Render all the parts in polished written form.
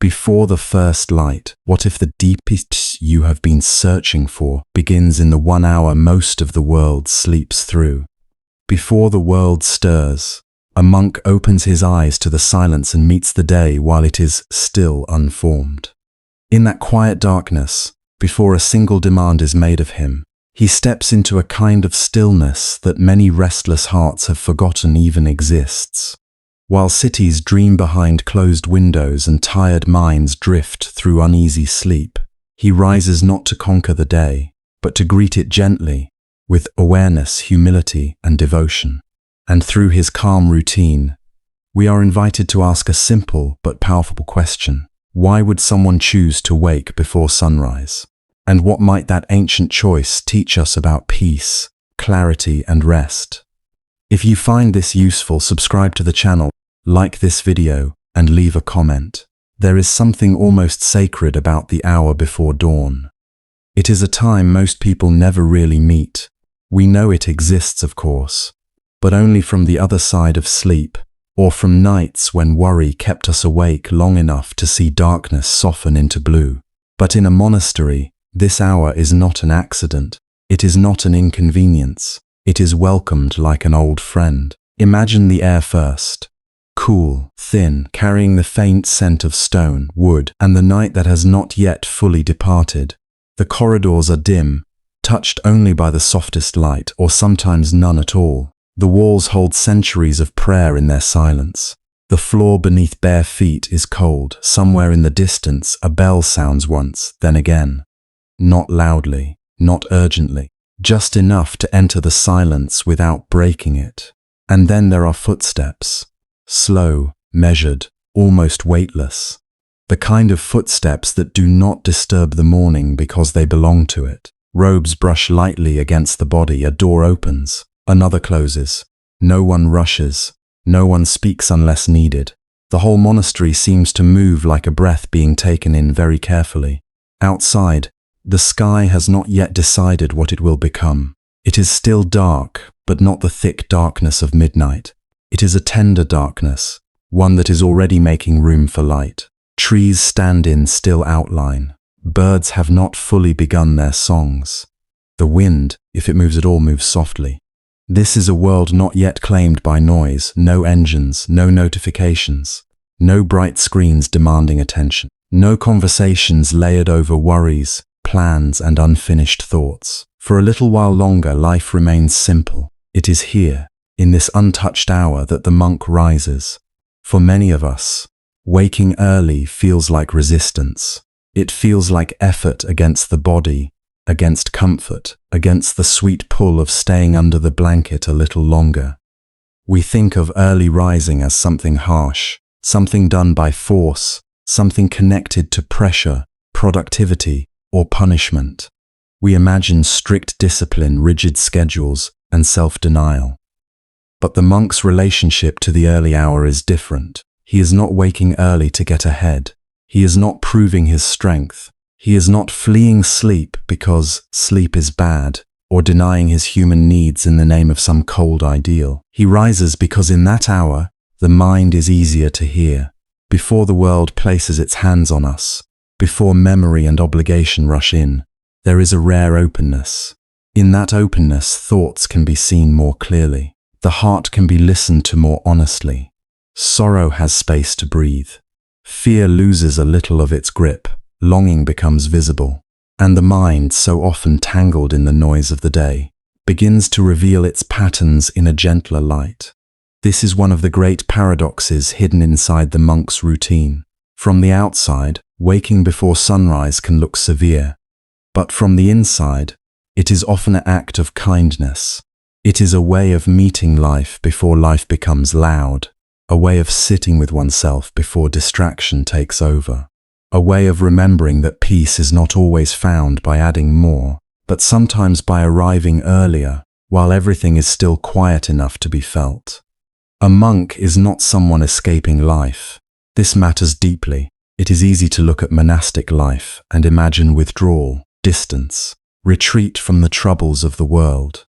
Before the first light, what if the deepest you have been searching for begins in the 1 hour most of the world sleeps through? Before the world stirs, a monk opens his eyes to the silence and meets the day while it is still unformed. In that quiet darkness, before a single demand is made of him, he steps into a kind of stillness that many restless hearts have forgotten even exists. While cities dream behind closed windows and tired minds drift through uneasy sleep, he rises not to conquer the day, but to greet it gently, with awareness, humility, and devotion. And through his calm routine, we are invited to ask a simple but powerful question. Why would someone choose to wake before sunrise? And what might that ancient choice teach us about peace, clarity, and rest? If you find this useful, subscribe to the channel, like this video, and leave a comment. There is something almost sacred about the hour before dawn. It is a time most people never really meet. We know it exists, of course, but only from the other side of sleep, or from nights when worry kept us awake long enough to see darkness soften into blue. But in a monastery, this hour is not an accident. It is not an inconvenience. It is welcomed like an old friend. Imagine the air first. Cool, thin, carrying the faint scent of stone, wood, and the night that has not yet fully departed. The corridors are dim, touched only by the softest light, or sometimes none at all. The walls hold centuries of prayer in their silence. The floor beneath bare feet is cold. Somewhere in the distance, a bell sounds once, then again. Not loudly, not urgently, just enough to enter the silence without breaking it. And then there are footsteps. Slow, measured, almost weightless. The kind of footsteps that do not disturb the morning because they belong to it. Robes brush lightly against the body, a door opens, another closes. No one rushes, no one speaks unless needed. The whole monastery seems to move like a breath being taken in very carefully. Outside, the sky has not yet decided what it will become. It is still dark, but not the thick darkness of midnight. It is a tender darkness, one that is already making room for light. Trees stand in still outline. Birds have not fully begun their songs. The wind, if it moves at all, moves softly. This is a world not yet claimed by noise, no engines, no notifications, no bright screens demanding attention, no conversations layered over worries, plans, and unfinished thoughts. For a little while longer, life remains simple. It is here, in this untouched hour, that the monk rises. For many of us, waking early feels like resistance. It feels like effort against the body, against comfort, against the sweet pull of staying under the blanket a little longer. We think of early rising as something harsh, something done by force, something connected to pressure, productivity, or punishment. We imagine strict discipline, rigid schedules, and self-denial. But the monk's relationship to the early hour is different. He is not waking early to get ahead. He is not proving his strength. He is not fleeing sleep because sleep is bad, or denying his human needs in the name of some cold ideal. He rises because in that hour, the mind is easier to hear. Before the world places its hands on us, before memory and obligation rush in, there is a rare openness. In that openness, thoughts can be seen more clearly. The heart can be listened to more honestly. Sorrow has space to breathe. Fear loses a little of its grip. Longing becomes visible. And the mind, so often tangled in the noise of the day, begins to reveal its patterns in a gentler light. This is one of the great paradoxes hidden inside the monk's routine. From the outside, waking before sunrise can look severe. But from the inside, it is often an act of kindness. It is a way of meeting life before life becomes loud, a way of sitting with oneself before distraction takes over, a way of remembering that peace is not always found by adding more, but sometimes by arriving earlier, while everything is still quiet enough to be felt. A monk is not someone escaping life. This matters deeply. It is easy to look at monastic life and imagine withdrawal, distance, retreat from the troubles of the world.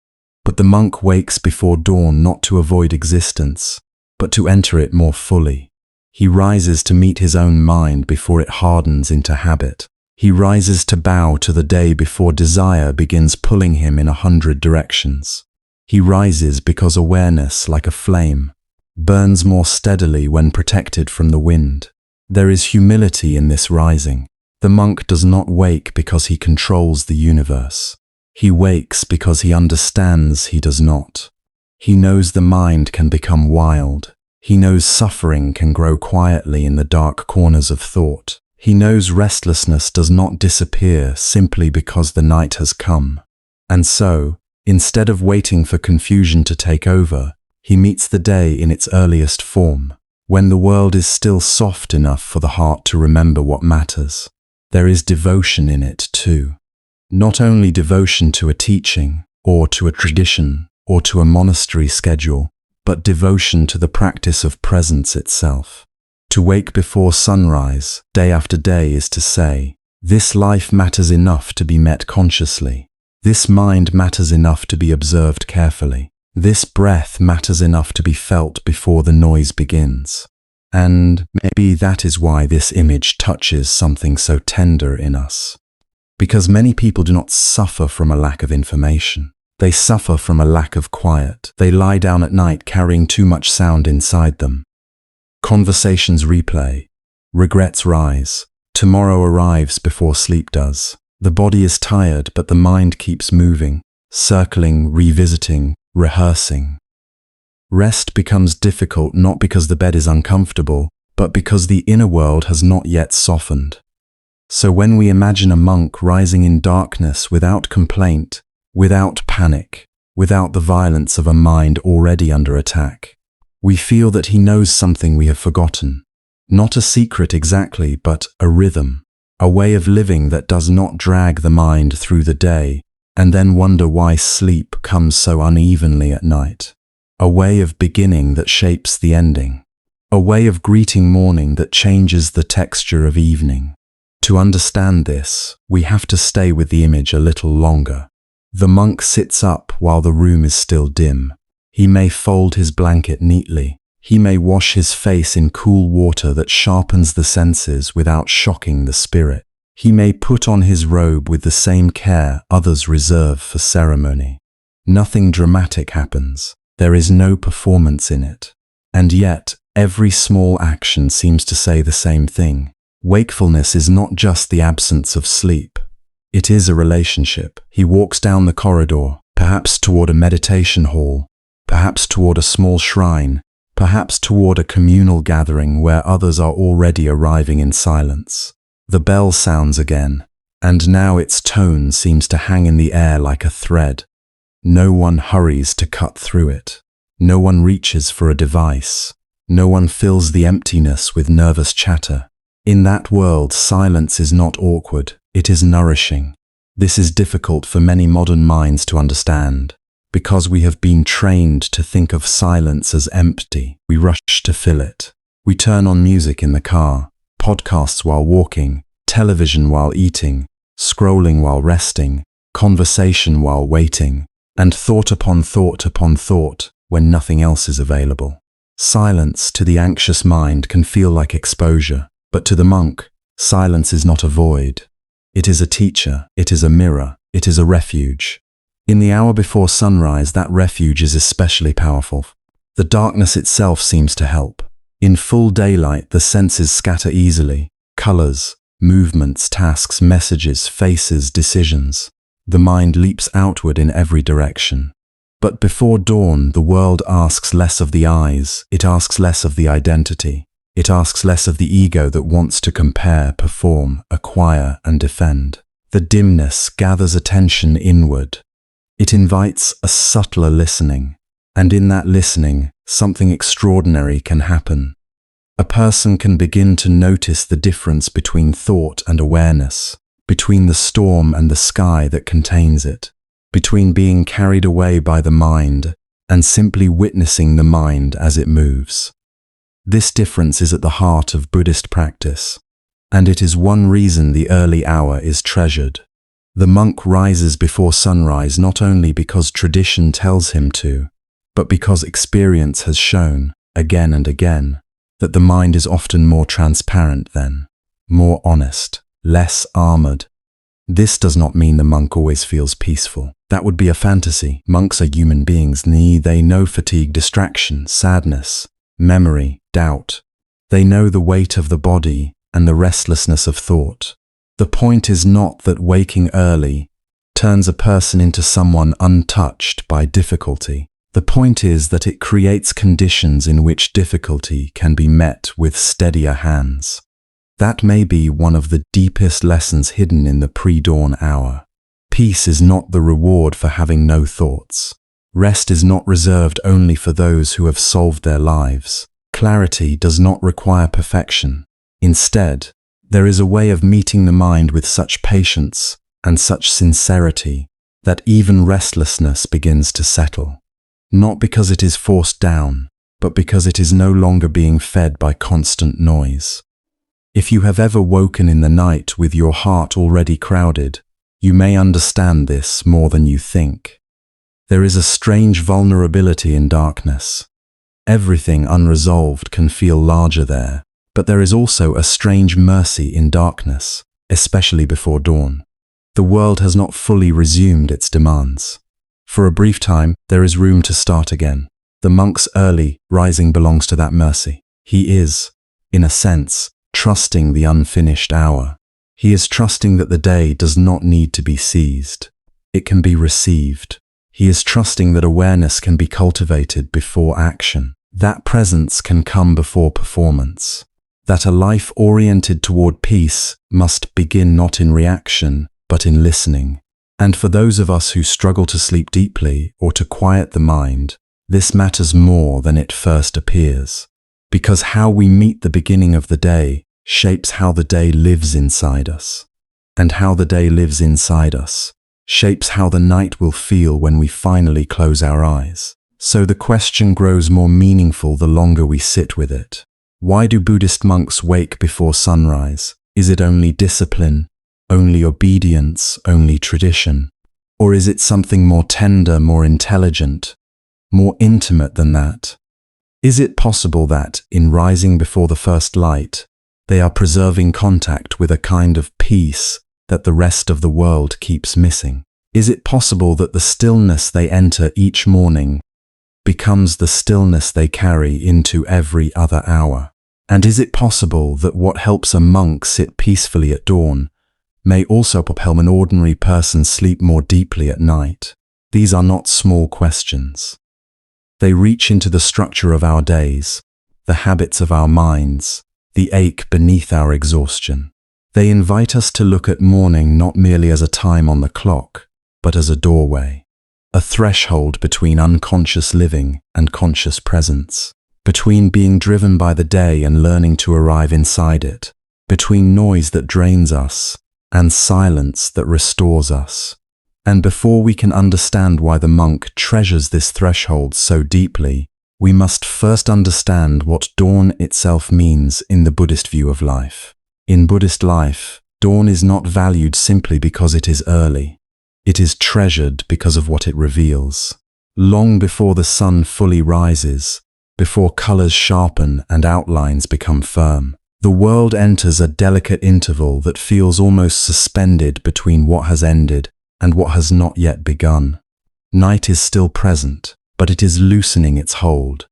But the monk wakes before dawn not to avoid existence, but to enter it more fully. He rises to meet his own mind before it hardens into habit. He rises to bow to the day before desire begins pulling him in 100 directions. He rises because awareness, like a flame, burns more steadily when protected from the wind. There is humility in this rising. The monk does not wake because he controls the universe. He wakes because he understands he does not. He knows the mind can become wild. He knows suffering can grow quietly in the dark corners of thought. He knows restlessness does not disappear simply because the night has come. And so, instead of waiting for confusion to take over, he meets the day in its earliest form, when the world is still soft enough for the heart to remember what matters. There is devotion in it too. Not only devotion to a teaching, or to a tradition, or to a monastery schedule, but devotion to the practice of presence itself. To wake before sunrise, day after day, is to say, this life matters enough to be met consciously. This mind matters enough to be observed carefully. This breath matters enough to be felt before the noise begins. And maybe that is why this image touches something so tender in us. Because many people do not suffer from a lack of information. They suffer from a lack of quiet. They lie down at night carrying too much sound inside them. Conversations replay. Regrets rise. Tomorrow arrives before sleep does. The body is tired, but the mind keeps moving, circling, revisiting, rehearsing. Rest becomes difficult not because the bed is uncomfortable, but because the inner world has not yet softened. So when we imagine a monk rising in darkness without complaint, without panic, without the violence of a mind already under attack, we feel that he knows something we have forgotten. Not a secret exactly, but a rhythm, a way of living that does not drag the mind through the day and then wonder why sleep comes so unevenly at night. A way of beginning that shapes the ending. A way of greeting morning that changes the texture of evening. To understand this, we have to stay with the image a little longer. The monk sits up while the room is still dim. He may fold his blanket neatly. He may wash his face in cool water that sharpens the senses without shocking the spirit. He may put on his robe with the same care others reserve for ceremony. Nothing dramatic happens. There is no performance in it. And yet, every small action seems to say the same thing. Wakefulness is not just the absence of sleep. It is a relationship. He walks down the corridor, perhaps toward a meditation hall, perhaps toward a small shrine, perhaps toward a communal gathering where others are already arriving in silence. The bell sounds again, and now its tone seems to hang in the air like a thread. No one hurries to cut through it. No one reaches for a device. No one fills the emptiness with nervous chatter. In that world, silence is not awkward, it is nourishing. This is difficult for many modern minds to understand. Because we have been trained to think of silence as empty, we rush to fill it. We turn on music in the car, podcasts while walking, television while eating, scrolling while resting, conversation while waiting, and thought upon thought when nothing else is available. Silence to the anxious mind can feel like exposure, but to the monk, silence is not a void. It is a teacher, it is a mirror, it is a refuge. In the hour before sunrise, that refuge is especially powerful. The darkness itself seems to help. In full daylight, the senses scatter easily. Colors, movements, tasks, messages, faces, decisions. The mind leaps outward in every direction. But before dawn, the world asks less of the eyes. It asks less of the identity. It asks less of the ego that wants to compare, perform, acquire, and defend. The dimness gathers attention inward. It invites a subtler listening, and in that listening, something extraordinary can happen. A person can begin to notice the difference between thought and awareness, between the storm and the sky that contains it, between being carried away by the mind and simply witnessing the mind as it moves. This difference is at the heart of Buddhist practice, and it is one reason the early hour is treasured. The monk rises before sunrise not only because tradition tells him to, but because experience has shown, again and again, that the mind is often more transparent then, more honest, less armored. This does not mean the monk always feels peaceful. That would be a fantasy. Monks are human beings. They know fatigue, distraction, sadness, memory, doubt. They know the weight of the body and the restlessness of thought. The point is not that waking early turns a person into someone untouched by difficulty. The point is that it creates conditions in which difficulty can be met with steadier hands. That may be one of the deepest lessons hidden in the pre-dawn hour. Peace is not the reward for having no thoughts. Rest is not reserved only for those who have solved their lives. Clarity does not require perfection. Instead, there is a way of meeting the mind with such patience and such sincerity that even restlessness begins to settle. Not because it is forced down, but because it is no longer being fed by constant noise. If you have ever woken in the night with your heart already crowded, you may understand this more than you think. There is a strange vulnerability in darkness. Everything unresolved can feel larger there, but there is also a strange mercy in darkness, especially before dawn. The world has not fully resumed its demands. For a brief time, there is room to start again. The monk's early rising belongs to that mercy. He is, in a sense, trusting the unfinished hour. He is trusting that the day does not need to be seized. It can be received. He is trusting that awareness can be cultivated before action. That presence can come before performance. That a life oriented toward peace must begin not in reaction, but in listening. And for those of us who struggle to sleep deeply or to quiet the mind, this matters more than it first appears. Because how we meet the beginning of the day shapes how the day lives inside us. And how the day lives inside us shapes how the night will feel when we finally close our eyes. So the question grows more meaningful the longer we sit with it. Why do Buddhist monks wake before sunrise? Is it only discipline, only obedience, only tradition? Or is it something more tender, more intelligent, more intimate than that? Is it possible that, in rising before the first light, they are preserving contact with a kind of peace that the rest of the world keeps missing? Is it possible that the stillness they enter each morning becomes the stillness they carry into every other hour? And is it possible that what helps a monk sit peacefully at dawn may also help an ordinary person sleep more deeply at night? These are not small questions. They reach into the structure of our days, the habits of our minds, the ache beneath our exhaustion. They invite us to look at morning not merely as a time on the clock, but as a doorway, a threshold between unconscious living and conscious presence, between being driven by the day and learning to arrive inside it, between noise that drains us and silence that restores us. And before we can understand why the monk treasures this threshold so deeply, we must first understand what dawn itself means in the Buddhist view of life. In Buddhist life, dawn is not valued simply because it is early. It is treasured because of what it reveals. Long before the sun fully rises, before colors sharpen and outlines become firm, the world enters a delicate interval that feels almost suspended between what has ended and what has not yet begun. Night is still present, but it is loosening its hold.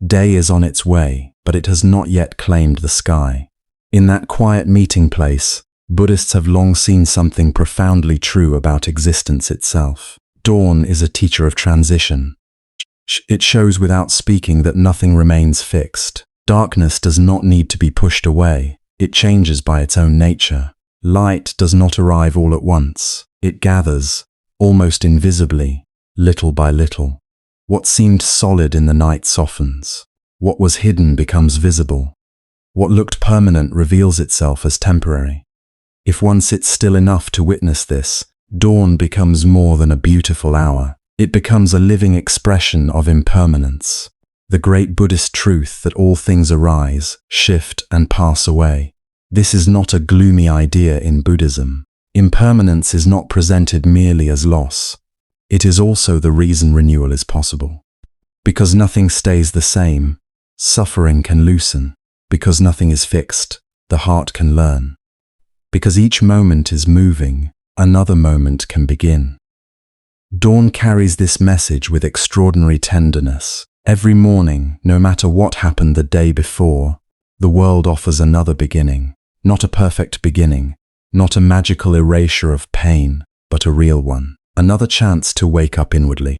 Day is on its way, but it has not yet claimed the sky. In that quiet meeting place, Buddhists have long seen something profoundly true about existence itself. Dawn is a teacher of transition. It shows without speaking that nothing remains fixed. Darkness does not need to be pushed away. It changes by its own nature. Light does not arrive all at once. It gathers, almost invisibly, little by little. What seemed solid in the night softens. What was hidden becomes visible. What looked permanent reveals itself as temporary. If one sits still enough to witness this, dawn becomes more than a beautiful hour. It becomes a living expression of impermanence. The great Buddhist truth that all things arise, shift, and pass away. This is not a gloomy idea in Buddhism. Impermanence is not presented merely as loss. It is also the reason renewal is possible. Because nothing stays the same, suffering can loosen. Because nothing is fixed, the heart can learn. Because each moment is moving, another moment can begin. Dawn carries this message with extraordinary tenderness. Every morning, no matter what happened the day before, the world offers another beginning. Not a perfect beginning, not a magical erasure of pain, but a real one. Another chance to wake up inwardly.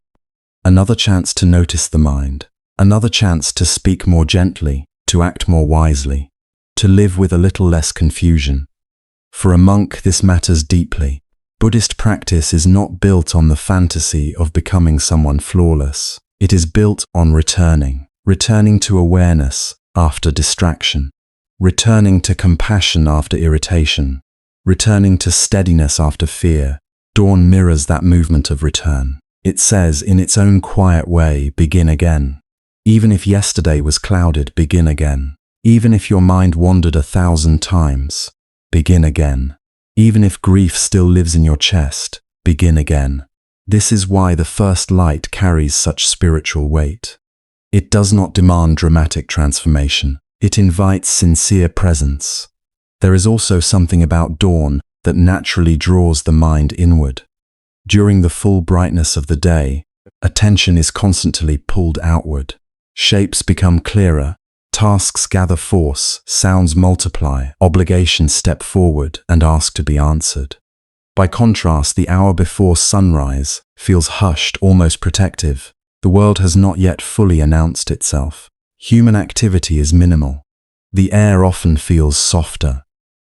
Another chance to notice the mind. Another chance to speak more gently, to act more wisely, to live with a little less confusion. For a monk, this matters deeply. Buddhist practice is not built on the fantasy of becoming someone flawless. It is built on returning to awareness after distraction, returning to compassion after irritation, returning to steadiness after fear. Dawn mirrors that movement of return. It says, in its own quiet way, begin again. Even if yesterday was clouded, begin again. Even if your mind wandered 1,000 times, begin again. Even if grief still lives in your chest, begin again. This is why the first light carries such spiritual weight. It does not demand dramatic transformation. It invites sincere presence. There is also something about dawn that naturally draws the mind inward. During the full brightness of the day, attention is constantly pulled outward. Shapes become clearer, tasks gather force, sounds multiply, obligations step forward and ask to be answered. By contrast, the hour before sunrise feels hushed, almost protective. The world has not yet fully announced itself. Human activity is minimal. The air often feels softer.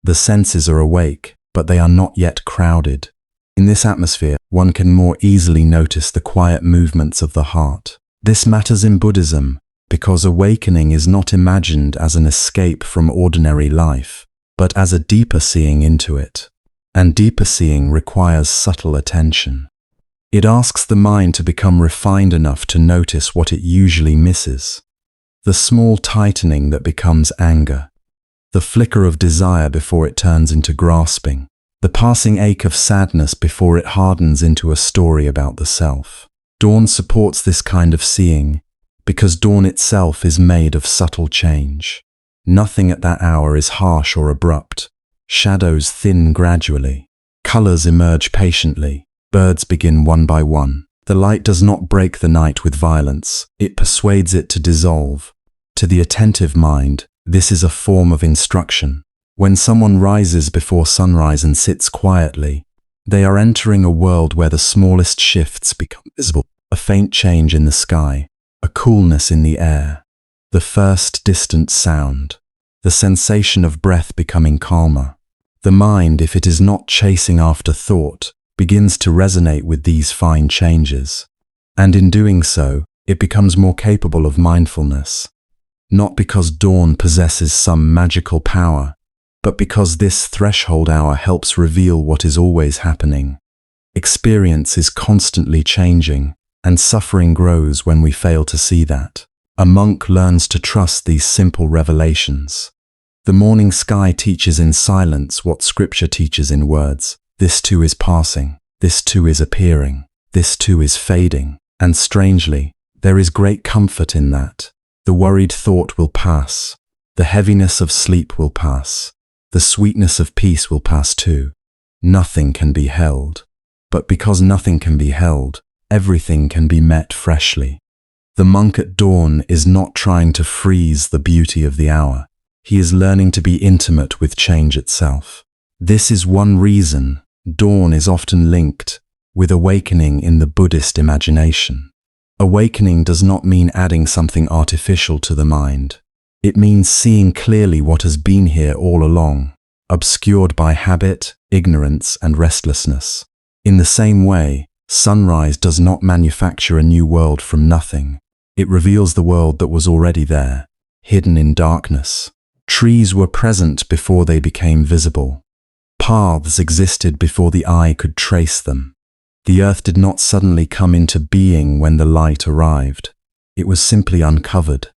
The senses are awake, but they are not yet crowded. In this atmosphere, one can more easily notice the quiet movements of the heart. This matters in Buddhism because awakening is not imagined as an escape from ordinary life, but as a deeper seeing into it. And deeper seeing requires subtle attention. It asks the mind to become refined enough to notice what it usually misses. The small tightening that becomes anger. The flicker of desire before it turns into grasping. The passing ache of sadness before it hardens into a story about the self. Dawn supports this kind of seeing because dawn itself is made of subtle change. Nothing at that hour is harsh or abrupt. Shadows thin gradually. Colors emerge patiently. Birds begin one by one. The light does not break the night with violence. It persuades it to dissolve. To the attentive mind, this is a form of instruction. When someone rises before sunrise and sits quietly, they are entering a world where the smallest shifts become visible. A faint change in the sky, a coolness in the air, the first distant sound, the sensation of breath becoming calmer. The mind, if it is not chasing after thought, begins to resonate with these fine changes. And in doing so, it becomes more capable of mindfulness. Not because dawn possesses some magical power, but because this threshold hour helps reveal what is always happening. Experience is constantly changing, and suffering grows when we fail to see that. A monk learns to trust these simple revelations. The morning sky teaches in silence what scripture teaches in words. This too is passing. This too is appearing. This too is fading. And strangely, there is great comfort in that. The worried thought will pass. The heaviness of sleep will pass. The sweetness of peace will pass too. Nothing can be held. But because nothing can be held, everything can be met freshly. The monk at dawn is not trying to freeze the beauty of the hour. He is learning to be intimate with change itself. This is one reason dawn is often linked with awakening in the Buddhist imagination. Awakening does not mean adding something artificial to the mind. It means seeing clearly what has been here all along, obscured by habit, ignorance, and restlessness. In the same way, sunrise does not manufacture a new world from nothing. It reveals the world that was already there, hidden in darkness. Trees were present before they became visible. Paths existed before the eye could trace them. The earth did not suddenly come into being when the light arrived. It was simply uncovered.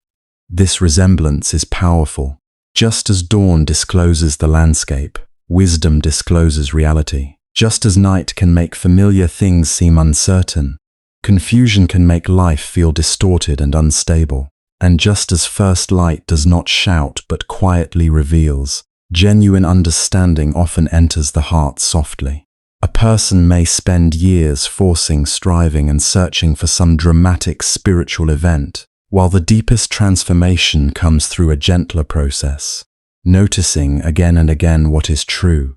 This resemblance is powerful. Just as dawn discloses the landscape, wisdom discloses reality. Just as night can make familiar things seem uncertain, confusion can make life feel distorted and unstable. And just as first light does not shout but quietly reveals, genuine understanding often enters the heart softly. A person may spend years forcing, striving, and searching for some dramatic spiritual event, while the deepest transformation comes through a gentler process, noticing again and again what is true.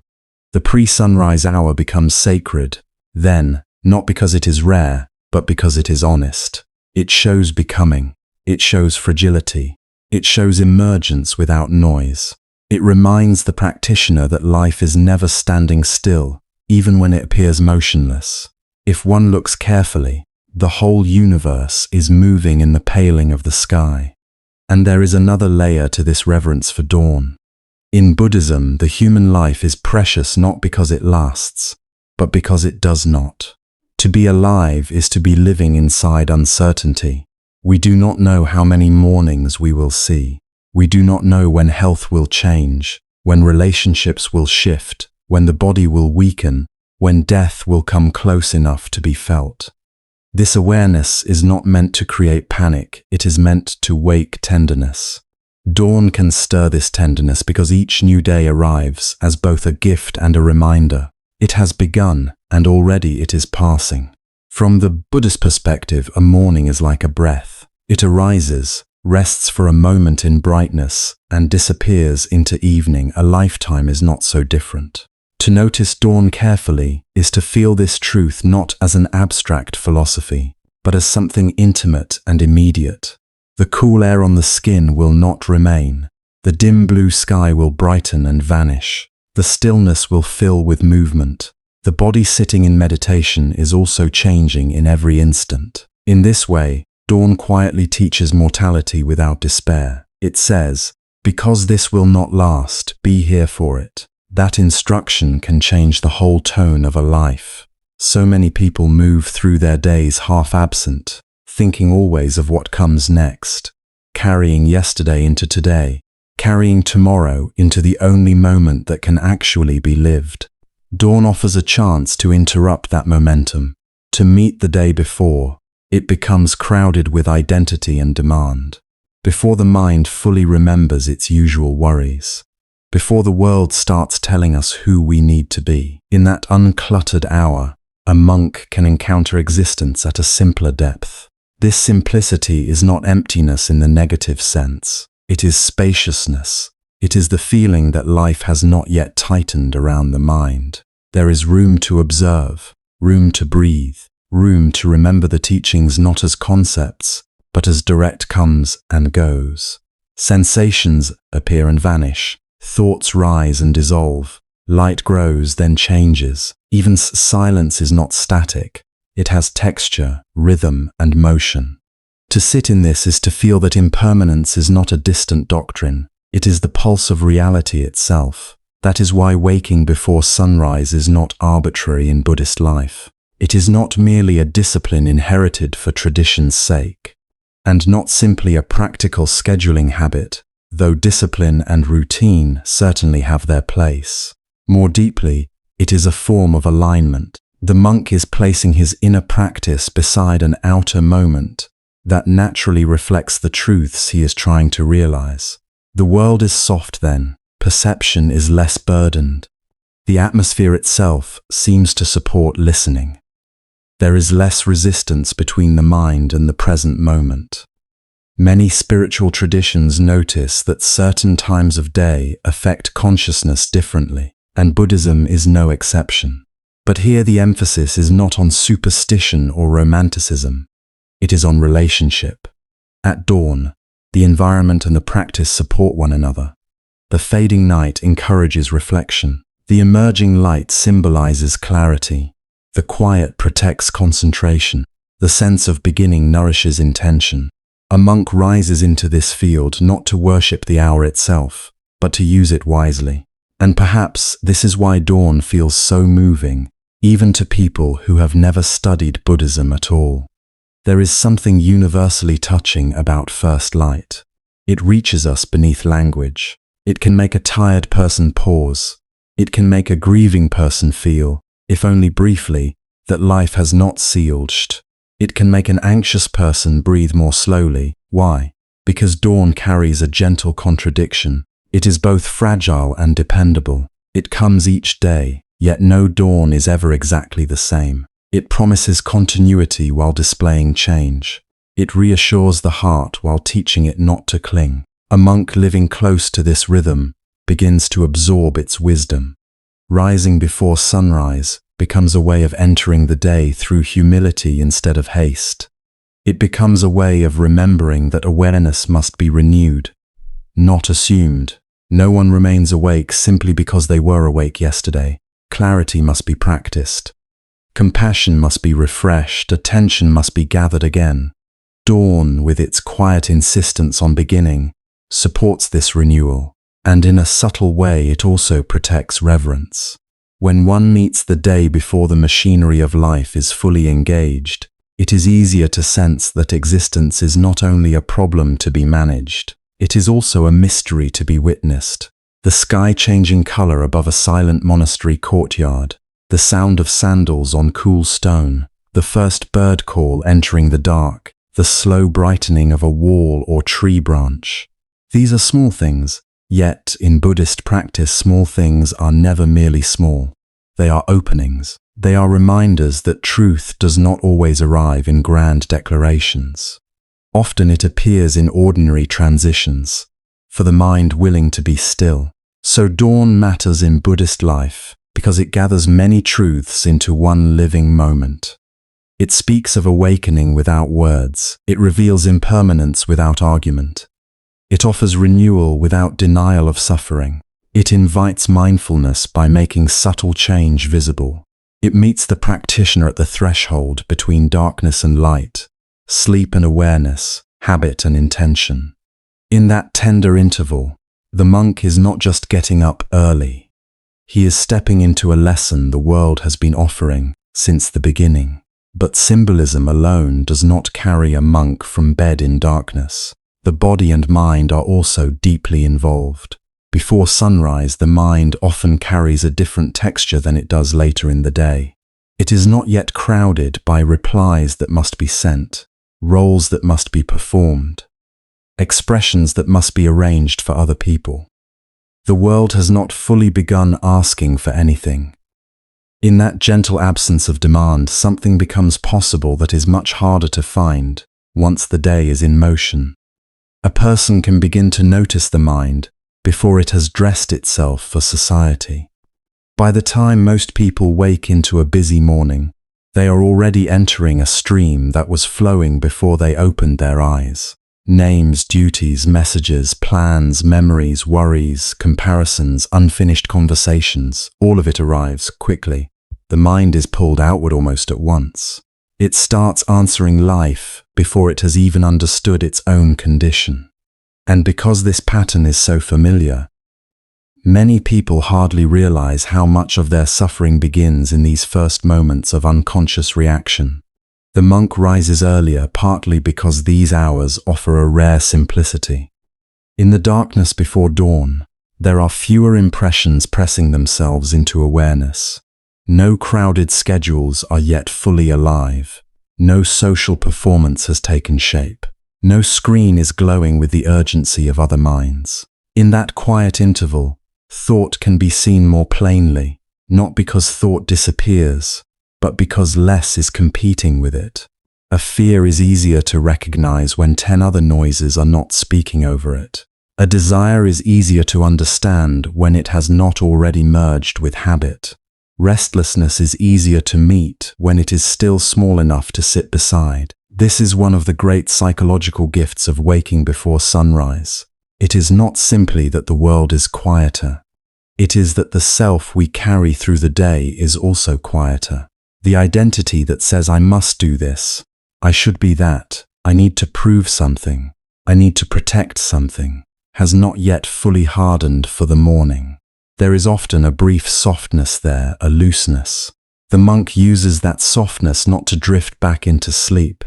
The pre-sunrise hour becomes sacred, then, not because it is rare, but because it is honest. It shows becoming. It shows fragility. It shows emergence without noise. It reminds the practitioner that life is never standing still, even when it appears motionless. If one looks carefully, the whole universe is moving in the paling of the sky. And there is another layer to this reverence for dawn. In Buddhism, the human life is precious not because it lasts, but because it does not. To be alive is to be living inside uncertainty. We do not know how many mornings we will see. We do not know when health will change, when relationships will shift, when the body will weaken, when death will come close enough to be felt. This awareness is not meant to create panic, it is meant to wake tenderness. Dawn can stir this tenderness because each new day arrives as both a gift and a reminder. It has begun, and already it is passing. From the Buddhist perspective, a morning is like a breath. It arises, rests for a moment in brightness, and disappears into evening. A lifetime is not so different. To notice dawn carefully is to feel this truth not as an abstract philosophy, but as something intimate and immediate. The cool air on the skin will not remain. The dim blue sky will brighten and vanish. The stillness will fill with movement. The body sitting in meditation is also changing in every instant. In this way, dawn quietly teaches mortality without despair. It says, "Because this will not last, be here for it." That instruction can change the whole tone of a life. So many people move through their days half absent, thinking always of what comes next, carrying yesterday into today, carrying tomorrow into the only moment that can actually be lived. Dawn offers a chance to interrupt that momentum, to meet the day before it becomes crowded with identity and demand, before the mind fully remembers its usual worries, before the world starts telling us who we need to be. In that uncluttered hour, a monk can encounter existence at a simpler depth. This simplicity is not emptiness in the negative sense. It is spaciousness. It is the feeling that life has not yet tightened around the mind. There is room to observe, room to breathe, room to remember the teachings not as concepts, but as direct comes and goes. Sensations appear and vanish. Thoughts rise and dissolve. Light grows, then changes. Even silence is not static. It has texture, rhythm, and motion. To sit in this is to feel that impermanence is not a distant doctrine. It is the pulse of reality itself. That is why waking before sunrise is not arbitrary in Buddhist life. It is not merely a discipline inherited for tradition's sake, and not simply a practical scheduling habit, though discipline and routine certainly have their place. More deeply, it is a form of alignment. The monk is placing his inner practice beside an outer moment that naturally reflects the truths he is trying to realize. The world is soft then, perception is less burdened. The atmosphere itself seems to support listening. There is less resistance between the mind and the present moment. Many spiritual traditions notice that certain times of day affect consciousness differently, and Buddhism is no exception. But here the emphasis is not on superstition or romanticism. It is on relationship. At dawn, the environment and the practice support one another. The fading night encourages reflection. The emerging light symbolizes clarity. The quiet protects concentration. The sense of beginning nourishes intention. A monk rises into this field not to worship the hour itself, but to use it wisely. And perhaps this is why dawn feels so moving, even to people who have never studied Buddhism at all. There is something universally touching about first light. It reaches us beneath language. It can make a tired person pause. It can make a grieving person feel, if only briefly, that life has not sealed. It can make an anxious person breathe more slowly. Why? because dawn carries a gentle contradiction. It is both fragile and dependable. It comes each day, yet no dawn is ever exactly the same. It promises continuity while displaying change. It reassures the heart while teaching it not to cling. A monk living close to this rhythm begins to absorb its wisdom. Rising before sunrise becomes a way of entering the day through humility instead of haste. It becomes a way of remembering that awareness must be renewed, not assumed. No one remains awake simply because they were awake yesterday. Clarity must be practiced. Compassion must be refreshed. Attention must be gathered again. Dawn, with its quiet insistence on beginning, supports this renewal, and in a subtle way it also protects reverence. When one meets the day before the machinery of life is fully engaged, it is easier to sense that existence is not only a problem to be managed, it is also a mystery to be witnessed. The sky changing color above a silent monastery courtyard, the sound of sandals on cool stone, the first bird call entering the dark, the slow brightening of a wall or tree branch. These are small things, yet in Buddhist practice small things are never merely small. They are openings. They are reminders that truth does not always arrive in grand declarations. Often it appears in ordinary transitions, for the mind willing to be still. So dawn matters in Buddhist life because it gathers many truths into one living moment. It speaks of awakening without words. It reveals impermanence without argument. It offers renewal without denial of suffering. It invites mindfulness by making subtle change visible. It meets the practitioner at the threshold between darkness and light, sleep and awareness, habit and intention. In that tender interval, the monk is not just getting up early. He is stepping into a lesson the world has been offering since the beginning. But symbolism alone does not carry a monk from bed in darkness. The body and mind are also deeply involved. Before sunrise, the mind often carries a different texture than it does later in the day. It is not yet crowded by replies that must be sent, roles that must be performed, expressions that must be arranged for other people. The world has not fully begun asking for anything. In that gentle absence of demand, something becomes possible that is much harder to find once the day is in motion. A person can begin to notice the mind before it has dressed itself for society. By the time most people wake into a busy morning, they are already entering a stream that was flowing before they opened their eyes. Names, duties, messages, plans, memories, worries, comparisons, unfinished conversations, all of it arrives quickly. The mind is pulled outward almost at once. It starts answering life before it has even understood its own condition. And because this pattern is so familiar, many people hardly realize how much of their suffering begins in these first moments of unconscious reaction. The monk rises earlier partly because these hours offer a rare simplicity. In the darkness before dawn, there are fewer impressions pressing themselves into awareness. No crowded schedules are yet fully alive. No social performance has taken shape. No screen is glowing with the urgency of other minds. In that quiet interval, thought can be seen more plainly, not because thought disappears, but because less is competing with it. A fear is easier to recognize when 10 other noises are not speaking over it. A desire is easier to understand when it has not already merged with habit. Restlessness is easier to meet when it is still small enough to sit beside. This is one of the great psychological gifts of waking before sunrise. It is not simply that the world is quieter. It is that the self we carry through the day is also quieter. The identity that says I must do this, I should be that, I need to prove something, I need to protect something, has not yet fully hardened for the morning. There is often a brief softness there, a looseness. The monk uses that softness not to drift back into sleep,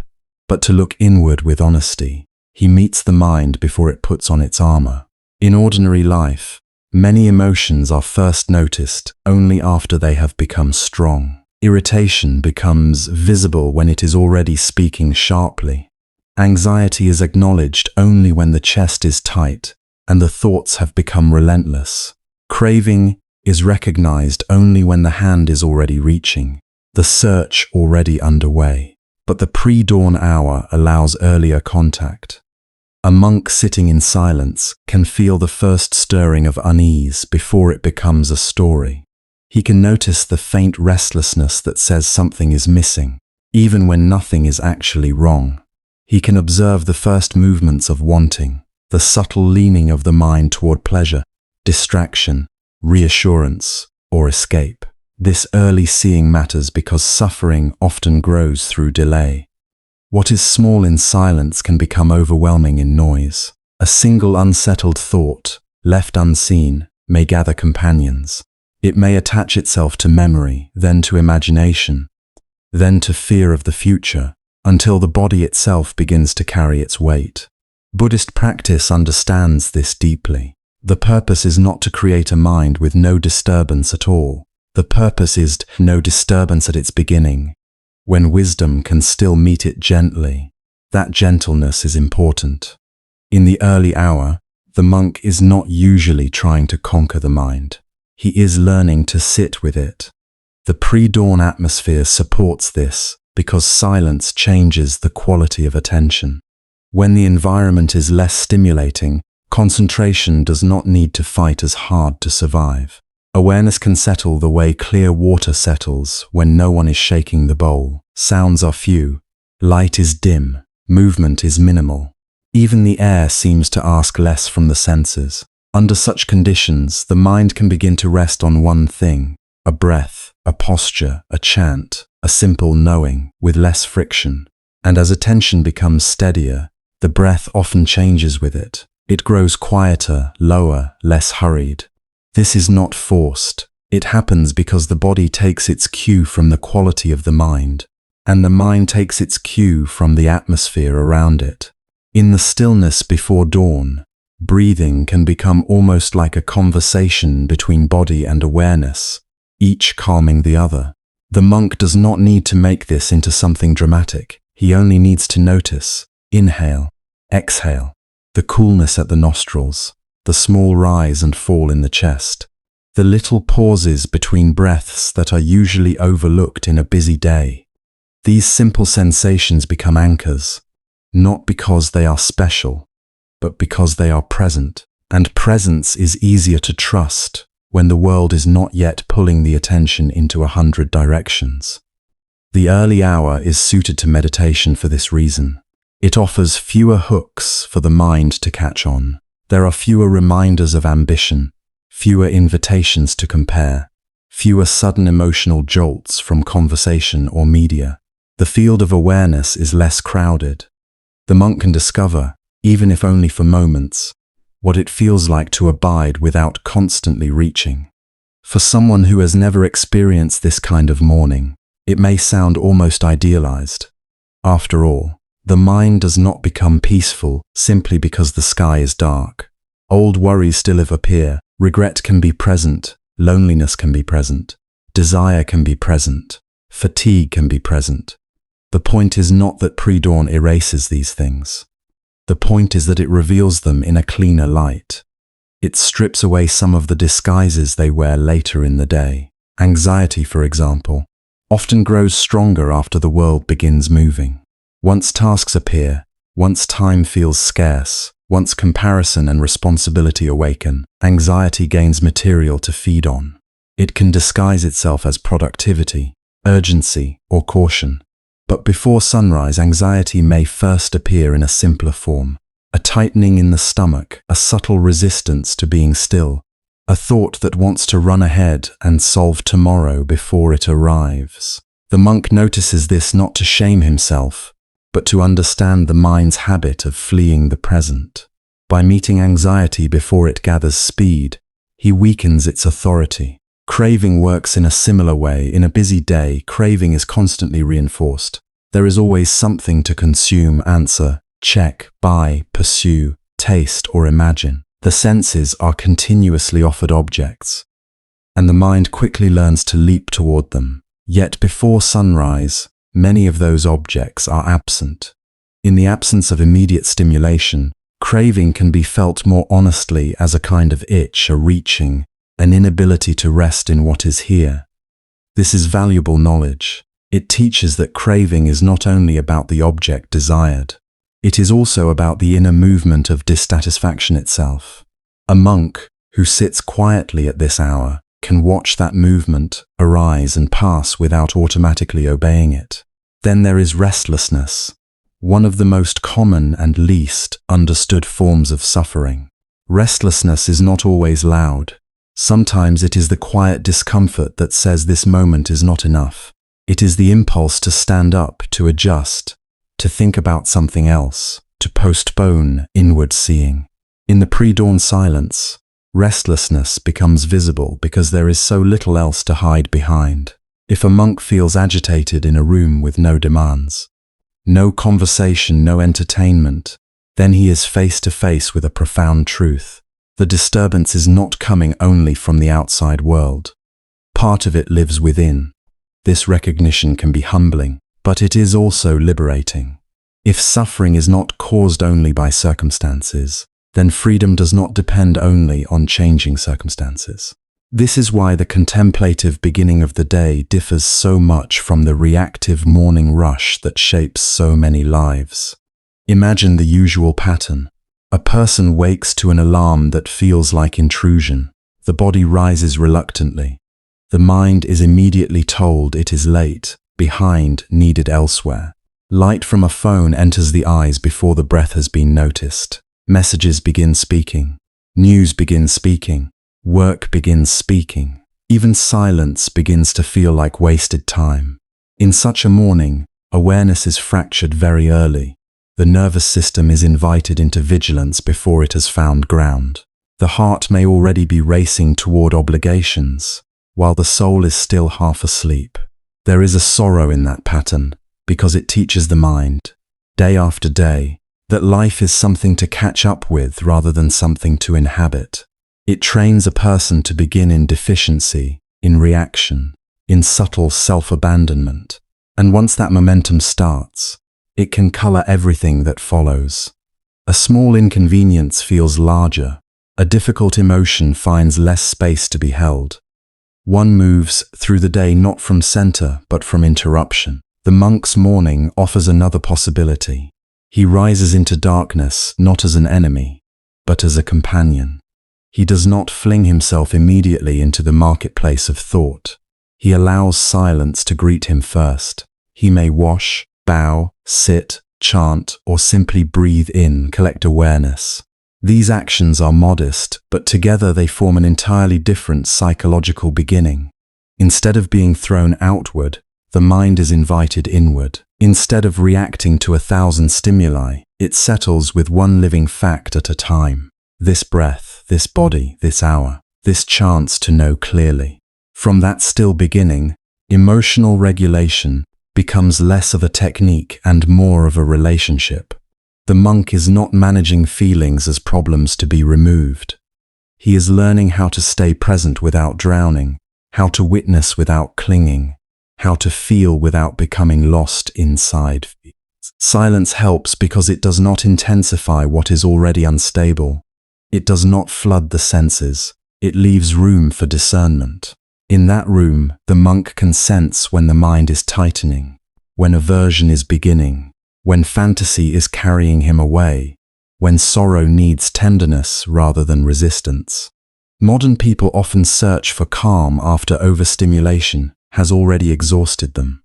but to look inward with honesty. He meets the mind before it puts on its armor. In ordinary life, many emotions are first noticed only after they have become strong. Irritation becomes visible when it is already speaking sharply. Anxiety is acknowledged only when the chest is tight and the thoughts have become relentless. Craving is recognized only when the hand is already reaching, the search already underway. But the pre-dawn hour allows earlier contact. A monk sitting in silence can feel the first stirring of unease before it becomes a story. He can notice the faint restlessness that says something is missing, even when nothing is actually wrong. He can observe the first movements of wanting, the subtle leaning of the mind toward pleasure, distraction, reassurance, or escape. This early seeing matters because suffering often grows through delay. What is small in silence can become overwhelming in noise. A single unsettled thought, left unseen, may gather companions. It may attach itself to memory, then to imagination, then to fear of the future, until the body itself begins to carry its weight. Buddhist practice understands this deeply. The purpose is not to create a mind with no disturbance at all. The purpose is no disturbance at its beginning, when wisdom can still meet it gently. That gentleness is important. In the early hour, the monk is not usually trying to conquer the mind. He is learning to sit with it. The pre-dawn atmosphere supports this because silence changes the quality of attention. When the environment is less stimulating, concentration does not need to fight as hard to survive. Awareness can settle the way clear water settles when no one is shaking the bowl. Sounds are few, light is dim, movement is minimal. Even the air seems to ask less from the senses. Under such conditions, the mind can begin to rest on one thing, a breath, a posture, a chant, a simple knowing, with less friction. And as attention becomes steadier, the breath often changes with it. It grows quieter, lower, less hurried. This is not forced. It happens because the body takes its cue from the quality of the mind, and the mind takes its cue from the atmosphere around it. In the stillness before dawn, breathing can become almost like a conversation between body and awareness, each calming the other. The monk does not need to make this into something dramatic. He only needs to notice, inhale, exhale, the coolness at the nostrils, the small rise and fall in the chest, the little pauses between breaths that are usually overlooked in a busy day. These simple sensations become anchors, not because they are special, but because they are present. And presence is easier to trust when the world is not yet pulling the attention into 100 directions. The early hour is suited to meditation for this reason. It offers fewer hooks for the mind to catch on. There are fewer reminders of ambition, fewer invitations to compare, fewer sudden emotional jolts from conversation or media. The field of awareness is less crowded. The monk can discover, even if only for moments, what it feels like to abide without constantly reaching. For someone who has never experienced this kind of morning, it may sound almost idealized. After all, the mind does not become peaceful simply because the sky is dark. Old worries still appear, regret can be present, loneliness can be present, desire can be present, fatigue can be present. The point is not that pre-dawn erases these things. The point is that it reveals them in a cleaner light. It strips away some of the disguises they wear later in the day. Anxiety, for example, often grows stronger after the world begins moving. Once tasks appear, once time feels scarce, once comparison and responsibility awaken, anxiety gains material to feed on. It can disguise itself as productivity, urgency, or caution. But before sunrise, anxiety may first appear in a simpler form. A tightening in the stomach, a subtle resistance to being still, a thought that wants to run ahead and solve tomorrow before it arrives. The monk notices this not to shame himself, but to understand the mind's habit of fleeing the present. By meeting anxiety before it gathers speed, he weakens its authority. Craving works in a similar way. In a busy day, craving is constantly reinforced. There is always something to consume, answer, check, buy, pursue, taste, or imagine. The senses are continuously offered objects, and the mind quickly learns to leap toward them. Yet before sunrise, many of those objects are absent. In the absence of immediate stimulation, craving can be felt more honestly as a kind of itch, a reaching, an inability to rest in what is here. This is valuable knowledge. It teaches that craving is not only about the object desired. It is also about the inner movement of dissatisfaction itself. A monk who sits quietly at this hour can watch that movement arise and pass without automatically obeying it. Then there is restlessness, one of the most common and least understood forms of suffering. Restlessness is not always loud. Sometimes it is the quiet discomfort that says this moment is not enough. It is the impulse to stand up, to adjust, to think about something else, to postpone inward seeing. In the pre-dawn silence, restlessness becomes visible because there is so little else to hide behind. If a monk feels agitated in a room with no demands, no conversation, no entertainment, then he is face to face with a profound truth. The disturbance is not coming only from the outside world. Part of it lives within. This recognition can be humbling, but it is also liberating. If suffering is not caused only by circumstances, then freedom does not depend only on changing circumstances. This is why the contemplative beginning of the day differs so much from the reactive morning rush that shapes so many lives. Imagine the usual pattern. A person wakes to an alarm that feels like intrusion. The body rises reluctantly. The mind is immediately told it is late, behind, needed elsewhere. Light from a phone enters the eyes before the breath has been noticed. Messages begin speaking. News begins speaking. Work begins speaking. Even silence begins to feel like wasted time. In such a morning, awareness is fractured very early. The nervous system is invited into vigilance before it has found ground. The heart may already be racing toward obligations, while the soul is still half asleep. There is a sorrow in that pattern, because it teaches the mind, day after day, that life is something to catch up with rather than something to inhabit. It trains a person to begin in deficiency, in reaction, in subtle self-abandonment. And once that momentum starts, it can color everything that follows. A small inconvenience feels larger. A difficult emotion finds less space to be held. One moves through the day not from center, but from interruption. The monk's morning offers another possibility. He rises into darkness not as an enemy, but as a companion. He does not fling himself immediately into the marketplace of thought. He allows silence to greet him first. He may wash, bow, sit, chant, or simply breathe in, collect awareness. These actions are modest, but together they form an entirely different psychological beginning. Instead of being thrown outward, the mind is invited inward. Instead of reacting to 1,000 stimuli, it settles with one living fact at a time. This breath, this body, this hour, this chance to know clearly. From that still beginning, emotional regulation becomes less of a technique and more of a relationship. The monk is not managing feelings as problems to be removed. He is learning how to stay present without drowning, how to witness without clinging, how to feel without becoming lost inside. Silence helps because it does not intensify what is already unstable. It does not flood the senses. It leaves room for discernment. In that room, the monk can sense when the mind is tightening, when aversion is beginning, when fantasy is carrying him away, when sorrow needs tenderness rather than resistance. Modern people often search for calm after overstimulation has already exhausted them.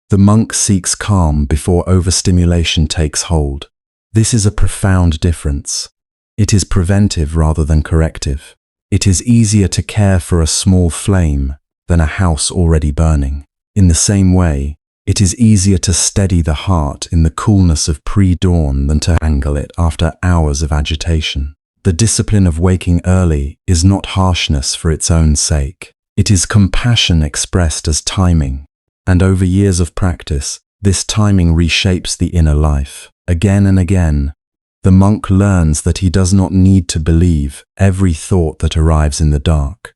The monk seeks calm before overstimulation takes hold. This is a profound difference. It is preventive rather than corrective. It is easier to care for a small flame than a house already burning. In the same way, it is easier to steady the heart in the coolness of pre-dawn than to angle it after hours of agitation. The discipline of waking early is not harshness for its own sake. It is compassion expressed as timing, and over years of practice, this timing reshapes the inner life. Again and again, the monk learns that he does not need to believe every thought that arrives in the dark.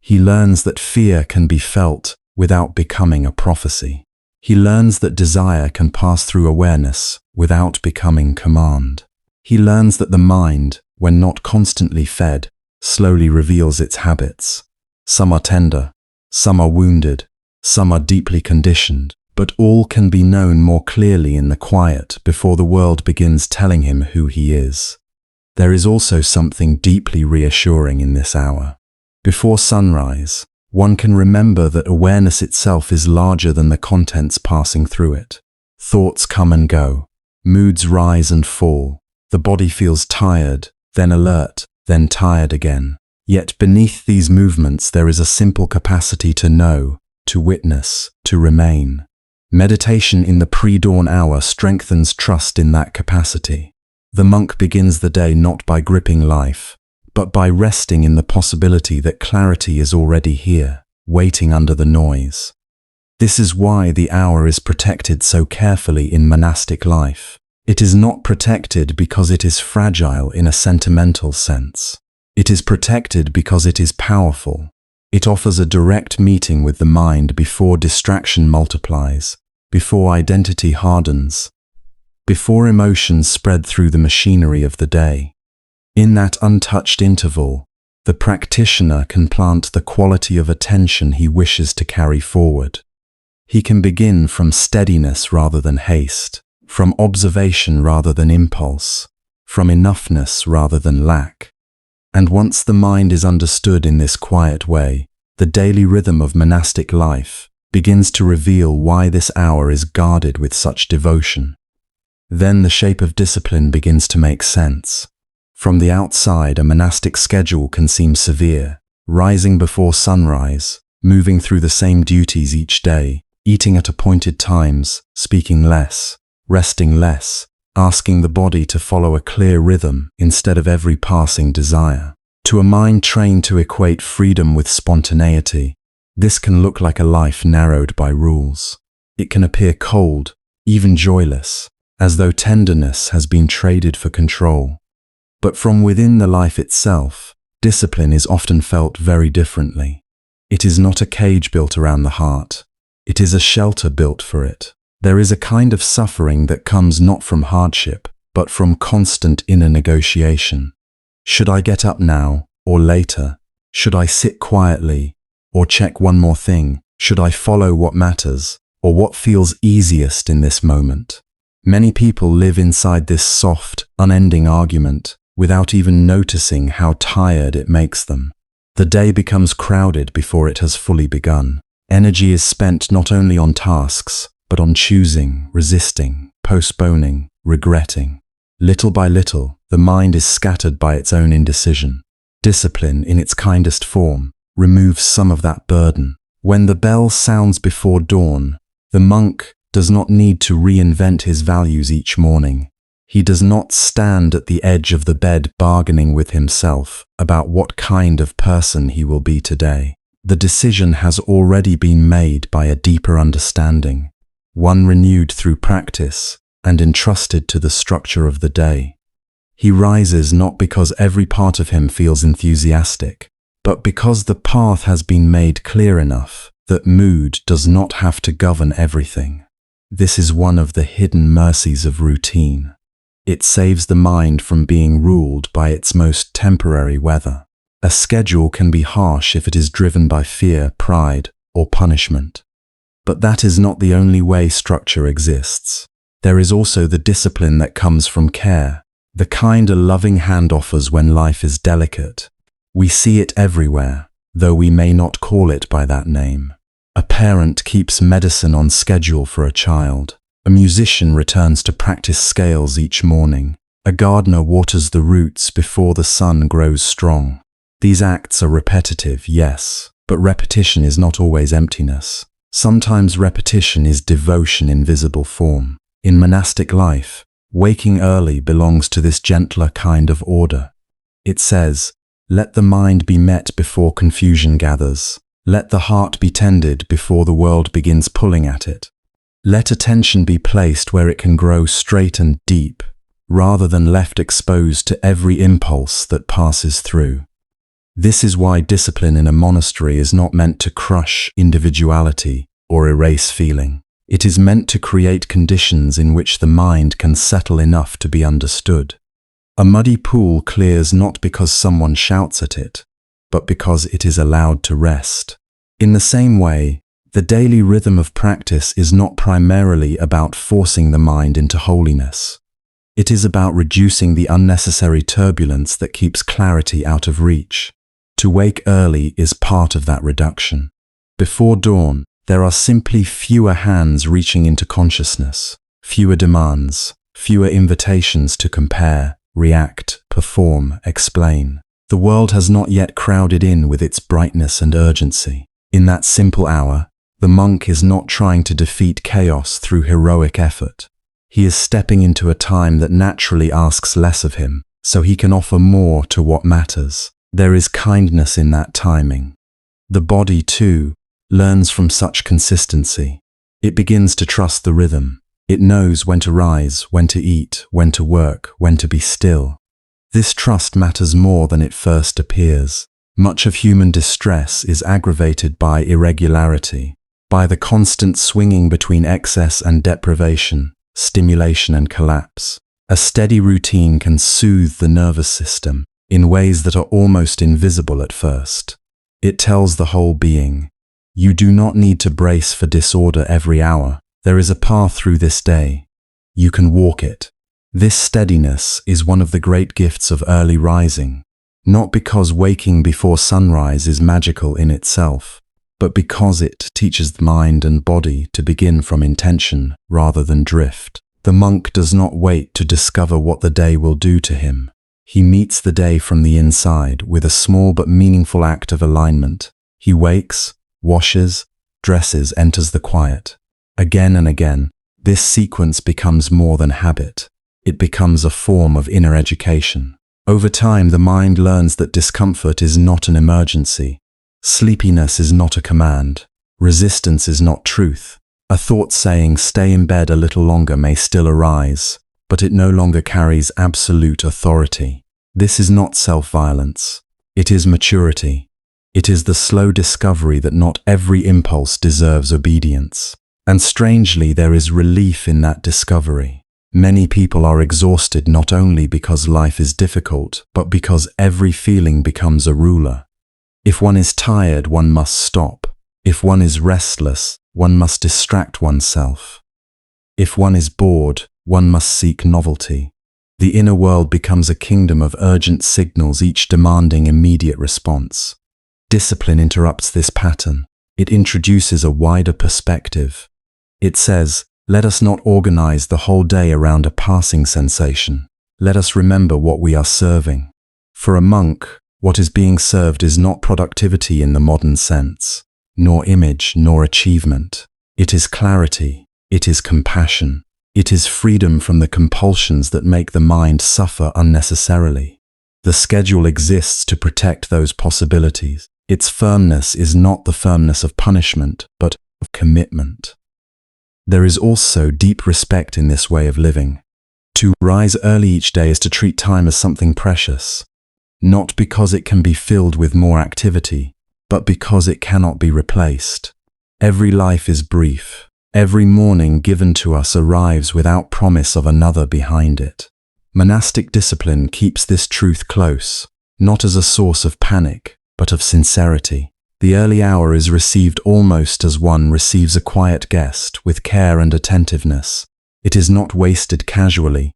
He learns that fear can be felt without becoming a prophecy. He learns that desire can pass through awareness without becoming command. He learns that the mind, when not constantly fed, slowly reveals its habits. Some are tender, some are wounded, some are deeply conditioned, but all can be known more clearly in the quiet before the world begins telling him who he is. There is also something deeply reassuring in this hour. Before sunrise, one can remember that awareness itself is larger than the contents passing through it. Thoughts come and go, moods rise and fall, the body feels tired, then alert, then tired again. Yet beneath these movements there is a simple capacity to know, to witness, to remain. Meditation in the pre-dawn hour strengthens trust in that capacity. The monk begins the day not by gripping life, but by resting in the possibility that clarity is already here, waiting under the noise. This is why the hour is protected so carefully in monastic life. It is not protected because it is fragile in a sentimental sense. It is protected because it is powerful. It offers a direct meeting with the mind before distraction multiplies, before identity hardens, before emotions spread through the machinery of the day. In that untouched interval, the practitioner can plant the quality of attention he wishes to carry forward. He can begin from steadiness rather than haste, from observation rather than impulse, from enoughness rather than lack. And once the mind is understood in this quiet way, the daily rhythm of monastic life begins to reveal why this hour is guarded with such devotion. Then the shape of discipline begins to make sense. From the outside, a monastic schedule can seem severe, rising before sunrise, moving through the same duties each day, eating at appointed times, speaking less, resting less, asking the body to follow a clear rhythm instead of every passing desire. To a mind trained to equate freedom with spontaneity, this can look like a life narrowed by rules. It can appear cold, even joyless, as though tenderness has been traded for control. But from within the life itself, discipline is often felt very differently. It is not a cage built around the heart. It is a shelter built for it. There is a kind of suffering that comes not from hardship, but from constant inner negotiation. Should I get up now or later? Should I sit quietly or check one more thing? Should I follow what matters or what feels easiest in this moment? Many people live inside this soft, unending argument without even noticing how tired it makes them. The day becomes crowded before it has fully begun. Energy is spent not only on tasks, but on choosing, resisting, postponing, regretting. Little by little, the mind is scattered by its own indecision. Discipline, in its kindest form, removes some of that burden. When the bell sounds before dawn, the monk does not need to reinvent his values each morning. He does not stand at the edge of the bed bargaining with himself about what kind of person he will be today. The decision has already been made by a deeper understanding, one renewed through practice and entrusted to the structure of the day. He rises not because every part of him feels enthusiastic, but because the path has been made clear enough that mood does not have to govern everything. This is one of the hidden mercies of routine. It saves the mind from being ruled by its most temporary weather. A schedule can be harsh if it is driven by fear, pride, or punishment. But that is not the only way structure exists. There is also the discipline that comes from care, the kind a loving hand offers when life is delicate. We see it everywhere, though we may not call it by that name. A parent keeps medicine on schedule for a child. A musician returns to practice scales each morning. A gardener waters the roots before the sun grows strong. These acts are repetitive, yes, but repetition is not always emptiness. Sometimes repetition is devotion in visible form. In monastic life, waking early belongs to this gentler kind of order. It says, let the mind be met before confusion gathers. Let the heart be tended before the world begins pulling at it. Let attention be placed where it can grow straight and deep, rather than left exposed to every impulse that passes through. This is why discipline in a monastery is not meant to crush individuality or erase feeling. It is meant to create conditions in which the mind can settle enough to be understood. A muddy pool clears not because someone shouts at it, but because it is allowed to rest. In the same way, the daily rhythm of practice is not primarily about forcing the mind into holiness. It is about reducing the unnecessary turbulence that keeps clarity out of reach. To wake early is part of that reduction. Before dawn, there are simply fewer hands reaching into consciousness, fewer demands, fewer invitations to compare, react, perform, explain. The world has not yet crowded in with its brightness and urgency. In that simple hour, the monk is not trying to defeat chaos through heroic effort. He is stepping into a time that naturally asks less of him, so he can offer more to what matters. There is kindness in that timing. The body, too, learns from such consistency. It begins to trust the rhythm. It knows when to rise, when to eat, when to work, when to be still. This trust matters more than it first appears. Much of human distress is aggravated by irregularity, by the constant swinging between excess and deprivation, stimulation and collapse. A steady routine can soothe the nervous system in ways that are almost invisible at first. It tells the whole being, you do not need to brace for disorder every hour. There is a path through this day. You can walk it. This steadiness is one of the great gifts of early rising, not because waking before sunrise is magical in itself, but because it teaches the mind and body to begin from intention rather than drift. The monk does not wait to discover what the day will do to him. He meets the day from the inside with a small but meaningful act of alignment. He wakes, washes, dresses, enters the quiet. Again and again, this sequence becomes more than habit. It becomes a form of inner education. Over time, the mind learns that discomfort is not an emergency. Sleepiness is not a command. Resistance is not truth. A thought saying, stay in bed a little longer may still arise, but it no longer carries absolute authority. This is not self-violence. It is maturity. It is the slow discovery that not every impulse deserves obedience. And strangely, there is relief in that discovery. Many people are exhausted not only because life is difficult, but because every feeling becomes a ruler. If one is tired, one must stop. If one is restless, one must distract oneself. If one is bored, one must seek novelty. The inner world becomes a kingdom of urgent signals, each demanding immediate response. Discipline interrupts this pattern. It introduces a wider perspective. It says, let us not organize the whole day around a passing sensation. Let us remember what we are serving. For a monk, what is being served is not productivity in the modern sense, nor image, nor achievement. It is clarity. It is compassion. It is freedom from the compulsions that make the mind suffer unnecessarily. The schedule exists to protect those possibilities. Its firmness is not the firmness of punishment, but of commitment. There is also deep respect in this way of living. To rise early each day is to treat time as something precious, not because it can be filled with more activity, but because it cannot be replaced. Every life is brief. Every morning given to us arrives without promise of another behind it. Monastic discipline keeps this truth close, not as a source of panic, but of sincerity. The early hour is received almost as one receives a quiet guest, with care and attentiveness. It is not wasted casually,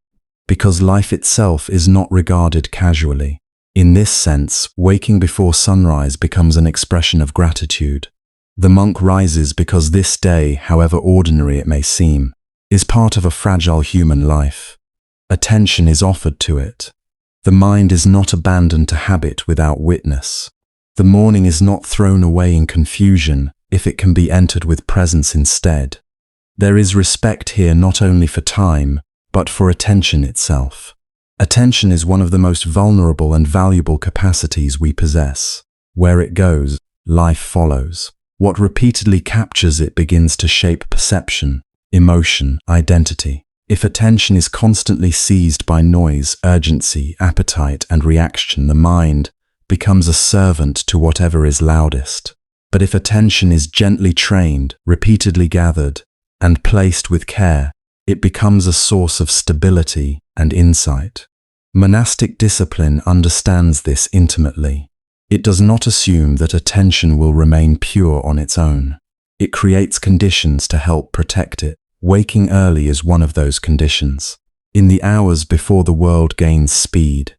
because life itself is not regarded casually. In this sense, waking before sunrise becomes an expression of gratitude. The monk rises because this day, however ordinary it may seem, is part of a fragile human life. Attention is offered to it. The mind is not abandoned to habit without witness. The morning is not thrown away in confusion if it can be entered with presence instead. There is respect here not only for time, but for attention itself. Attention is one of the most vulnerable and valuable capacities we possess. Where it goes, life follows. What repeatedly captures it begins to shape perception, emotion, identity. If attention is constantly seized by noise, urgency, appetite, and reaction, the mind becomes a servant to whatever is loudest. But if attention is gently trained, repeatedly gathered, and placed with care, it becomes a source of stability and insight. Monastic discipline understands this intimately. It does not assume that attention will remain pure on its own. It creates conditions to help protect it. Waking early is one of those conditions. In the hours before the world gains speed,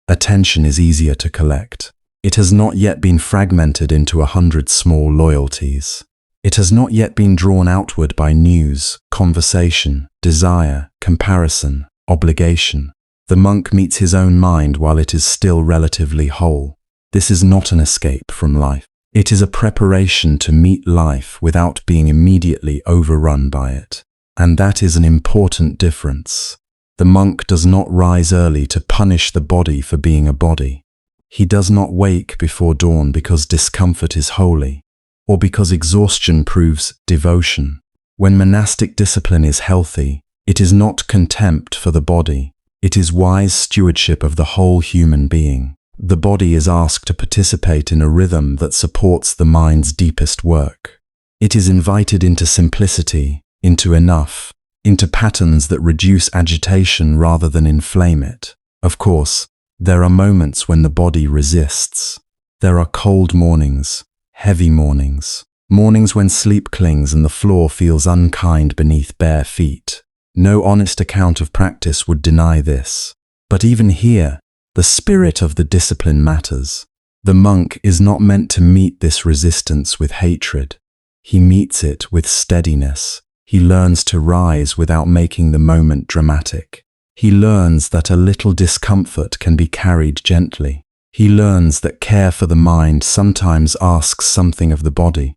attention is easier to collect. It has not yet been fragmented into 100 small loyalties. It has not yet been drawn outward by news, conversation, desire, comparison, obligation. The monk meets his own mind while it is still relatively whole. This is not an escape from life. It is a preparation to meet life without being immediately overrun by it. And that is an important difference. The monk does not rise early to punish the body for being a body. He does not wake before dawn because discomfort is holy, or because exhaustion proves devotion. When monastic discipline is healthy, it is not contempt for the body. It is wise stewardship of the whole human being. The body is asked to participate in a rhythm that supports the mind's deepest work. It is invited into simplicity, into enough, into patterns that reduce agitation rather than inflame it. Of course, there are moments when the body resists. There are cold mornings, heavy mornings, mornings when sleep clings and the floor feels unkind beneath bare feet. No honest account of practice would deny this. But even here, the spirit of the discipline matters. The monk is not meant to meet this resistance with hatred. He meets it with steadiness. He learns to rise without making the moment dramatic. He learns that a little discomfort can be carried gently. He learns that care for the mind sometimes asks something of the body,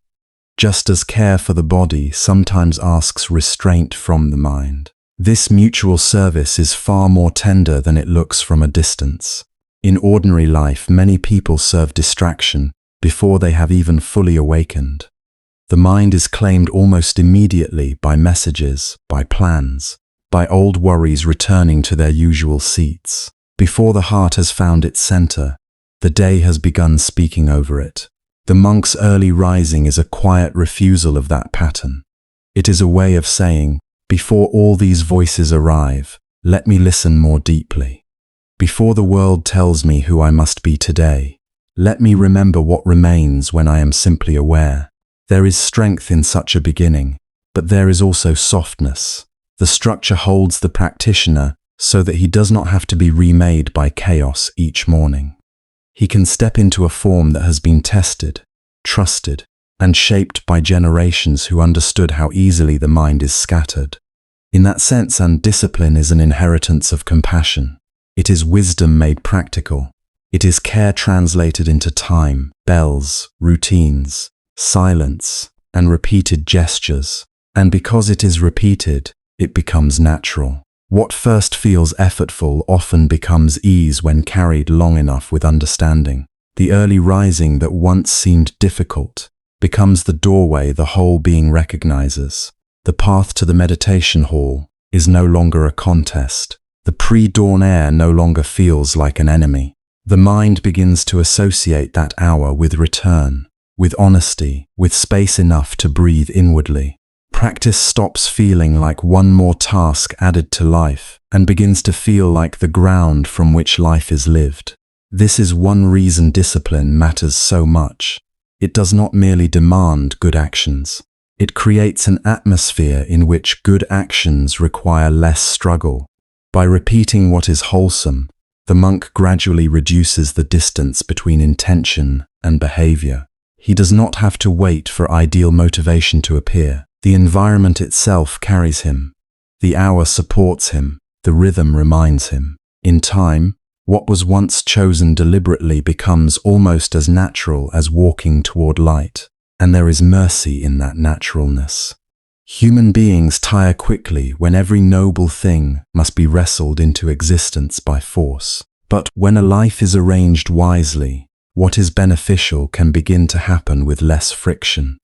just as care for the body sometimes asks restraint from the mind. This mutual service is far more tender than it looks from a distance. In ordinary life, many people serve distraction before they have even fully awakened. The mind is claimed almost immediately by messages, by plans, by old worries returning to their usual seats. Before the heart has found its center, the day has begun speaking over it. The monk's early rising is a quiet refusal of that pattern. It is a way of saying, before all these voices arrive, let me listen more deeply. Before the world tells me who I must be today, let me remember what remains when I am simply aware. There is strength in such a beginning, but there is also softness. The structure holds the practitioner so that he does not have to be remade by chaos each morning. He can step into a form that has been tested, trusted, and shaped by generations who understood how easily the mind is scattered. In that sense, and discipline is an inheritance of compassion. It is wisdom made practical. It is care translated into time, bells, routines, silence, and repeated gestures. And because it is repeated, it becomes natural. What first feels effortful often becomes ease when carried long enough with understanding. The early rising that once seemed difficult becomes the doorway the whole being recognizes. The path to the meditation hall is no longer a contest. The pre-dawn air no longer feels like an enemy. The mind begins to associate that hour with return, with honesty, with space enough to breathe inwardly. Practice stops feeling like one more task added to life and begins to feel like the ground from which life is lived. This is one reason discipline matters so much. It does not merely demand good actions. It creates an atmosphere in which good actions require less struggle. By repeating what is wholesome, the monk gradually reduces the distance between intention and behavior. He does not have to wait for ideal motivation to appear. The environment itself carries him. The hour supports him. The rhythm reminds him. In time, what was once chosen deliberately becomes almost as natural as walking toward light, and there is mercy in that naturalness. Human beings tire quickly when every noble thing must be wrestled into existence by force. But when a life is arranged wisely, what is beneficial can begin to happen with less friction.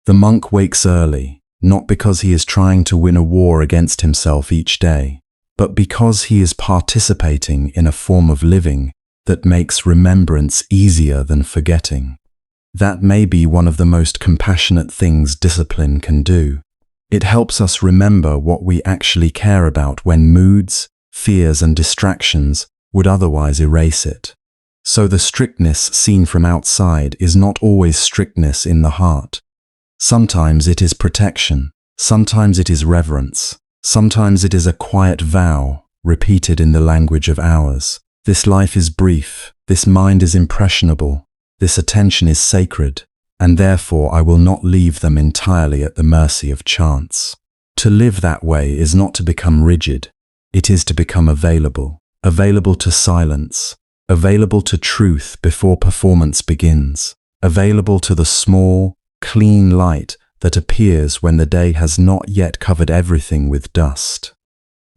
The monk wakes early, not because he is trying to win a war against himself each day, but because he is participating in a form of living that makes remembrance easier than forgetting. That may be one of the most compassionate things discipline can do. It helps us remember what we actually care about when moods, fears, and distractions would otherwise erase it. So the strictness seen from outside is not always strictness in the heart. Sometimes it is protection, sometimes it is reverence, sometimes it is a quiet vow repeated in the language of hours. This life is brief, this mind is impressionable, this attention is sacred, and therefore I will not leave them entirely at the mercy of chance. To live that way is not to become rigid, it is to become available, available to silence, available to truth before performance begins, available to the small, clean light that appears when the day has not yet covered everything with dust.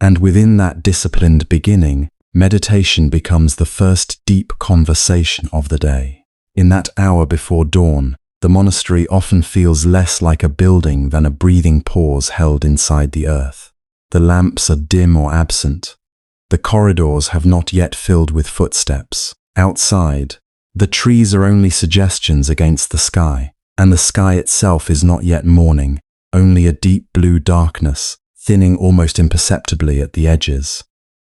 And within that disciplined beginning, meditation becomes the first deep conversation of the day. In that hour before dawn, the monastery often feels less like a building than a breathing pause held inside the earth. The lamps are dim or absent. The corridors have not yet filled with footsteps. Outside, the trees are only suggestions against the sky, and the sky itself is not yet morning, only a deep blue darkness, thinning almost imperceptibly at the edges.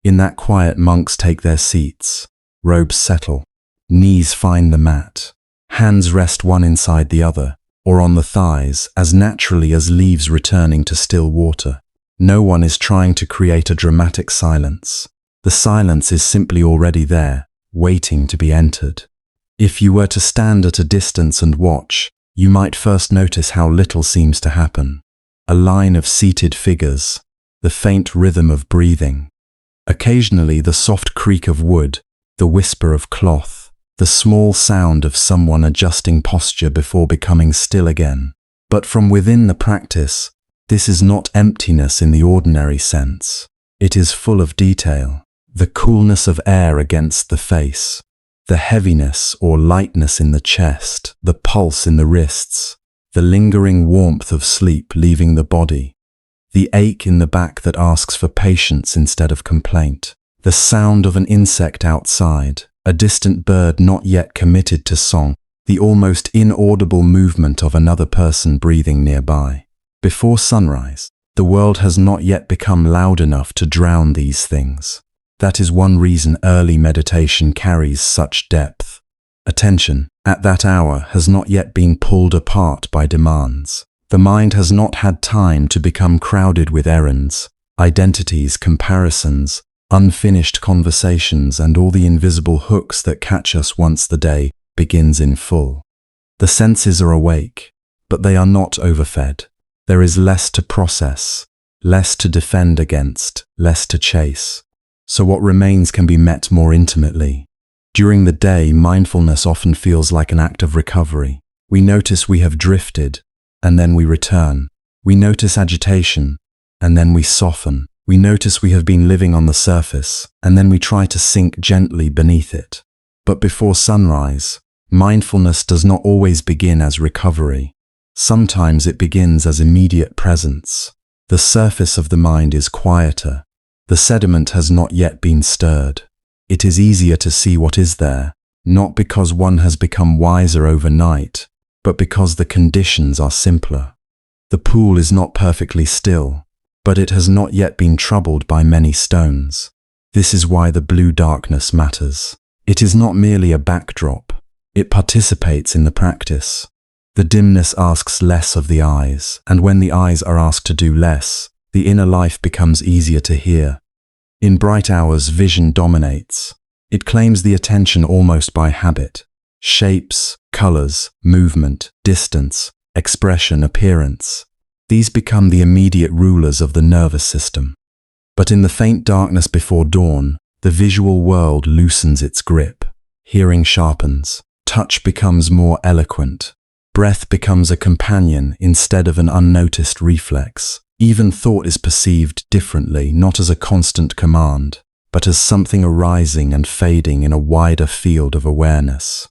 In that quiet, monks take their seats, robes settle, knees find the mat, hands rest one inside the other, or on the thighs, as naturally as leaves returning to still water. No one is trying to create a dramatic silence. The silence is simply already there, waiting to be entered. If you were to stand at a distance and watch, you might first notice how little seems to happen. A line of seated figures, the faint rhythm of breathing. Occasionally the soft creak of wood, the whisper of cloth, the small sound of someone adjusting posture before becoming still again. But from within the practice, this is not emptiness in the ordinary sense. It is full of detail. The coolness of air against the face, the heaviness or lightness in the chest, the pulse in the wrists, the lingering warmth of sleep leaving the body, the ache in the back that asks for patience instead of complaint, the sound of an insect outside, a distant bird not yet committed to song, the almost inaudible movement of another person breathing nearby. Before sunrise, the world has not yet become loud enough to drown these things. That is one reason early meditation carries such depth. Attention, at that hour, has not yet been pulled apart by demands. The mind has not had time to become crowded with errands, identities, comparisons, unfinished conversations, and all the invisible hooks that catch us once the day begins in full. The senses are awake, but they are not overfed. There is less to process, less to defend against, less to chase. So what remains can be met more intimately. During the day, mindfulness often feels like an act of recovery. We notice we have drifted, and then we return. We notice agitation, and then we soften. We notice we have been living on the surface, and then we try to sink gently beneath it. But before sunrise, mindfulness does not always begin as recovery. Sometimes it begins as immediate presence. The surface of the mind is quieter. The sediment has not yet been stirred. It is easier to see what is there, not because one has become wiser overnight, but because the conditions are simpler. The pool is not perfectly still, but it has not yet been troubled by many stones. This is why the blue darkness matters. It is not merely a backdrop. It participates in the practice. The dimness asks less of the eyes, and when the eyes are asked to do less, the inner life becomes easier to hear. In bright hours, vision dominates. It claims the attention almost by habit. Shapes, colors, movement, distance, expression, appearance. These become the immediate rulers of the nervous system. But in the faint darkness before dawn, the visual world loosens its grip. Hearing sharpens. Touch becomes more eloquent. Breath becomes a companion instead of an unnoticed reflex. Even thought is perceived differently, not as a constant command, but as something arising and fading in a wider field of awareness.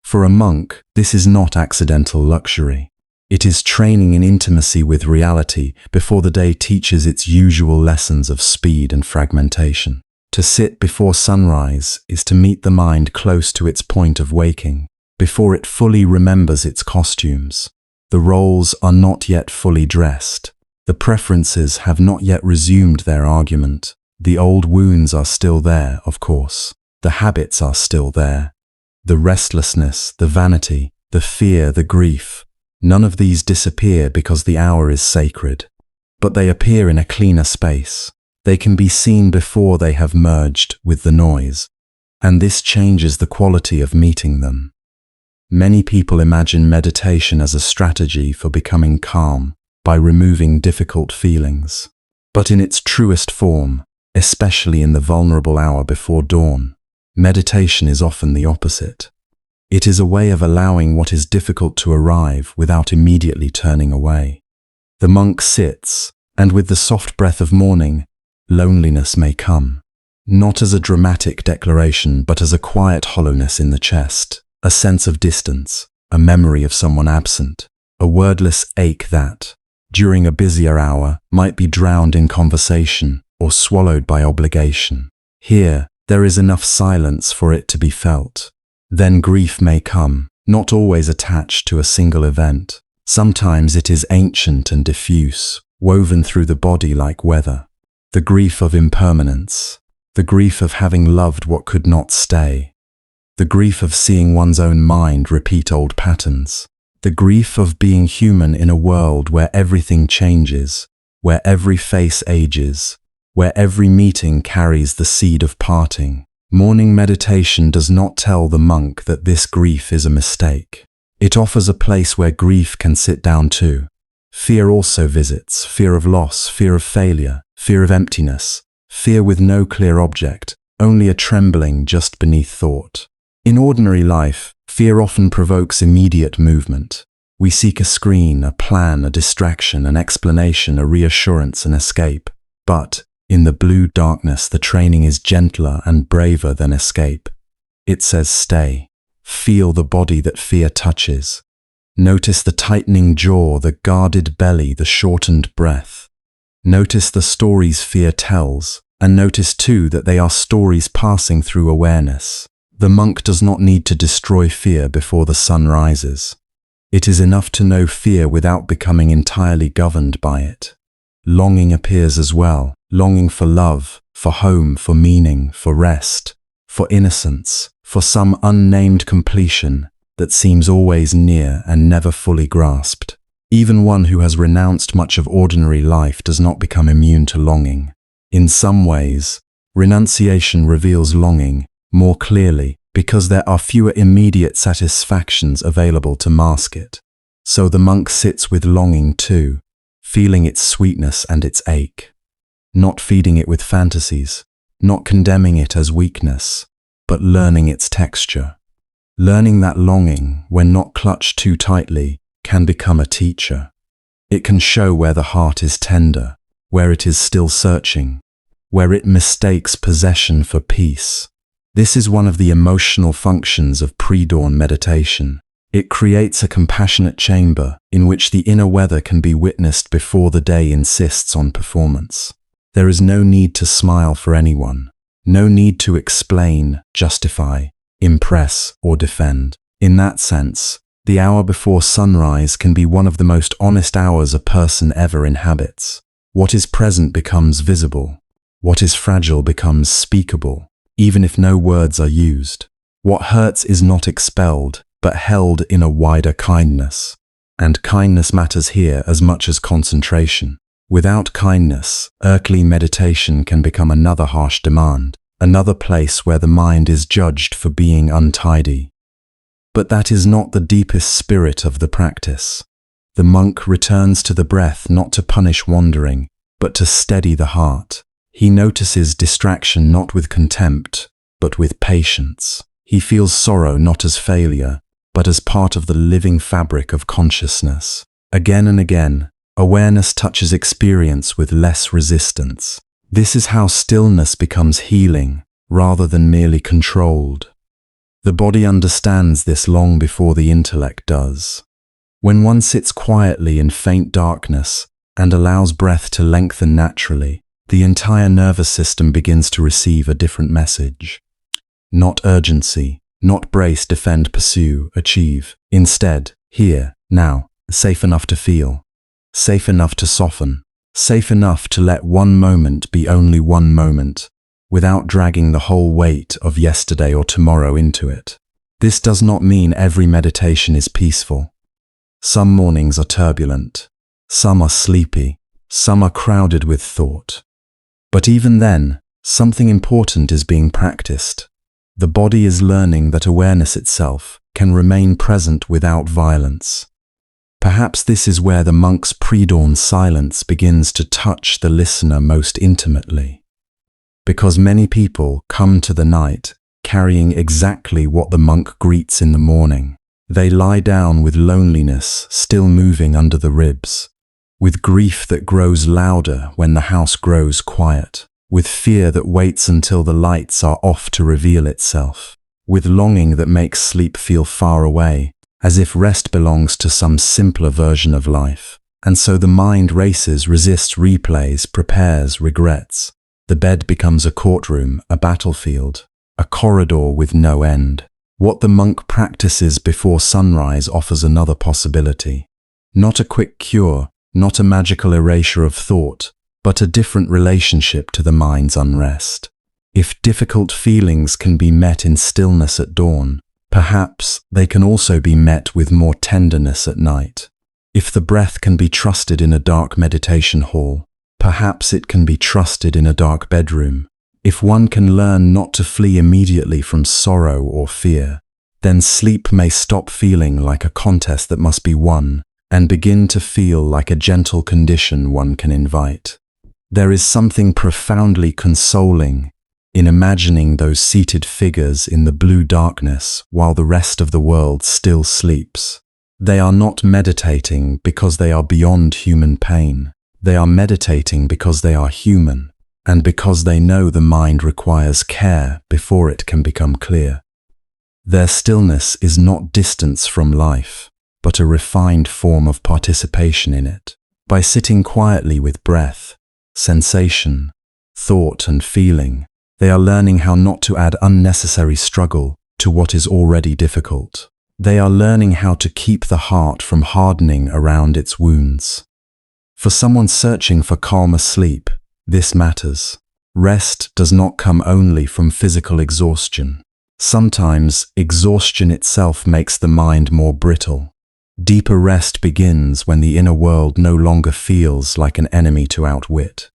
For a monk, this is not accidental luxury. It is training in intimacy with reality before the day teaches its usual lessons of speed and fragmentation. To sit before sunrise is to meet the mind close to its point of waking, before it fully remembers its costumes. The roles are not yet fully dressed. The preferences have not yet resumed their argument. The old wounds are still there, of course. The habits are still there. The restlessness, the vanity, the fear, the grief. None of these disappear because the hour is sacred. But they appear in a cleaner space. They can be seen before they have merged with the noise. And this changes the quality of meeting them. Many people imagine meditation as a strategy for becoming calm by removing difficult feelings. But in its truest form, especially in the vulnerable hour before dawn, meditation is often the opposite. It is a way of allowing what is difficult to arrive without immediately turning away. The monk sits, and with the soft breath of morning, loneliness may come. Not as a dramatic declaration, but as a quiet hollowness in the chest, a sense of distance, a memory of someone absent, a wordless ache that, during a busier hour, might be drowned in conversation or swallowed by obligation. Here, there is enough silence for it to be felt. Then grief may come, not always attached to a single event. Sometimes it is ancient and diffuse, woven through the body like weather. The grief of impermanence, the grief of having loved what could not stay, the grief of seeing one's own mind repeat old patterns, the grief of being human in a world where everything changes, where every face ages, where every meeting carries the seed of parting. Morning meditation does not tell the monk that this grief is a mistake. It offers a place where grief can sit down too. Fear also visits, fear of loss, fear of failure, fear of emptiness, fear with no clear object, only a trembling just beneath thought. In ordinary life, fear often provokes immediate movement. We seek a screen, a plan, a distraction, an explanation, a reassurance, an escape. But, in the blue darkness, the training is gentler and braver than escape. It says stay. Feel the body that fear touches. Notice the tightening jaw, the guarded belly, the shortened breath. Notice the stories fear tells, and notice too that they are stories passing through awareness. The monk does not need to destroy fear before the sun rises. It is enough to know fear without becoming entirely governed by it. Longing appears as well, longing for love, for home, for meaning, for rest, for innocence, for some unnamed completion that seems always near and never fully grasped. Even one who has renounced much of ordinary life does not become immune to longing. In some ways, renunciation reveals longing more clearly because there are fewer immediate satisfactions available to mask it. So the monk sits with longing too, feeling its sweetness and its ache, not feeding it with fantasies, not condemning it as weakness, but learning its texture. Learning that longing, when not clutched too tightly, can become a teacher. It can show where the heart is tender, where it is still searching, where it mistakes possession for peace. This is one of the emotional functions of pre-dawn meditation. It creates a compassionate chamber in which the inner weather can be witnessed before the day insists on performance. There is no need to smile for anyone, no need to explain, justify, impress, or defend. In that sense, the hour before sunrise can be one of the most honest hours a person ever inhabits. What is present becomes visible. What is fragile becomes speakable, even if no words are used. What hurts is not expelled, but held in a wider kindness. And kindness matters here as much as concentration. Without kindness, earthly meditation can become another harsh demand, another place where the mind is judged for being untidy. But that is not the deepest spirit of the practice. The monk returns to the breath not to punish wandering, but to steady the heart. He notices distraction not with contempt, but with patience. He feels sorrow not as failure, but as part of the living fabric of consciousness. Again and again, awareness touches experience with less resistance. This is how stillness becomes healing, rather than merely controlled. The body understands this long before the intellect does. When one sits quietly in faint darkness and allows breath to lengthen naturally, the entire nervous system begins to receive a different message. Not urgency, not brace, defend, pursue, achieve. Instead, here, now, safe enough to feel, safe enough to soften, safe enough to let one moment be only one moment, without dragging the whole weight of yesterday or tomorrow into it. This does not mean every meditation is peaceful. Some mornings are turbulent, some are sleepy, some are crowded with thought. But even then, something important is being practiced. The body is learning that awareness itself can remain present without violence. Perhaps this is where the monk's pre-dawn silence begins to touch the listener most intimately. Because many people come to the night carrying exactly what the monk greets in the morning. They lie down with loneliness still moving under the ribs, with grief that grows louder when the house grows quiet, with fear that waits until the lights are off to reveal itself, with longing that makes sleep feel far away, as if rest belongs to some simpler version of life. And so the mind races, resists, replays, prepares, regrets. The bed becomes a courtroom, a battlefield, a corridor with no end. What the monk practices before sunrise offers another possibility. Not a quick cure, not a magical erasure of thought, but a different relationship to the mind's unrest. If difficult feelings can be met in stillness at dawn, perhaps they can also be met with more tenderness at night. If the breath can be trusted in a dark meditation hall, perhaps it can be trusted in a dark bedroom. If one can learn not to flee immediately from sorrow or fear, then sleep may stop feeling like a contest that must be won and begin to feel like a gentle condition one can invite. There is something profoundly consoling in imagining those seated figures in the blue darkness while the rest of the world still sleeps. They are not meditating because they are beyond human pain. They are meditating because they are human, and because they know the mind requires care before it can become clear. Their stillness is not distance from life, but a refined form of participation in it. By sitting quietly with breath, sensation, thought and feeling, they are learning how not to add unnecessary struggle to what is already difficult. They are learning how to keep the heart from hardening around its wounds. For someone searching for calmer sleep, this matters. Rest does not come only from physical exhaustion. Sometimes exhaustion itself makes the mind more brittle. Deeper rest begins when the inner world no longer feels like an enemy to outwit.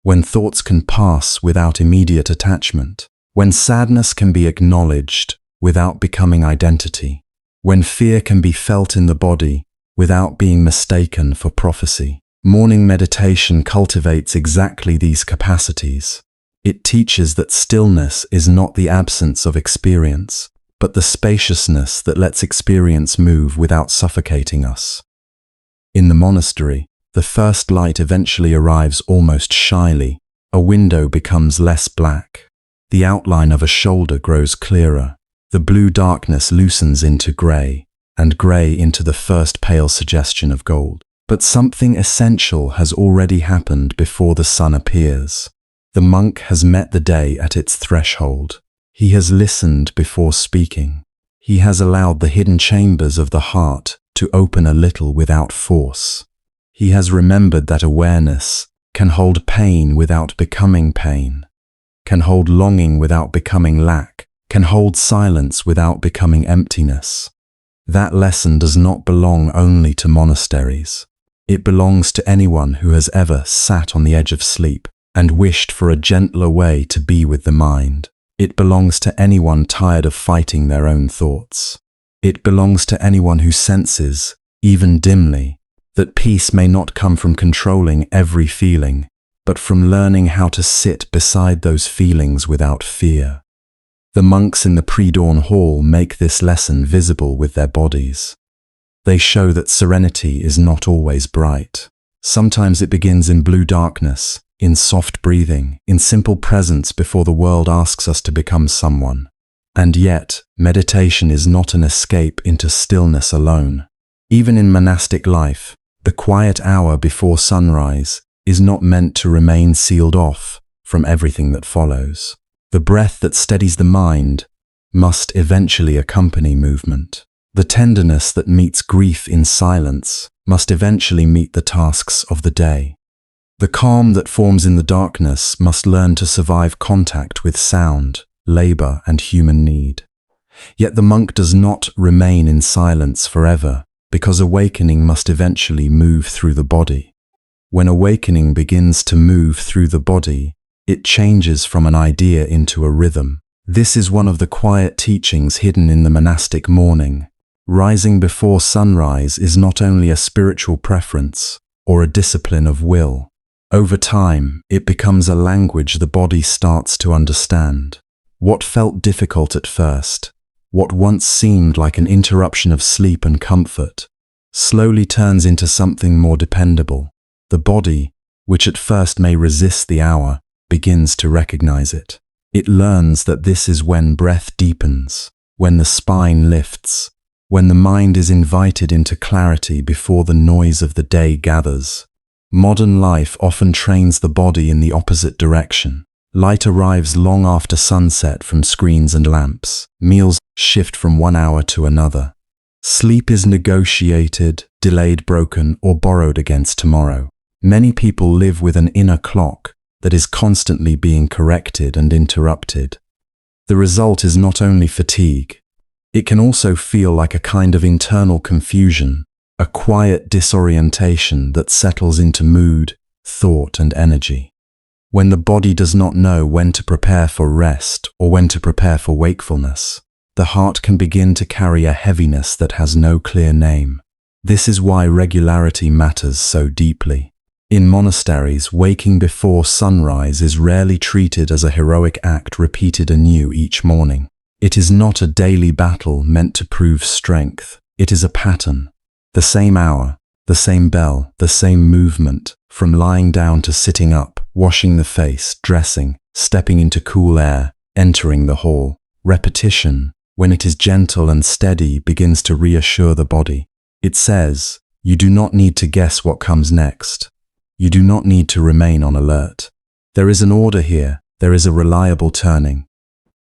When thoughts can pass without immediate attachment. When sadness can be acknowledged without becoming identity. When fear can be felt in the body without being mistaken for prophecy. Morning meditation cultivates exactly these capacities. It teaches that stillness is not the absence of experience, but the spaciousness that lets experience move without suffocating us. In the monastery, the first light eventually arrives almost shyly. A window becomes less black. The outline of a shoulder grows clearer. The blue darkness loosens into grey, and grey into the first pale suggestion of gold. But something essential has already happened before the sun appears. The monk has met the day at its threshold. He has listened before speaking. He has allowed the hidden chambers of the heart to open a little without force. He has remembered that awareness can hold pain without becoming pain, can hold longing without becoming lack, can hold silence without becoming emptiness. That lesson does not belong only to monasteries. It belongs to anyone who has ever sat on the edge of sleep and wished for a gentler way to be with the mind. It belongs to anyone tired of fighting their own thoughts. It belongs to anyone who senses, even dimly, that peace may not come from controlling every feeling, but from learning how to sit beside those feelings without fear. The monks in the pre-dawn hall make this lesson visible with their bodies. They show that serenity is not always bright. Sometimes it begins in blue darkness, in soft breathing, in simple presence before the world asks us to become someone. And yet, meditation is not an escape into stillness alone. Even in monastic life, the quiet hour before sunrise is not meant to remain sealed off from everything that follows. The breath that steadies the mind must eventually accompany movement. The tenderness that meets grief in silence must eventually meet the tasks of the day. The calm that forms in the darkness must learn to survive contact with sound, labor, and human need. Yet the monk does not remain in silence forever, because awakening must eventually move through the body. When awakening begins to move through the body, it changes from an idea into a rhythm. This is one of the quiet teachings hidden in the monastic morning. Rising before sunrise is not only a spiritual preference or a discipline of will. Over time, it becomes a language the body starts to understand. What felt difficult at first, what once seemed like an interruption of sleep and comfort, slowly turns into something more dependable. The body, which at first may resist the hour, begins to recognize it. It learns that this is when breath deepens, when the spine lifts, when the mind is invited into clarity before the noise of the day gathers. Modern life often trains the body in the opposite direction. Light arrives long after sunset from screens and lamps. Meals shift from one hour to another. Sleep is negotiated, delayed, broken, or borrowed against tomorrow. Many people live with an inner clock that is constantly being corrected and interrupted. The result is not only fatigue, it can also feel like a kind of internal confusion, a quiet disorientation that settles into mood, thought, and energy. When the body does not know when to prepare for rest or when to prepare for wakefulness, the heart can begin to carry a heaviness that has no clear name. This is why regularity matters so deeply. In monasteries, waking before sunrise is rarely treated as a heroic act repeated anew each morning. It is not a daily battle meant to prove strength. It is a pattern. The same hour, the same bell, the same movement, from lying down to sitting up, washing the face, dressing, stepping into cool air, entering the hall. Repetition, when it is gentle and steady, begins to reassure the body. It says, you do not need to guess what comes next. You do not need to remain on alert. There is an order here, there is a reliable turning.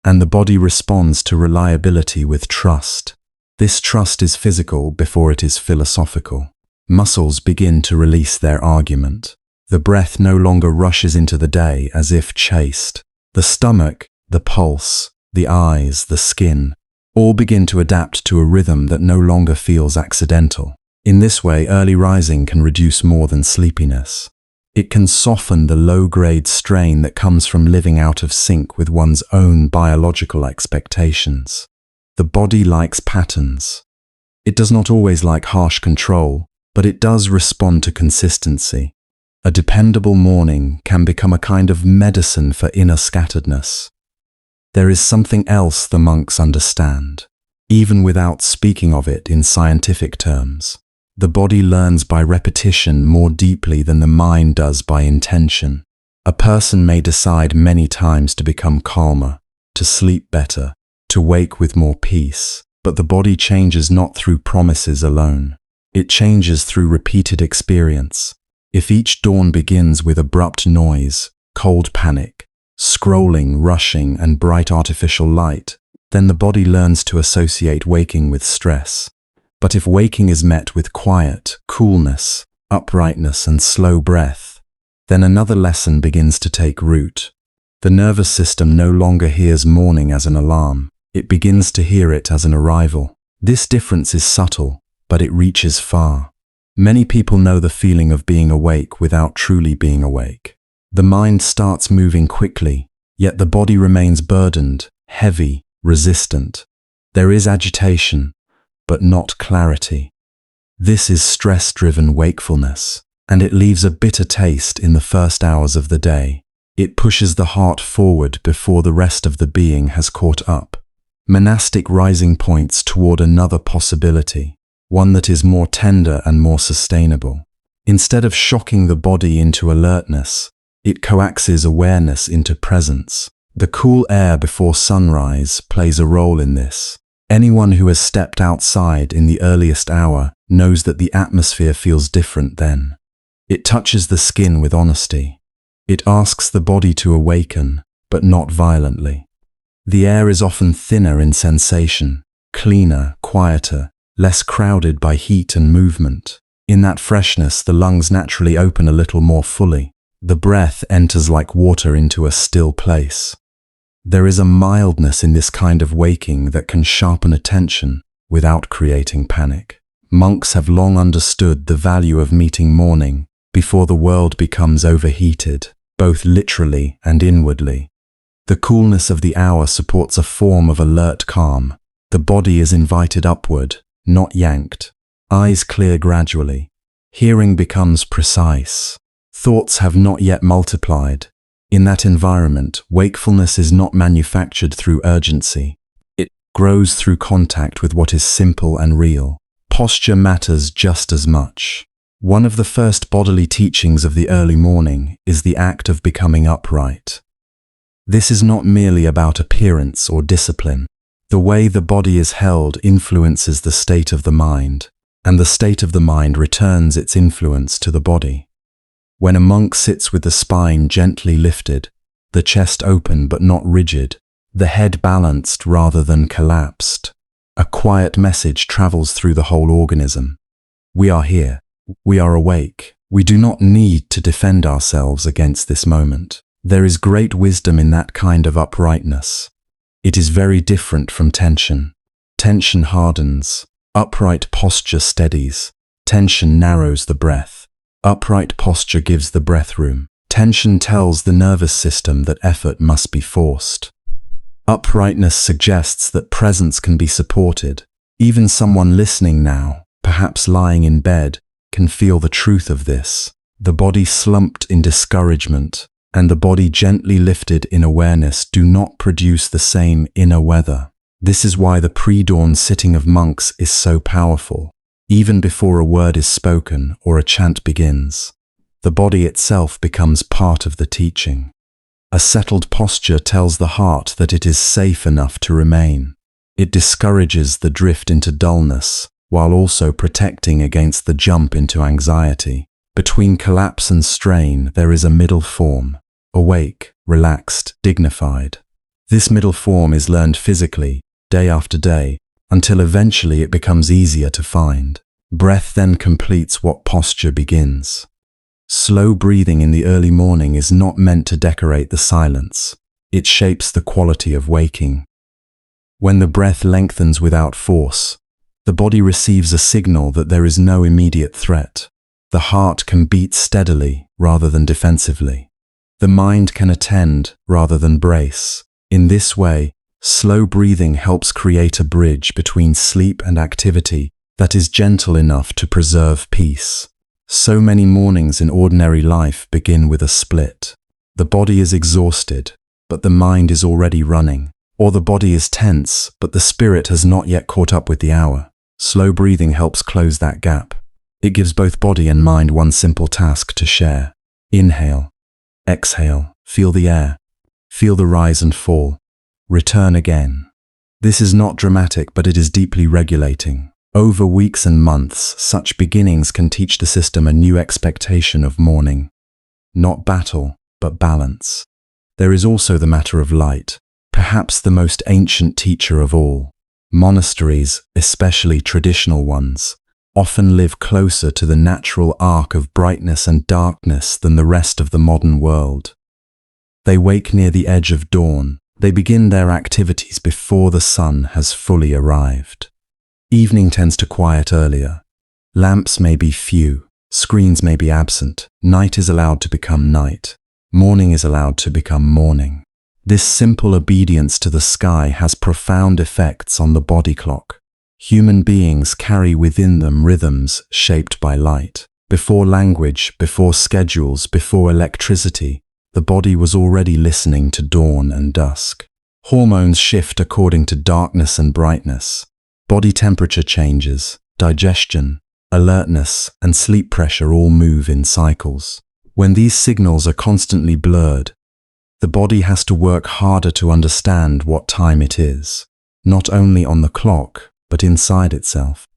And the body responds to reliability with trust. This trust is physical before it is philosophical. Muscles begin to release their argument. The breath no longer rushes into the day as if chased. The stomach, the pulse, the eyes, the skin, all begin to adapt to a rhythm that no longer feels accidental. In this way, early rising can reduce more than sleepiness. It can soften the low-grade strain that comes from living out of sync with one's own biological expectations. The body likes patterns. It does not always like harsh control, but it does respond to consistency. A dependable morning can become a kind of medicine for inner scatteredness. There is something else the monks understand, even without speaking of it in scientific terms. The body learns by repetition more deeply than the mind does by intention. A person may decide many times to become calmer, to sleep better, to wake with more peace, but the body changes not through promises alone. It changes through repeated experience. If each dawn begins with abrupt noise, cold panic, scrolling, rushing, and bright artificial light, then the body learns to associate waking with stress. But if waking is met with quiet, coolness, uprightness, and slow breath, then another lesson begins to take root. The nervous system no longer hears morning as an alarm. It begins to hear it as an arrival. This difference is subtle, but it reaches far. Many people know the feeling of being awake without truly being awake. The mind starts moving quickly, yet the body remains burdened, heavy, resistant. There is agitation, but not clarity. This is stress-driven wakefulness, and it leaves a bitter taste in the first hours of the day. It pushes the heart forward before the rest of the being has caught up. Monastic rising points toward another possibility, one that is more tender and more sustainable. Instead of shocking the body into alertness, it coaxes awareness into presence. The cool air before sunrise plays a role in this. Anyone who has stepped outside in the earliest hour knows that the atmosphere feels different then. It touches the skin with honesty. It asks the body to awaken, but not violently. The air is often thinner in sensation, cleaner, quieter, less crowded by heat and movement. In that freshness, the lungs naturally open a little more fully. The breath enters like water into a still place. There is a mildness in this kind of waking that can sharpen attention without creating panic. Monks have long understood the value of meeting morning before the world becomes overheated, both literally and inwardly. The coolness of the hour supports a form of alert calm. The body is invited upward, not yanked. Eyes clear gradually. Hearing becomes precise. Thoughts have not yet multiplied. In that environment, wakefulness is not manufactured through urgency. It grows through contact with what is simple and real. Posture matters just as much. One of the first bodily teachings of the early morning is the act of becoming upright. This is not merely about appearance or discipline. The way the body is held influences the state of the mind, and the state of the mind returns its influence to the body. When a monk sits with the spine gently lifted, the chest open but not rigid, the head balanced rather than collapsed, a quiet message travels through the whole organism. We are here. We are awake. We do not need to defend ourselves against this moment. There is great wisdom in that kind of uprightness. It is very different from tension. Tension hardens. Upright posture steadies. Tension narrows the breath. Upright posture gives the breath room. Tension tells the nervous system that effort must be forced. Uprightness suggests that presence can be supported. Even someone listening now, perhaps lying in bed, can feel the truth of this. The body slumped in discouragement and the body gently lifted in awareness do not produce the same inner weather. This is why the pre-dawn sitting of monks is so powerful. Even before a word is spoken or a chant begins, the body itself becomes part of the teaching. A settled posture tells the heart that it is safe enough to remain. It discourages the drift into dullness, while also protecting against the jump into anxiety. Between collapse and strain, there is a middle form, awake, relaxed, dignified. This middle form is learned physically, day after day, until eventually it becomes easier to find. Breath then completes what posture begins. Slow breathing in the early morning is not meant to decorate the silence. It shapes the quality of waking. When the breath lengthens without force, the body receives a signal that there is no immediate threat. The heart can beat steadily rather than defensively. The mind can attend rather than brace. In this way, slow breathing helps create a bridge between sleep and activity that is gentle enough to preserve peace. So many mornings in ordinary life begin with a split. The body is exhausted, but the mind is already running. Or the body is tense, but the spirit has not yet caught up with the hour. Slow breathing helps close that gap. It gives both body and mind one simple task to share. Inhale. Exhale. Feel the air. Feel the rise and fall. Return again. This is not dramatic, but it is deeply regulating. Over weeks and months, such beginnings can teach the system a new expectation of morning. Not battle, but balance. There is also the matter of light, perhaps the most ancient teacher of all. Monasteries, especially traditional ones, often live closer to the natural arc of brightness and darkness than the rest of the modern world. They wake near the edge of dawn. They begin their activities before the sun has fully arrived. Evening tends to quiet earlier. Lamps may be few, screens may be absent, night is allowed to become night, morning is allowed to become morning. This simple obedience to the sky has profound effects on the body clock. Human beings carry within them rhythms shaped by light. Before language, before schedules, before electricity, the body was already listening to dawn and dusk. Hormones shift according to darkness and brightness. Body temperature changes, digestion, alertness, and sleep pressure all move in cycles. When these signals are constantly blurred, the body has to work harder to understand what time it is, not only on the clock, but inside itself.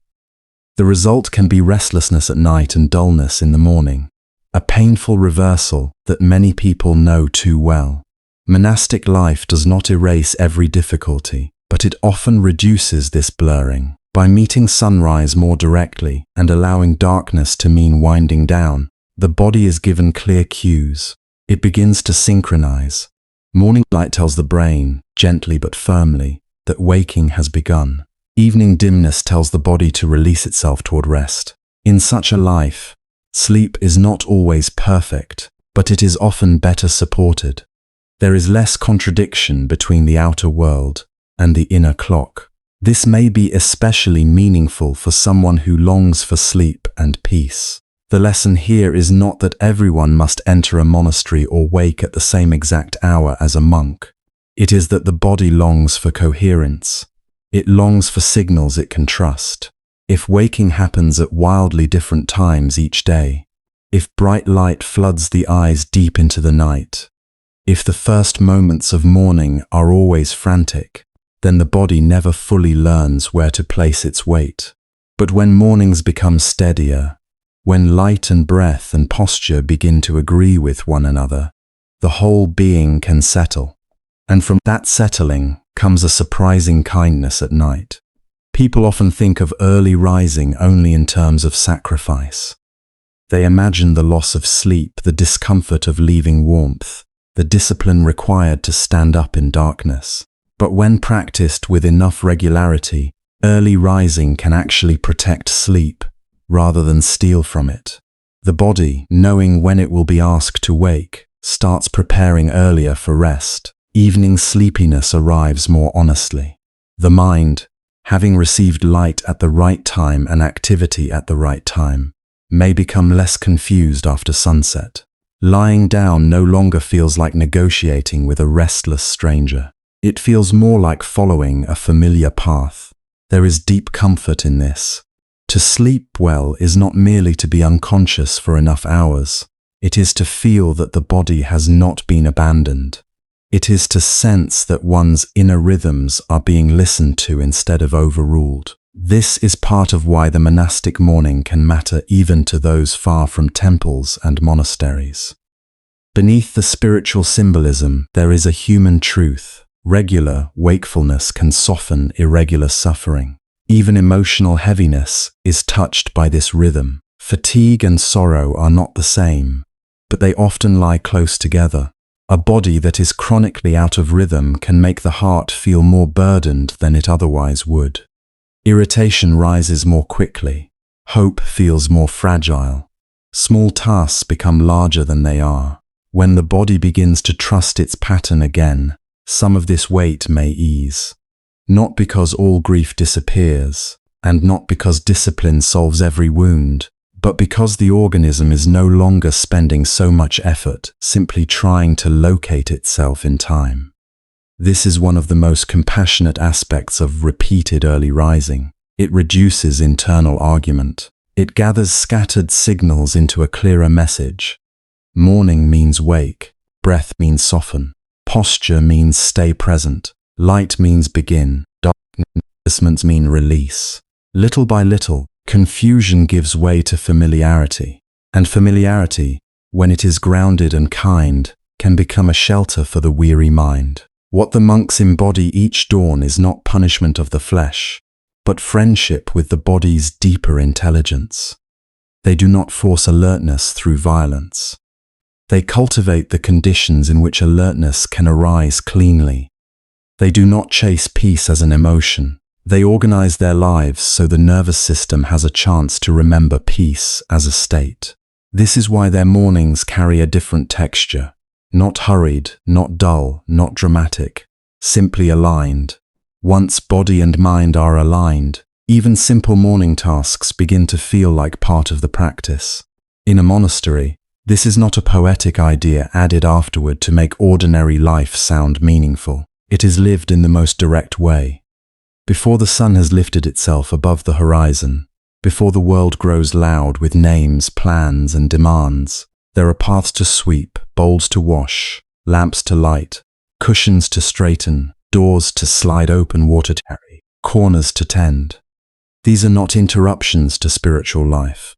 The result can be restlessness at night and dullness in the morning, a painful reversal that many people know too well. Monastic life does not erase every difficulty, but it often reduces this blurring. By meeting sunrise more directly and allowing darkness to mean winding down, The body is given clear cues. It begins to synchronize. Morning light tells the brain, gently but firmly, that waking has begun. Evening dimness tells the body to release itself toward rest. In such a life, sleep is not always perfect, but it is often better supported. There is less contradiction between the outer world and the inner clock. This may be especially meaningful for someone who longs for sleep and peace. The lesson here is not that everyone must enter a monastery or wake at the same exact hour as a monk. It is that the body longs for coherence. It longs for signals it can trust. If waking happens at wildly different times each day, if bright light floods the eyes deep into the night, if the first moments of morning are always frantic, then the body never fully learns where to place its weight. But when mornings become steadier, when light and breath and posture begin to agree with one another, the whole being can settle. And from that settling comes a surprising kindness at night. People often think of early rising only in terms of sacrifice. They imagine the loss of sleep, the discomfort of leaving warmth, the discipline required to stand up in darkness. But when practiced with enough regularity, early rising can actually protect sleep rather than steal from it. The body, knowing when it will be asked to wake, starts preparing earlier for rest. Evening sleepiness arrives more honestly. The mind, having received light at the right time and activity at the right time, may become less confused after sunset. Lying down no longer feels like negotiating with a restless stranger. It feels more like following a familiar path. There is deep comfort in this. To sleep well is not merely to be unconscious for enough hours. It is to feel that the body has not been abandoned. It is to sense that one's inner rhythms are being listened to instead of overruled. This is part of why the monastic morning can matter even to those far from temples and monasteries. Beneath the spiritual symbolism, there is a human truth. Regular wakefulness can soften irregular suffering. Even emotional heaviness is touched by this rhythm. Fatigue and sorrow are not the same, but they often lie close together. A body that is chronically out of rhythm can make the heart feel more burdened than it otherwise would. Irritation rises more quickly. Hope feels more fragile. Small tasks become larger than they are. When the body begins to trust its pattern again, some of this weight may ease. Not because all grief disappears, and not because discipline solves every wound, but because the organism is no longer spending so much effort simply trying to locate itself in time. This is one of the most compassionate aspects of repeated early rising. It reduces internal argument. It gathers scattered signals into a clearer message. Morning means wake, breath means soften, posture means stay present, light means begin, darkness means release. Little by little, confusion gives way to familiarity, and familiarity, when it is grounded and kind, can become a shelter for the weary mind. What the monks embody each dawn is not punishment of the flesh, but friendship with the body's deeper intelligence. They do not force alertness through violence. They cultivate the conditions in which alertness can arise cleanly. They do not chase peace as an emotion. They organize their lives so the nervous system has a chance to remember peace as a state. This is why their mornings carry a different texture. Not hurried, not dull, not dramatic, simply aligned. Once body and mind are aligned, even simple morning tasks begin to feel like part of the practice. In a monastery, this is not a poetic idea added afterward to make ordinary life sound meaningful. It is lived in the most direct way. Before the sun has lifted itself above the horizon, before the world grows loud with names, plans, and demands, there are paths to sweep, bowls to wash, lamps to light, cushions to straighten, doors to slide open, water to carry, corners to tend. These are not interruptions to spiritual life.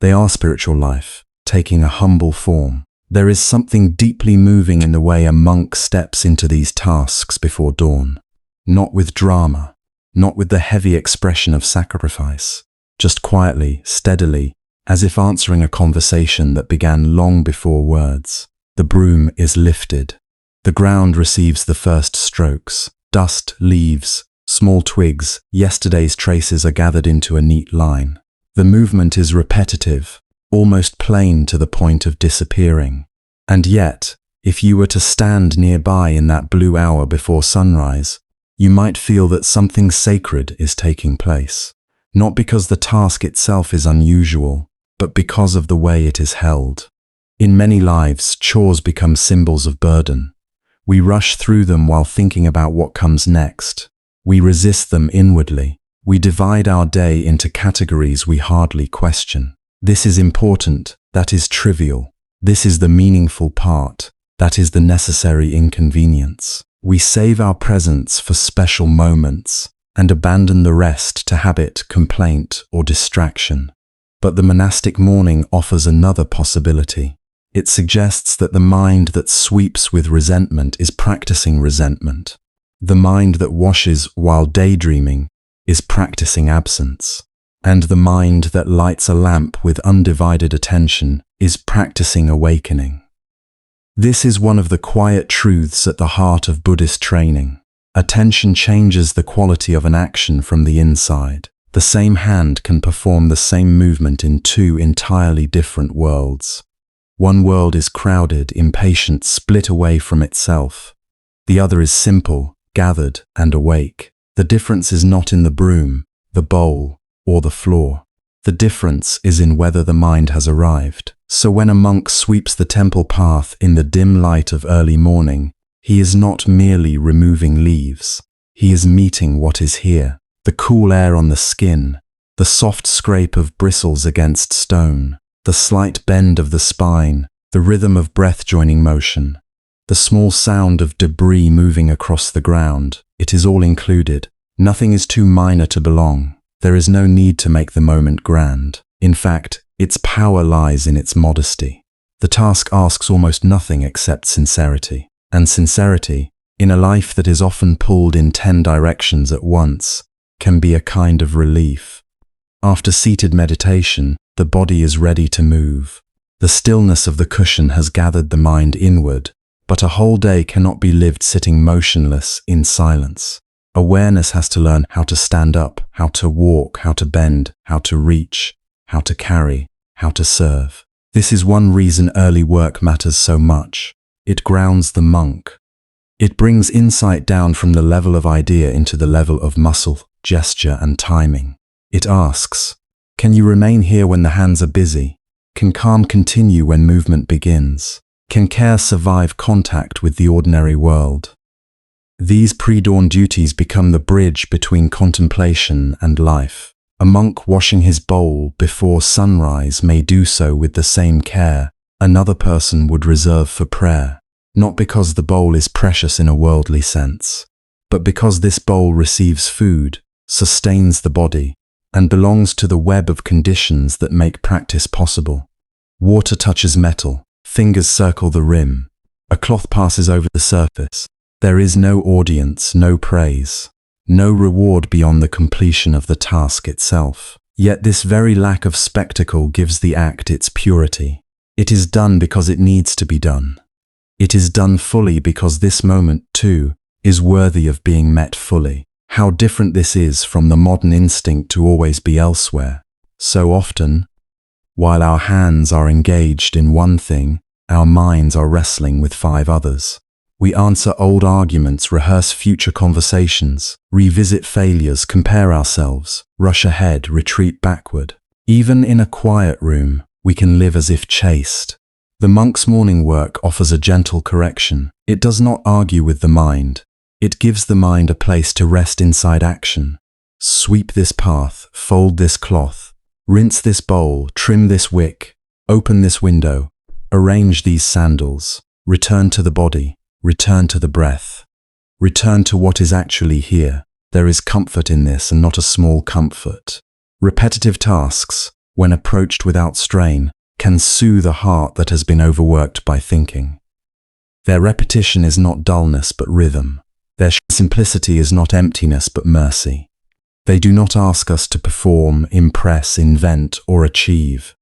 They are spiritual life, taking a humble form. There is something deeply moving in the way a monk steps into these tasks before dawn. Not with drama, not with the heavy expression of sacrifice, just quietly, steadily, as if answering a conversation that began long before words. The broom is lifted. The ground receives the first strokes. Dust, leaves, small twigs, yesterday's traces are gathered into a neat line. The movement is repetitive, almost plain to the point of disappearing. And yet, if you were to stand nearby in that blue hour before sunrise, you might feel that something sacred is taking place. Not because the task itself is unusual, but because of the way it is held. In many lives, chores become symbols of burden. We rush through them while thinking about what comes next. We resist them inwardly. We divide our day into categories we hardly question. This is important, that is trivial. This is the meaningful part, that is the necessary inconvenience. We save our presence for special moments and abandon the rest to habit, complaint, or distraction. But the monastic morning offers another possibility. It suggests that the mind that sweeps with resentment is practicing resentment. The mind that washes while daydreaming is practicing absence. And the mind that lights a lamp with undivided attention is practicing awakening. This is one of the quiet truths at the heart of Buddhist training. Attention changes the quality of an action from the inside. The same hand can perform the same movement in two entirely different worlds. One world is crowded, impatient, split away from itself. The other is simple, gathered, and awake. The difference is not in the broom, the bowl, or the floor. The difference is in whether the mind has arrived. So when a monk sweeps the temple path in the dim light of early morning, he is not merely removing leaves. He is meeting what is here. The cool air on the skin, the soft scrape of bristles against stone, the slight bend of the spine, the rhythm of breath joining motion, the small sound of debris moving across the ground. It is all included. Nothing is too minor to belong. There is no need to make the moment grand. In fact, its power lies in its modesty. The task asks almost nothing except sincerity. And sincerity, in a life that is often pulled in 10 directions at once, can be a kind of relief. After seated meditation, the body is ready to move. The stillness of the cushion has gathered the mind inward, but a whole day cannot be lived sitting motionless in silence. Awareness has to learn how to stand up, how to walk, how to bend, how to reach, how to carry, how to serve. This is one reason early work matters so much. It grounds the monk. It brings insight down from the level of idea into the level of muscle, gesture, and timing. It asks, can you remain here when the hands are busy? Can calm continue when movement begins? Can care survive contact with the ordinary world? These pre-dawn duties become the bridge between contemplation and life. A monk washing his bowl before sunrise may do so with the same care another person would reserve for prayer, not because the bowl is precious in a worldly sense, but because this bowl receives food, sustains the body, and belongs to the web of conditions that make practice possible. Water touches metal, fingers circle the rim, a cloth passes over the surface. There is no audience, no praise, no reward beyond the completion of the task itself. Yet this very lack of spectacle gives the act its purity. It is done because it needs to be done. It is done fully because this moment, too, is worthy of being met fully. How different this is from the modern instinct to always be elsewhere. So often, while our hands are engaged in one thing, our minds are wrestling with 5 others. We answer old arguments, rehearse future conversations, revisit failures, compare ourselves, rush ahead, retreat backward. Even in a quiet room, we can live as if chased. The monk's morning work offers a gentle correction. It does not argue with the mind. It gives the mind a place to rest inside action. Sweep this path, fold this cloth, rinse this bowl, trim this wick, open this window, arrange these sandals, return to the body, return to the breath, return to what is actually here. There is comfort in this, and not a small comfort. Repetitive tasks, when approached without strain, can soothe a heart that has been overworked by thinking. Their repetition is not dullness but rhythm. Their simplicity is not emptiness but mercy. They do not ask us to perform, impress, invent, or achieve.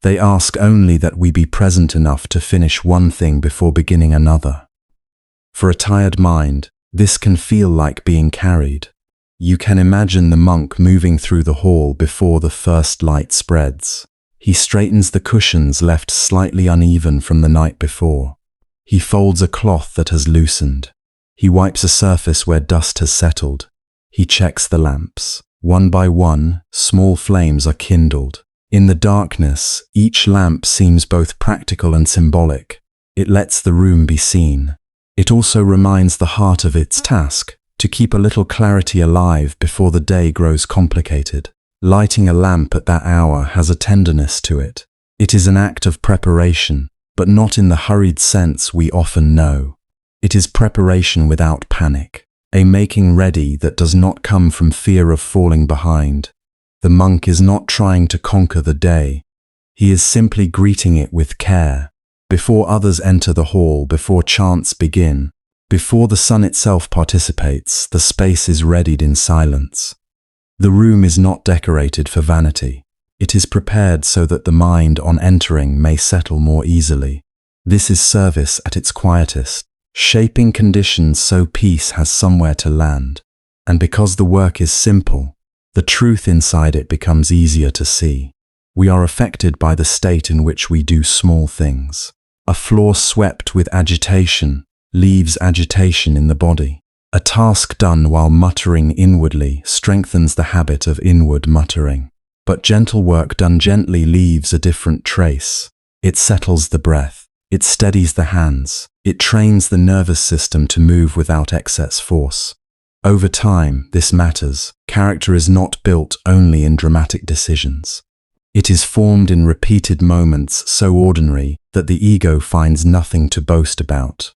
They ask only that we be present enough to finish one thing before beginning another. For a tired mind, this can feel like being carried. You can imagine the monk moving through the hall before the first light spreads. He straightens the cushions left slightly uneven from the night before. He folds a cloth that has loosened. He wipes a surface where dust has settled. He checks the lamps. One by one, small flames are kindled. In the darkness, each lamp seems both practical and symbolic. It lets the room be seen. It also reminds the heart of its task, to keep a little clarity alive before the day grows complicated. Lighting a lamp at that hour has a tenderness to it. It is an act of preparation, but not in the hurried sense we often know. It is preparation without panic, a making ready that does not come from fear of falling behind. The monk is not trying to conquer the day. He is simply greeting it with care. Before others enter the hall, before chants begin, before the sun itself participates, the space is readied in silence. The room is not decorated for vanity. It is prepared so that the mind on entering may settle more easily. This is service at its quietest, shaping conditions so peace has somewhere to land. And because the work is simple, the truth inside it becomes easier to see. We are affected by the state in which we do small things. A floor swept with agitation leaves agitation in the body. A task done while muttering inwardly strengthens the habit of inward muttering. But gentle work done gently leaves a different trace. It settles the breath. It steadies the hands. It trains the nervous system to move without excess force. Over time, this matters. Character is not built only in dramatic decisions. It is formed in repeated moments so ordinary that the ego finds nothing to boast about.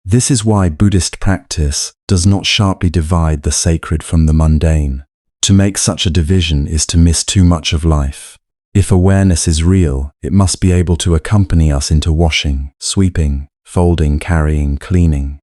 This is why Buddhist practice does not sharply divide the sacred from the mundane. To make such a division is to miss too much of life. If awareness is real, it must be able to accompany us into washing, sweeping, folding, carrying, cleaning.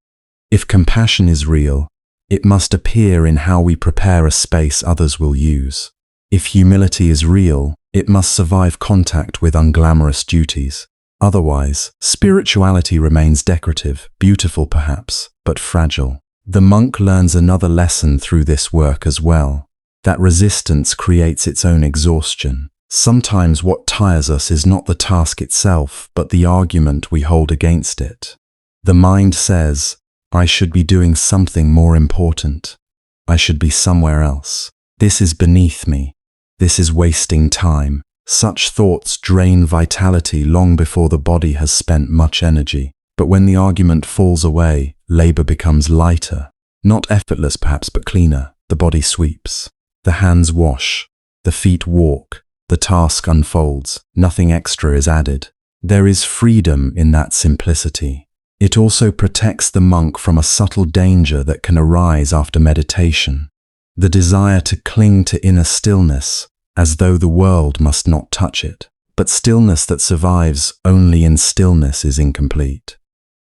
If compassion is real, it must appear in how we prepare a space others will use. If humility is real, it must survive contact with unglamorous duties. Otherwise, spirituality remains decorative, beautiful perhaps, but fragile. The monk learns another lesson through this work as well, that resistance creates its own exhaustion. Sometimes what tires us is not the task itself, but the argument we hold against it. The mind says, I should be doing something more important. I should be somewhere else. This is beneath me. This is wasting time. Such thoughts drain vitality long before the body has spent much energy. But when the argument falls away, labor becomes lighter. Not effortless perhaps, but cleaner. The body sweeps. The hands wash. The feet walk. The task unfolds. Nothing extra is added. There is freedom in that simplicity. It also protects the monk from a subtle danger that can arise after meditation. The desire to cling to inner stillness, as though the world must not touch it. But stillness that survives only in stillness is incomplete.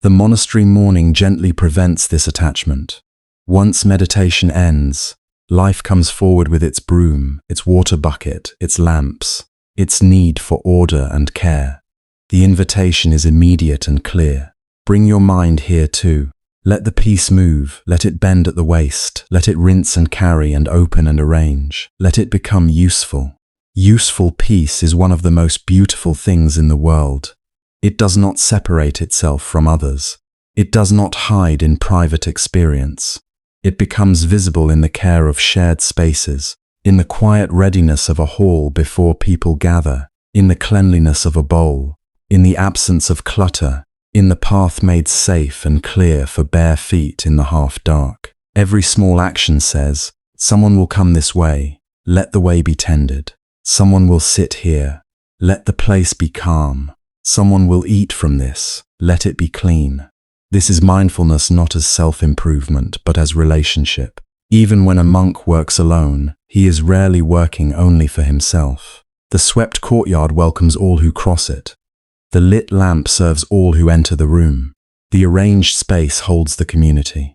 The monastery morning gently prevents this attachment. Once meditation ends, life comes forward with its broom, its water bucket, its lamps, its need for order and care. The invitation is immediate and clear. Bring your mind here too. Let the piece move, let it bend at the waist, let it rinse and carry and open and arrange. Let it become useful. Useful peace is one of the most beautiful things in the world. It does not separate itself from others. It does not hide in private experience. It becomes visible in the care of shared spaces, in the quiet readiness of a hall before people gather, in the cleanliness of a bowl, in the absence of clutter, in the path made safe and clear for bare feet in the half-dark. Every small action says, someone will come this way, let the way be tended. Someone will sit here, let the place be calm. Someone will eat from this, let it be clean. This is mindfulness not as self-improvement, but as relationship. Even when a monk works alone, he is rarely working only for himself. The swept courtyard welcomes all who cross it. The lit lamp serves all who enter the room. The arranged space holds the community.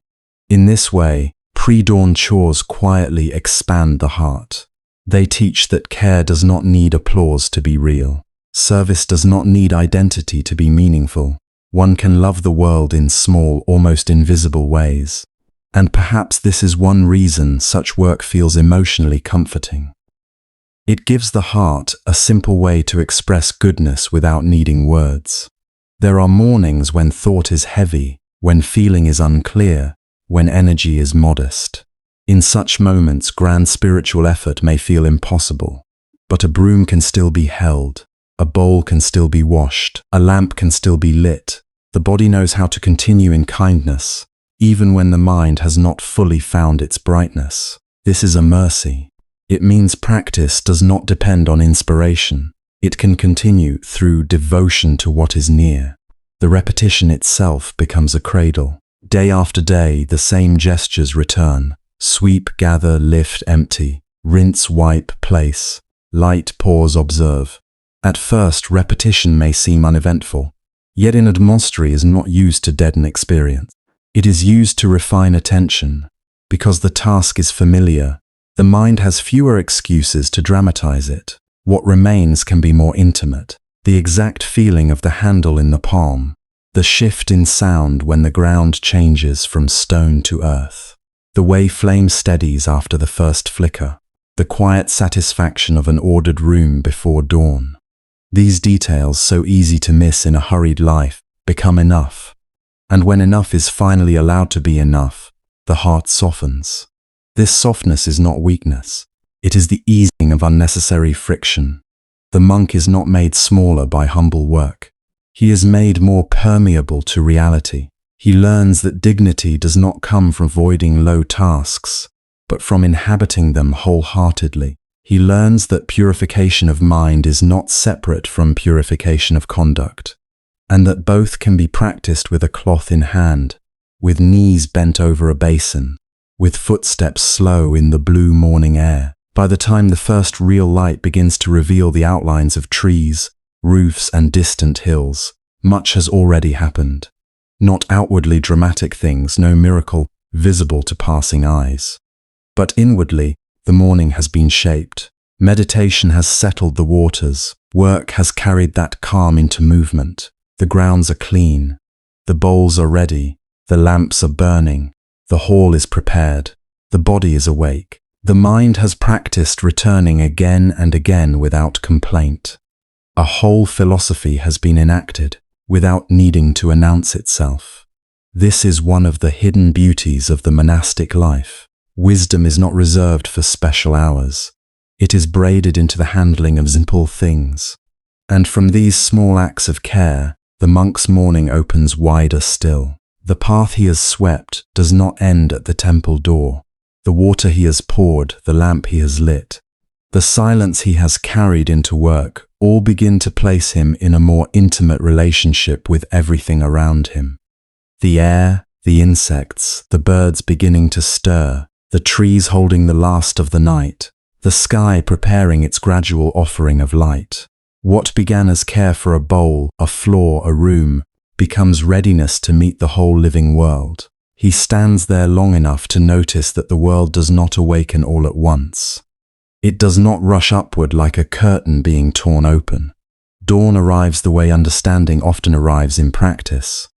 In this way, pre-dawn chores quietly expand the heart. They teach that care does not need applause to be real. Service does not need identity to be meaningful. One can love the world in small, almost invisible ways. And perhaps this is one reason such work feels emotionally comforting. It gives the heart a simple way to express goodness without needing words. There are mornings when thought is heavy, when feeling is unclear, when energy is modest. In such moments, grand spiritual effort may feel impossible, but a broom can still be held, a bowl can still be washed, a lamp can still be lit. The body knows how to continue in kindness, even when the mind has not fully found its brightness. This is a mercy. It means practice does not depend on inspiration. It can continue through devotion to what is near. The repetition itself becomes a cradle. Day after day, the same gestures return. Sweep, gather, lift, empty. Rinse, wipe, place. Light, pause, observe. At first, repetition may seem uneventful. Yet in a monastery is not used to deaden experience. It is used to refine attention. Because the task is familiar, the mind has fewer excuses to dramatize it. What remains can be more intimate. The exact feeling of the handle in the palm. The shift in sound when the ground changes from stone to earth. The way flame steadies after the first flicker. The quiet satisfaction of an ordered room before dawn. These details, so easy to miss in a hurried life, become enough. And when enough is finally allowed to be enough, the heart softens. This softness is not weakness. It is the easing of unnecessary friction. The monk is not made smaller by humble work. He is made more permeable to reality. He learns that dignity does not come from avoiding low tasks, but from inhabiting them wholeheartedly. He learns that purification of mind is not separate from purification of conduct, and that both can be practiced with a cloth in hand, with knees bent over a basin, with footsteps slow in the blue morning air. By the time the first real light begins to reveal the outlines of trees, roofs, and distant hills, much has already happened. Not outwardly dramatic things, no miracle visible to passing eyes. But inwardly, the morning has been shaped. Meditation has settled the waters. Work has carried that calm into movement. The grounds are clean. The bowls are ready. The lamps are burning. The hall is prepared. The body is awake. The mind has practiced returning again and again without complaint. A whole philosophy has been enacted without needing to announce itself. This is one of the hidden beauties of the monastic life. Wisdom is not reserved for special hours. It is braided into the handling of simple things. And from these small acts of care, the monk's morning opens wider still. The path he has swept does not end at the temple door. The water he has poured, the lamp he has lit, the silence he has carried into work, all begin to place him in a more intimate relationship with everything around him. The air, the insects, the birds beginning to stir, the trees holding the last of the night, the sky preparing its gradual offering of light. What began as care for a bowl, a floor, a room, becomes readiness to meet the whole living world. He stands there long enough to notice that the world does not awaken all at once. It does not rush upward like a curtain being torn open. Dawn arrives the way understanding often arrives in practice.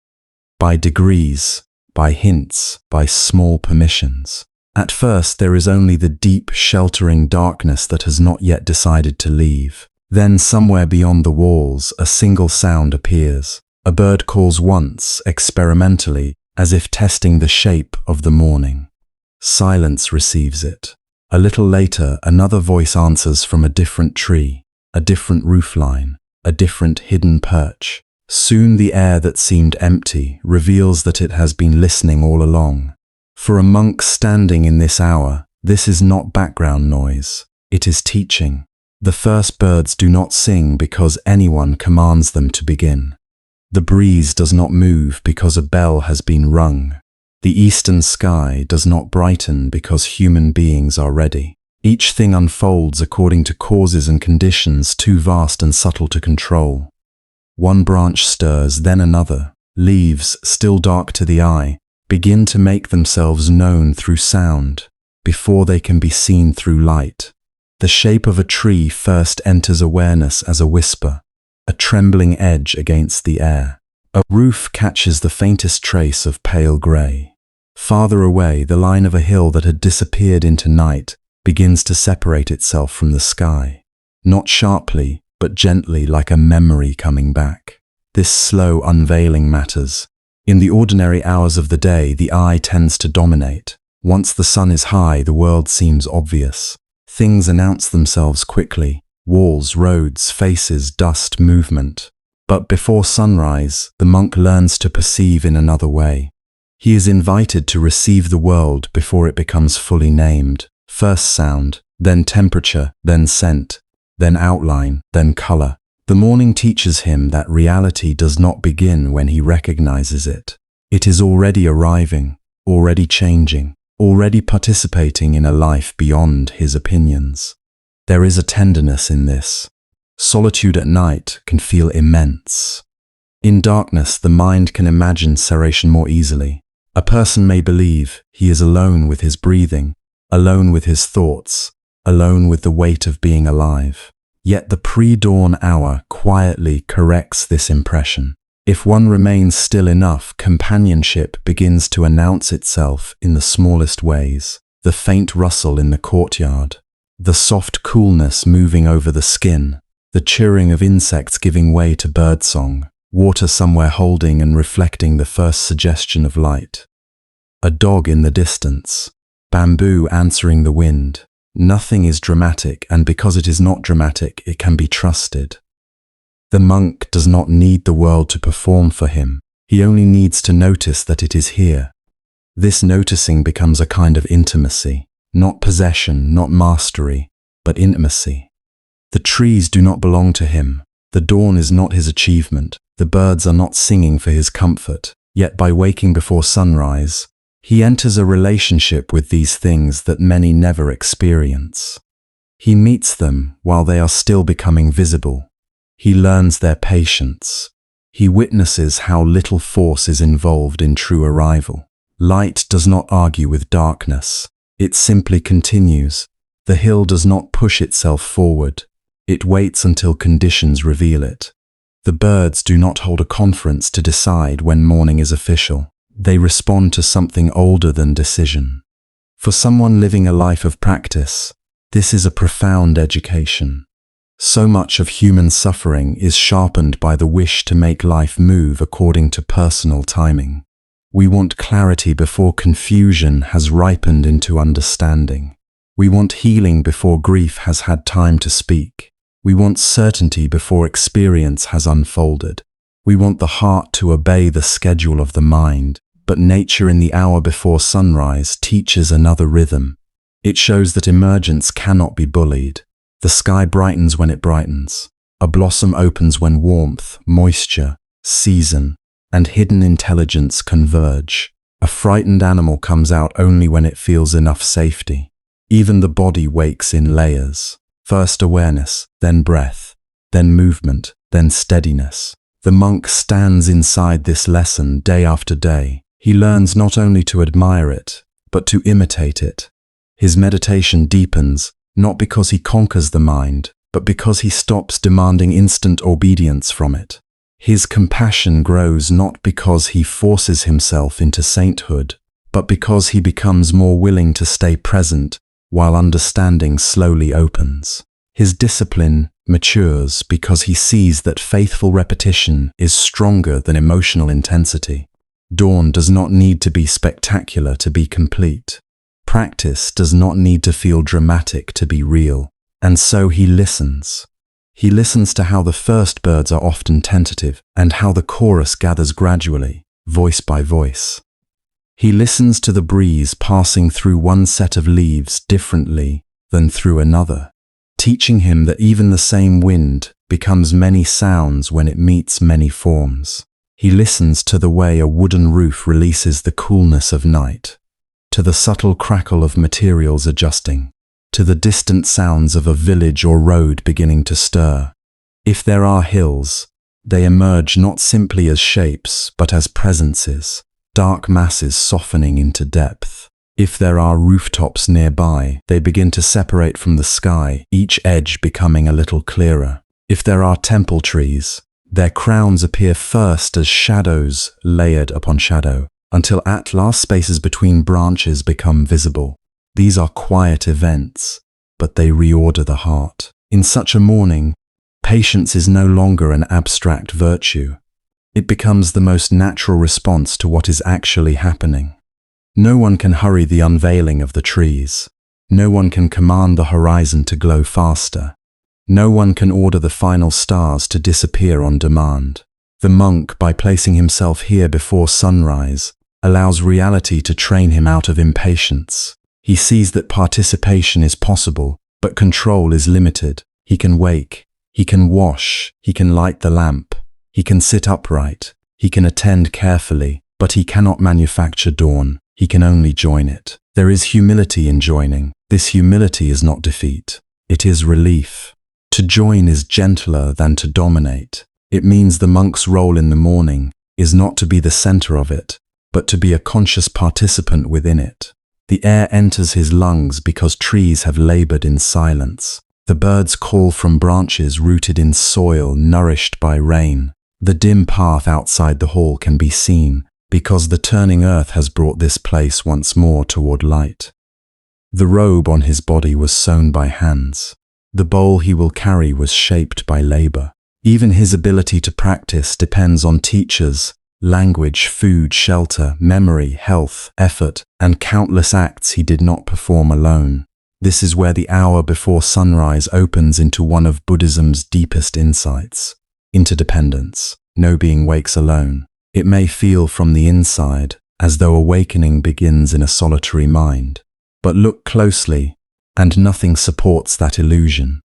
By degrees, by hints, by small permissions. At first there is only the deep, sheltering darkness that has not yet decided to leave. Then somewhere beyond the walls, a single sound appears. A bird calls once, experimentally, as if testing the shape of the morning. Silence receives it. A little later, another voice answers from a different tree, a different roofline, a different hidden perch. Soon the air that seemed empty reveals that it has been listening all along. For a monk standing in this hour, this is not background noise. It is teaching. The first birds do not sing because anyone commands them to begin. The breeze does not move because a bell has been rung. The eastern sky does not brighten because human beings are ready. Each thing unfolds according to causes and conditions too vast and subtle to control. One branch stirs, then another. Leaves, still dark to the eye, begin to make themselves known through sound, before they can be seen through light. The shape of a tree first enters awareness as a whisper. a trembling edge against the air. A roof catches the faintest trace of pale grey. Farther away, the line of a hill that had disappeared into night begins to separate itself from the sky. Not sharply, but gently, like a memory coming back. This slow unveiling matters. In the ordinary hours of the day, the eye tends to dominate. Once the sun is high, the world seems obvious. Things announce themselves quickly. Walls, roads, faces, dust, movement. But before sunrise, the monk learns to perceive in another way. He is invited to receive the world before it becomes fully named. First sound, then temperature, then scent, then outline, then color. The morning teaches him that reality does not begin when he recognizes it. It is already arriving, already changing, already participating in a life beyond his opinions. There is a tenderness in this. Solitude at night can feel immense. In darkness, the mind can imagine separation more easily. A person may believe he is alone with his breathing, alone with his thoughts, alone with the weight of being alive. Yet the pre-dawn hour quietly corrects this impression. If one remains still enough, companionship begins to announce itself in the smallest ways. The faint rustle in the courtyard, the soft coolness moving over the skin, the chirring of insects giving way to birdsong, water somewhere holding and reflecting the first suggestion of light. A dog in the distance, bamboo answering the wind. Nothing is dramatic, and because it is not dramatic, it can be trusted. The monk does not need the world to perform for him. He only needs to notice that it is here. This noticing becomes a kind of intimacy, not possession, not mastery, but intimacy. The trees do not belong to him. The dawn is not his achievement. The birds are not singing for his comfort. Yet by waking before sunrise, he enters a relationship with these things that many never experience. He meets them while they are still becoming visible. He learns their patience. He witnesses how little force is involved in true arrival. Light does not argue with darkness. It simply continues. The hill does not push itself forward. It waits until conditions reveal it. The birds do not hold a conference to decide when morning is official. They respond to something older than decision. For someone living a life of practice, this is a profound education. So much of human suffering is sharpened by the wish to make life move according to personal timing. We want clarity before confusion has ripened into understanding. We want healing before grief has had time to speak. We want certainty before experience has unfolded. We want the heart to obey the schedule of the mind. But nature in the hour before sunrise teaches another rhythm. It shows that emergence cannot be bullied. The sky brightens when it brightens. A blossom opens when warmth, moisture, season, and hidden intelligence converge. A frightened animal comes out only when it feels enough safety. Even the body wakes in layers. First awareness, then breath, then movement, then steadiness. The monk stands inside this lesson day after day. He learns not only to admire it, but to imitate it. His meditation deepens, not because he conquers the mind, but because he stops demanding instant obedience from it. His compassion grows not because he forces himself into sainthood, but because he becomes more willing to stay present while understanding slowly opens. His discipline matures because he sees that faithful repetition is stronger than emotional intensity. Dawn does not need to be spectacular to be complete. Practice does not need to feel dramatic to be real. And so he listens. He listens to how the first birds are often tentative and how the chorus gathers gradually, voice by voice. He listens to the breeze passing through one set of leaves differently than through another, teaching him that even the same wind becomes many sounds when it meets many forms. He listens to the way a wooden roof releases the coolness of night, to the subtle crackle of materials adjusting, to the distant sounds of a village or road beginning to stir. If there are hills, they emerge not simply as shapes, but as presences, dark masses softening into depth. If there are rooftops nearby, they begin to separate from the sky, each edge becoming a little clearer. If there are temple trees, their crowns appear first as shadows layered upon shadow, until at last spaces between branches become visible. These are quiet events, but they reorder the heart. In such a morning, patience is no longer an abstract virtue. It becomes the most natural response to what is actually happening. No one can hurry the unveiling of the trees. No one can command the horizon to glow faster. No one can order the final stars to disappear on demand. The monk, by placing himself here before sunrise, allows reality to train him out of impatience. He sees that participation is possible, but control is limited. He can wake, he can wash, he can light the lamp, he can sit upright, he can attend carefully, but he cannot manufacture dawn. He can only join it. There is humility in joining. This humility is not defeat. It is relief. To join is gentler than to dominate. It means the monk's role in the morning is not to be the center of it, but to be a conscious participant within it. The air enters his lungs because trees have labored in silence. The birds call from branches rooted in soil nourished by rain. The dim path outside the hall can be seen because the turning earth has brought this place once more toward light. The robe on his body was sewn by hands. The bowl he will carry was shaped by labor. Even his ability to practice depends on teachers, language, food, shelter, memory, health, effort, and countless acts he did not perform alone. This is where the hour before sunrise opens into one of Buddhism's deepest insights: interdependence. No being wakes alone. It may feel from the inside as though awakening begins in a solitary mind. But look closely, and nothing supports that illusion.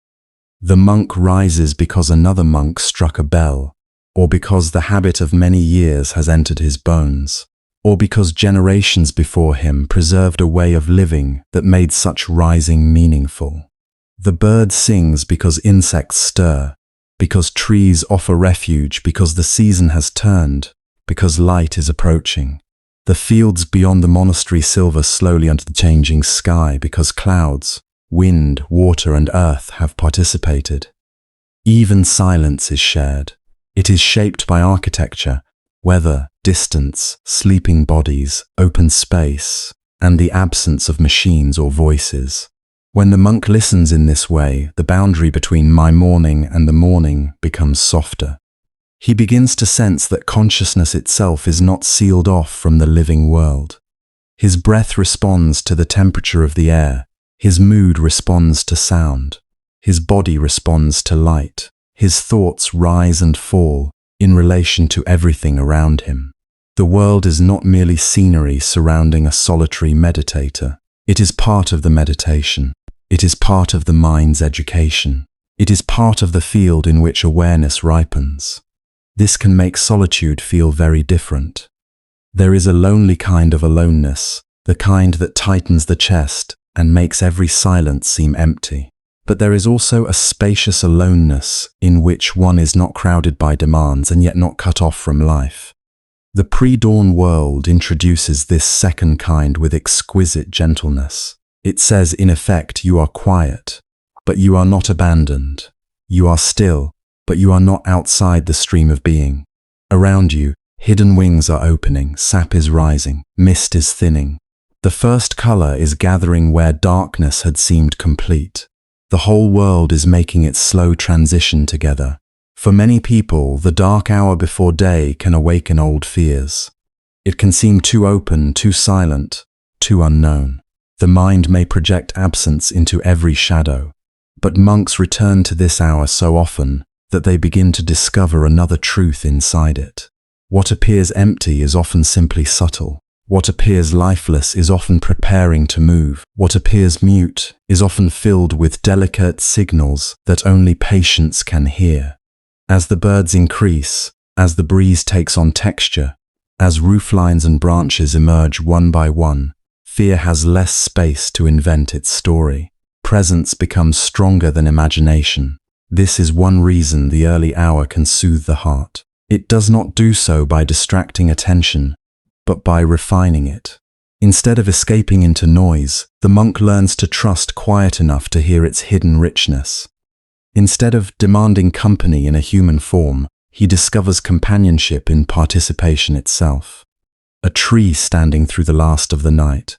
The monk rises because another monk struck a bell, or because the habit of many years has entered his bones, or because generations before him preserved a way of living that made such rising meaningful. The bird sings because insects stir, because trees offer refuge, because the season has turned, because light is approaching. The fields beyond the monastery silver slowly under the changing sky because clouds, wind, water, and earth have participated. Even silence is shared. It is shaped by architecture, weather, distance, sleeping bodies, open space, and the absence of machines or voices. When the monk listens in this way, the boundary between my morning and the morning becomes softer. He begins to sense that consciousness itself is not sealed off from the living world. His breath responds to the temperature of the air. His mood responds to sound. His body responds to light. His thoughts rise and fall in relation to everything around him. The world is not merely scenery surrounding a solitary meditator. It is part of the meditation. It is part of the mind's education. It is part of the field in which awareness ripens. This can make solitude feel very different. There is a lonely kind of aloneness, the kind that tightens the chest and makes every silence seem empty. But there is also a spacious aloneness in which one is not crowded by demands and yet not cut off from life. The pre-dawn world introduces this second kind with exquisite gentleness. It says, in effect, you are quiet, but you are not abandoned. You are still, but you are not outside the stream of being. Around you, hidden wings are opening, sap is rising, mist is thinning. The first color is gathering where darkness had seemed complete. The whole world is making its slow transition together. For many people, the dark hour before day can awaken old fears. It can seem too open, too silent, too unknown. The mind may project absence into every shadow. But monks return to this hour so often that they begin to discover another truth inside it. What appears empty is often simply subtle. What appears lifeless is often preparing to move. What appears mute is often filled with delicate signals that only patience can hear. As the birds increase, as the breeze takes on texture, as rooflines and branches emerge one by one, fear has less space to invent its story. Presence becomes stronger than imagination. This is one reason the early hour can soothe the heart. It does not do so by distracting attention, but by refining it. Instead of escaping into noise, the monk learns to trust quiet enough to hear its hidden richness. Instead of demanding company in a human form, he discovers companionship in participation itself. A tree standing through the last of the night,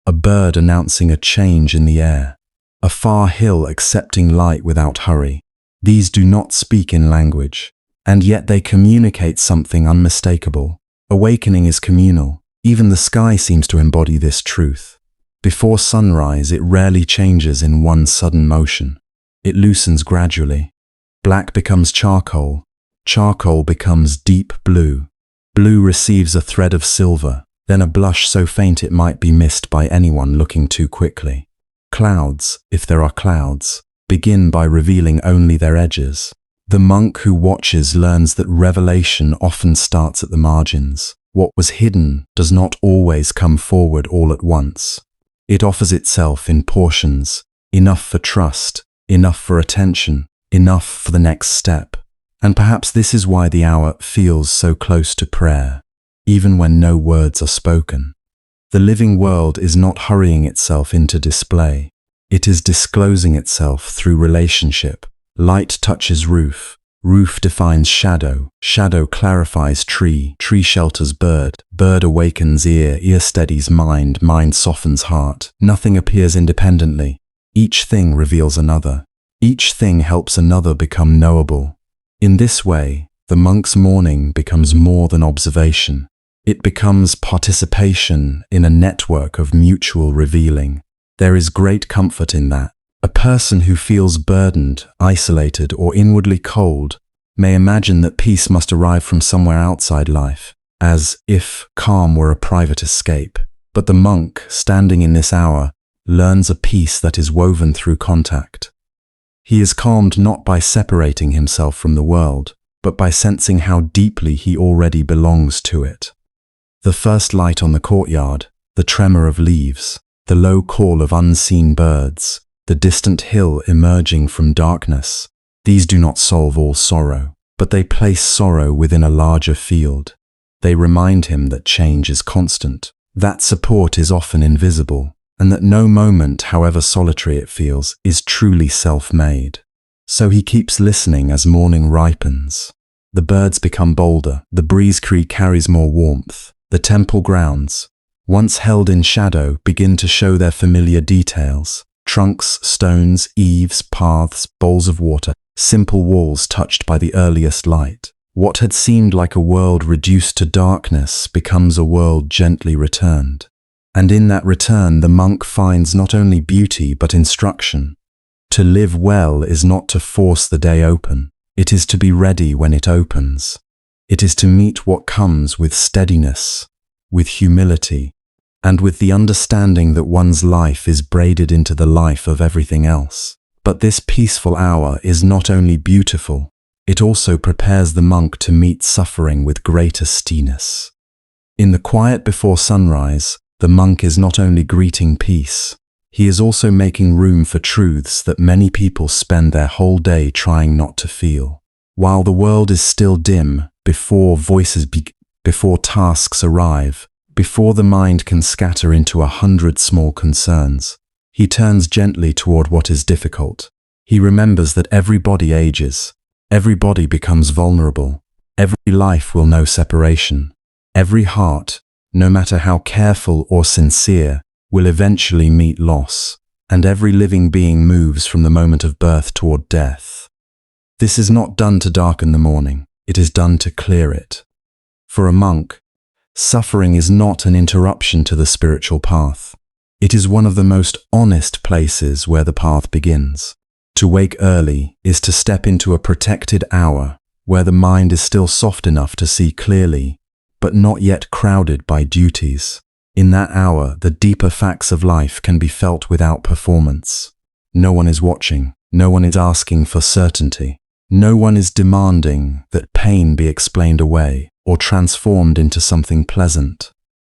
a bird announcing a change in the air, a far hill accepting light without hurry. These do not speak in language, and yet they communicate something unmistakable. Awakening is communal. Even the sky seems to embody this truth. Before sunrise, it rarely changes in one sudden motion. It loosens gradually. Black becomes charcoal. Charcoal becomes deep blue. Blue receives a thread of silver, then a blush so faint it might be missed by anyone looking too quickly. Clouds, if there are clouds, begin by revealing only their edges. The monk who watches learns that revelation often starts at the margins. What was hidden does not always come forward all at once. It offers itself in portions, enough for trust, enough for attention, enough for the next step. And perhaps this is why the hour feels so close to prayer, even when no words are spoken. The living world is not hurrying itself into display. It is disclosing itself through relationship. Light touches roof. Roof defines shadow. Shadow clarifies tree. Tree shelters bird. Bird awakens ear. Ear steadies mind. Mind softens heart. Nothing appears independently. Each thing reveals another. Each thing helps another become knowable. In this way, the monk's morning becomes more than observation. It becomes participation in a network of mutual revealing. There is great comfort in that. A person who feels burdened, isolated, or inwardly cold may imagine that peace must arrive from somewhere outside life, as if calm were a private escape. But the monk, standing in this hour, learns a peace that is woven through contact. He is calmed not by separating himself from the world, but by sensing how deeply he already belongs to it. The first light on the courtyard, the tremor of leaves, the low call of unseen birds, the distant hill emerging from darkness, these do not solve all sorrow, but they place sorrow within a larger field. They remind him that change is constant, that support is often invisible, and that no moment, however solitary it feels, is truly self-made. So he keeps listening as morning ripens. The birds become bolder, the breeze carries more warmth, the temple grounds, once held in shadow, begin to show their familiar details. Trunks, stones, eaves, paths, bowls of water, simple walls touched by the earliest light. What had seemed like a world reduced to darkness becomes a world gently returned. And in that return, the monk finds not only beauty but instruction. To live well is not to force the day open. It is to be ready when it opens. It is to meet what comes with steadiness, with humility, and with the understanding that one's life is braided into the life of everything else. But this peaceful hour is not only beautiful, it also prepares the monk to meet suffering with greater steadiness. In the quiet before sunrise, the monk is not only greeting peace, he is also making room for truths that many people spend their whole day trying not to feel. While the world is still dim, before tasks arrive, before the mind can scatter into 100 small concerns, he turns gently toward what is difficult. He remembers that every body ages, every body becomes vulnerable, every life will know separation, every heart, no matter how careful or sincere, will eventually meet loss, and every living being moves from the moment of birth toward death. This is not done to darken the morning, it is done to clear it. For a monk, suffering is not an interruption to the spiritual path. It is one of the most honest places where the path begins. To wake early is to step into a protected hour where the mind is still soft enough to see clearly, but not yet crowded by duties. In that hour, the deeper facts of life can be felt without performance. No one is watching. No one is asking for certainty. No one is demanding that pain be explained away or transformed into something pleasant.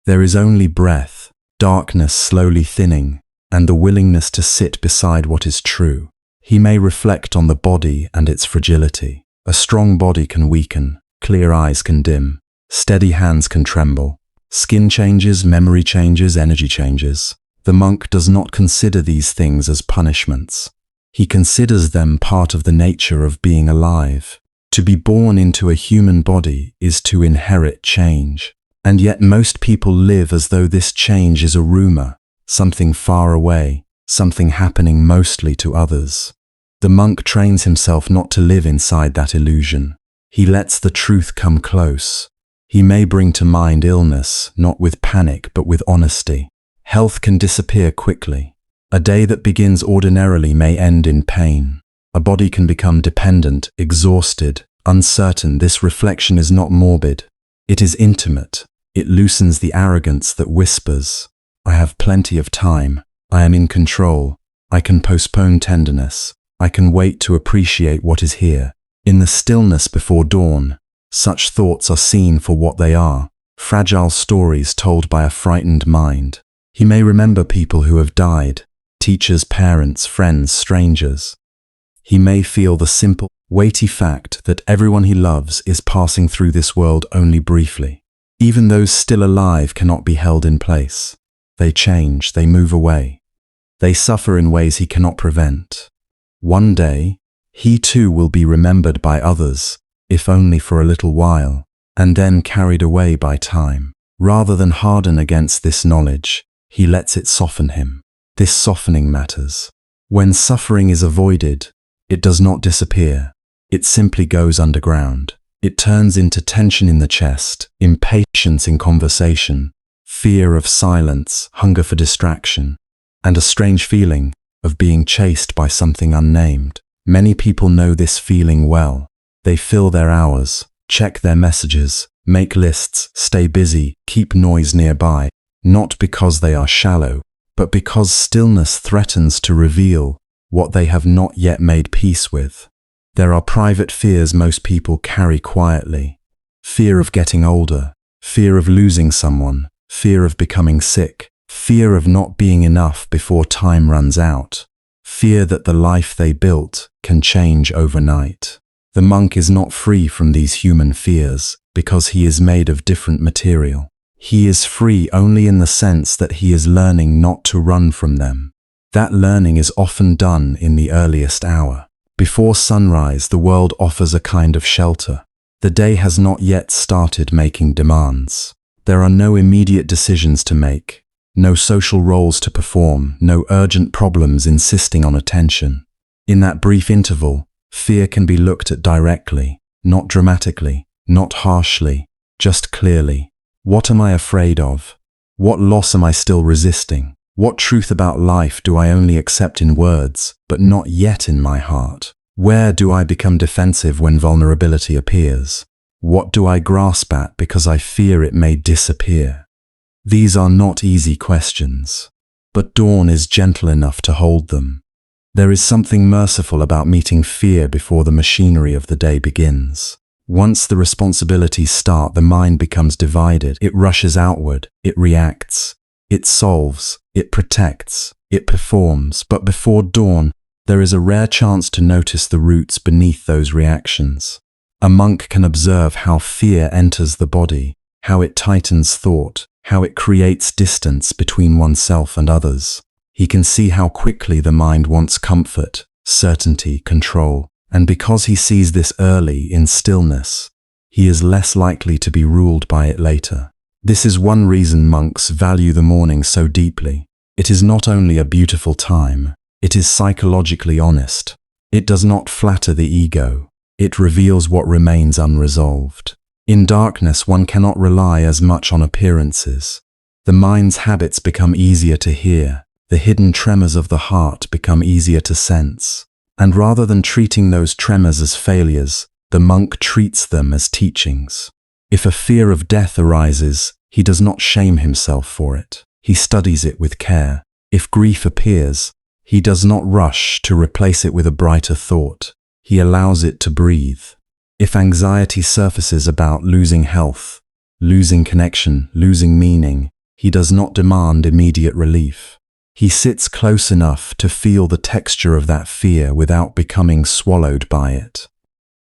There is only breath, darkness slowly thinning, and the willingness to sit beside what is true. He may reflect on the body and its fragility. A strong body can weaken, clear eyes can dim, steady hands can tremble. Skin changes, memory changes, energy changes. The monk does not consider these things as punishments. He considers them part of the nature of being alive. To be born into a human body is to inherit change. And yet most people live as though this change is a rumor, something far away, something happening mostly to others. The monk trains himself not to live inside that illusion. He lets the truth come close. He may bring to mind illness, not with panic, but with honesty. Health can disappear quickly. A day that begins ordinarily may end in pain. A body can become dependent, exhausted, uncertain. This reflection is not morbid. It is intimate. It loosens the arrogance that whispers, "I have plenty of time. I am in control. I can postpone tenderness. I can wait to appreciate what is here." In the stillness before dawn, such thoughts are seen for what they are, fragile stories told by a frightened mind. He may remember people who have died, teachers, parents, friends, strangers. He may feel the simple, weighty fact that everyone he loves is passing through this world only briefly. Even those still alive cannot be held in place. They change, they move away. They suffer in ways he cannot prevent. One day, he too will be remembered by others, if only for a little while, and then carried away by time. Rather than harden against this knowledge, he lets it soften him. This softening matters. When suffering is avoided, it does not disappear. It simply goes underground. It turns into tension in the chest, impatience in conversation, fear of silence, hunger for distraction, and a strange feeling of being chased by something unnamed. Many people know this feeling well. They fill their hours, check their messages, make lists, stay busy, keep noise nearby, not because they are shallow, but because stillness threatens to reveal what they have not yet made peace with. There are private fears most people carry quietly. Fear of getting older, fear of losing someone, fear of becoming sick, fear of not being enough before time runs out, fear that the life they built can change overnight. The monk is not free from these human fears because he is made of different material. He is free only in the sense that he is learning not to run from them. That learning is often done in the earliest hour. Before sunrise, the world offers a kind of shelter. The day has not yet started making demands. There are no immediate decisions to make, no social roles to perform, no urgent problems insisting on attention. In that brief interval, fear can be looked at directly, not dramatically, not harshly, just clearly. What am I afraid of? What loss am I still resisting? What truth about life do I only accept in words, but not yet in my heart? Where do I become defensive when vulnerability appears? What do I grasp at because I fear it may disappear? These are not easy questions, but dawn is gentle enough to hold them. There is something merciful about meeting fear before the machinery of the day begins. Once the responsibilities start, the mind becomes divided. It rushes outward, it reacts, it solves, it protects, it performs. But before dawn, there is a rare chance to notice the roots beneath those reactions. A monk can observe how fear enters the body, how it tightens thought, how it creates distance between oneself and others. He can see how quickly the mind wants comfort, certainty, control. And because he sees this early in stillness, he is less likely to be ruled by it later. This is one reason monks value the morning so deeply. It is not only a beautiful time, it is psychologically honest. It does not flatter the ego. It reveals what remains unresolved. In darkness, one cannot rely as much on appearances. The mind's habits become easier to hear. The hidden tremors of the heart become easier to sense. And rather than treating those tremors as failures, the monk treats them as teachings. If a fear of death arises, he does not shame himself for it. He studies it with care. If grief appears, he does not rush to replace it with a brighter thought. He allows it to breathe. If anxiety surfaces about losing health, losing connection, losing meaning, he does not demand immediate relief. He sits close enough to feel the texture of that fear without becoming swallowed by it.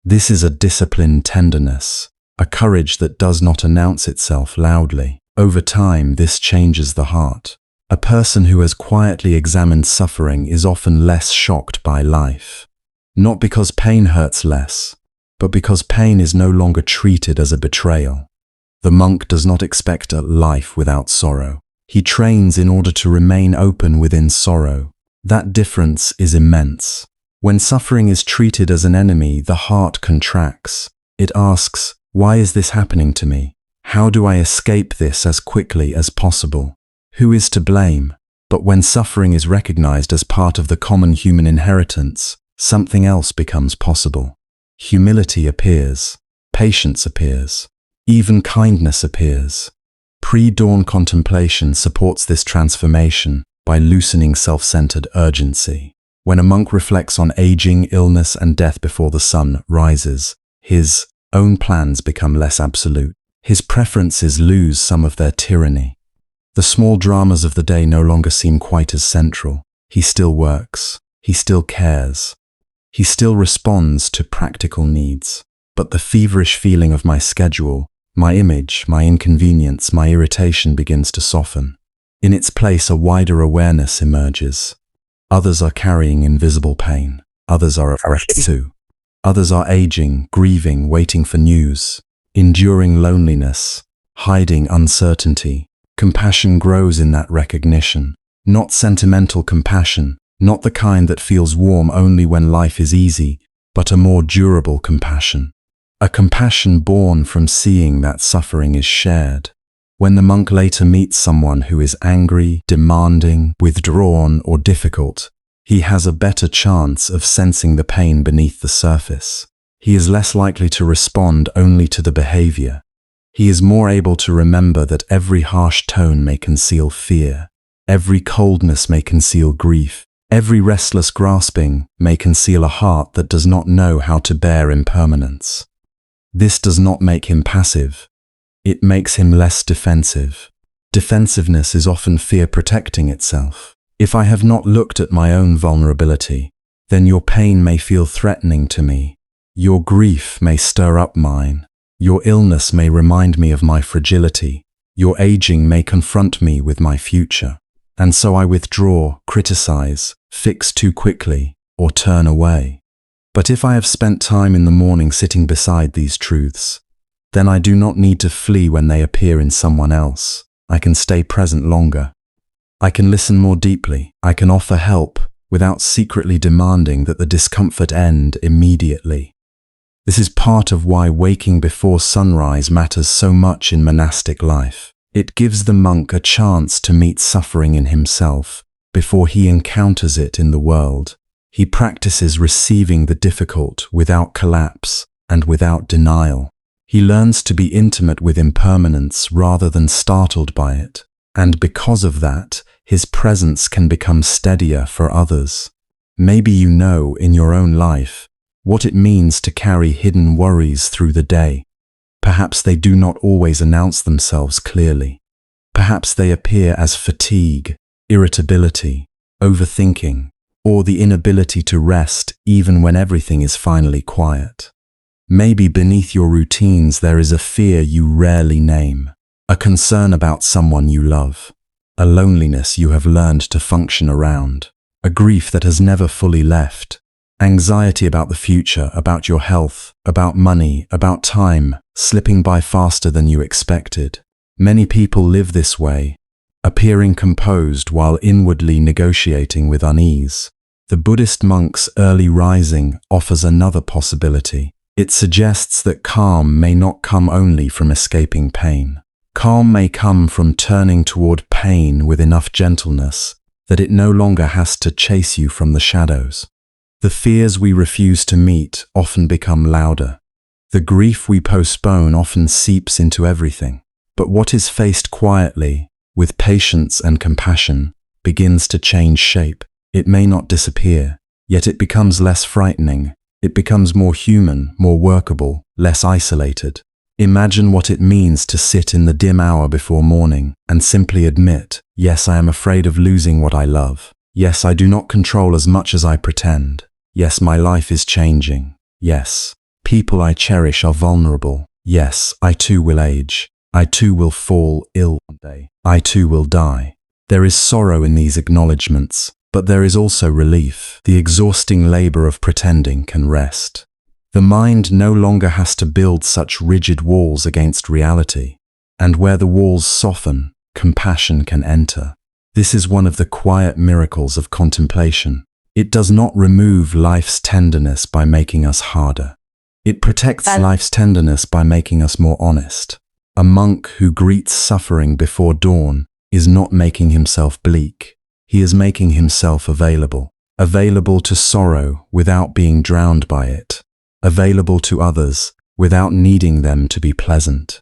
This is a disciplined tenderness, a courage that does not announce itself loudly. Over time, this changes the heart. A person who has quietly examined suffering is often less shocked by life. Not because pain hurts less, but because pain is no longer treated as a betrayal. The monk does not expect a life without sorrow. He trains in order to remain open within sorrow. That difference is immense. When suffering is treated as an enemy, the heart contracts. It asks, why is this happening to me? How do I escape this as quickly as possible? Who is to blame? But when suffering is recognized as part of the common human inheritance, something else becomes possible. Humility appears. Patience appears. Even kindness appears. Pre-dawn contemplation supports this transformation by loosening self-centered urgency. When a monk reflects on aging, illness, and death before the sun rises, his own plans become less absolute. His preferences lose some of their tyranny. The small dramas of the day no longer seem quite as central. He still works. He still cares. He still responds to practical needs. But the feverish feeling of my schedule, my image, my inconvenience, my irritation begins to soften. In its place, a wider awareness emerges. Others are carrying invisible pain. Others are too. Others are aging, grieving, waiting for news, enduring loneliness, hiding uncertainty. Compassion grows in that recognition. Not sentimental compassion, not the kind that feels warm only when life is easy, but a more durable compassion. A compassion born from seeing that suffering is shared. When the monk later meets someone who is angry, demanding, withdrawn, or difficult, he has a better chance of sensing the pain beneath the surface. He is less likely to respond only to the behavior. He is more able to remember that every harsh tone may conceal fear, every coldness may conceal grief, every restless grasping may conceal a heart that does not know how to bear impermanence. This does not make him passive. It makes him less defensive. Defensiveness is often fear protecting itself. If I have not looked at my own vulnerability, then your pain may feel threatening to me. Your grief may stir up mine. Your illness may remind me of my fragility. Your aging may confront me with my future. And so I withdraw, criticize, fix too quickly, or turn away. But if I have spent time in the morning sitting beside these truths, then I do not need to flee when they appear in someone else. I can stay present longer. I can listen more deeply. I can offer help without secretly demanding that the discomfort end immediately. This is part of why waking before sunrise matters so much in monastic life. It gives the monk a chance to meet suffering in himself before he encounters it in the world. He practices receiving the difficult without collapse and without denial. He learns to be intimate with impermanence rather than startled by it. And because of that, his presence can become steadier for others. Maybe you know in your own life what it means to carry hidden worries through the day. Perhaps they do not always announce themselves clearly. Perhaps they appear as fatigue, irritability, overthinking, or the inability to rest even when everything is finally quiet. Maybe beneath your routines there is a fear you rarely name, a concern about someone you love, a loneliness you have learned to function around, a grief that has never fully left, anxiety about the future, about your health, about money, about time, slipping by faster than you expected. Many people live this way, appearing composed while inwardly negotiating with unease. The Buddhist monk's early rising offers another possibility. It suggests that calm may not come only from escaping pain. Calm may come from turning toward pain with enough gentleness that it no longer has to chase you from the shadows. The fears we refuse to meet often become louder. The grief we postpone often seeps into everything. But what is faced quietly, with patience and compassion, begins to change shape. It may not disappear, yet it becomes less frightening. It becomes more human, more workable, less isolated. Imagine what it means to sit in the dim hour before morning and simply admit, yes, I am afraid of losing what I love. Yes, I do not control as much as I pretend. Yes, my life is changing. Yes, people I cherish are vulnerable. Yes, I too will age. I too will fall ill one day. I too will die. There is sorrow in these acknowledgements, but there is also relief. The exhausting labor of pretending can rest. The mind no longer has to build such rigid walls against reality, and where the walls soften, compassion can enter. This is one of the quiet miracles of contemplation. It does not remove life's tenderness by making us harder. It protects life's tenderness by making us more honest. A monk who greets suffering before dawn is not making himself bleak. He is making himself available to sorrow without being drowned by it, available to others without needing them to be pleasant,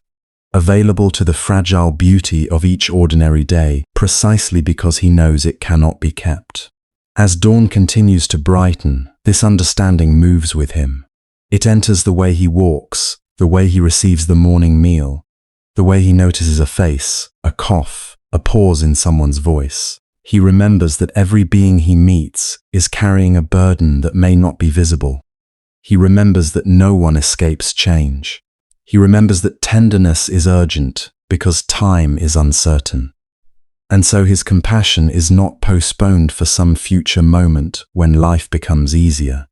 available to the fragile beauty of each ordinary day precisely because he knows it cannot be kept. As dawn continues to brighten, this understanding moves with him. It enters the way he walks, the way he receives the morning meal, the way he notices a face, a cough, a pause in someone's voice. He remembers that every being he meets is carrying a burden that may not be visible. He remembers that no one escapes change. He remembers that tenderness is urgent because time is uncertain. And so his compassion is not postponed for some future moment when life becomes easier.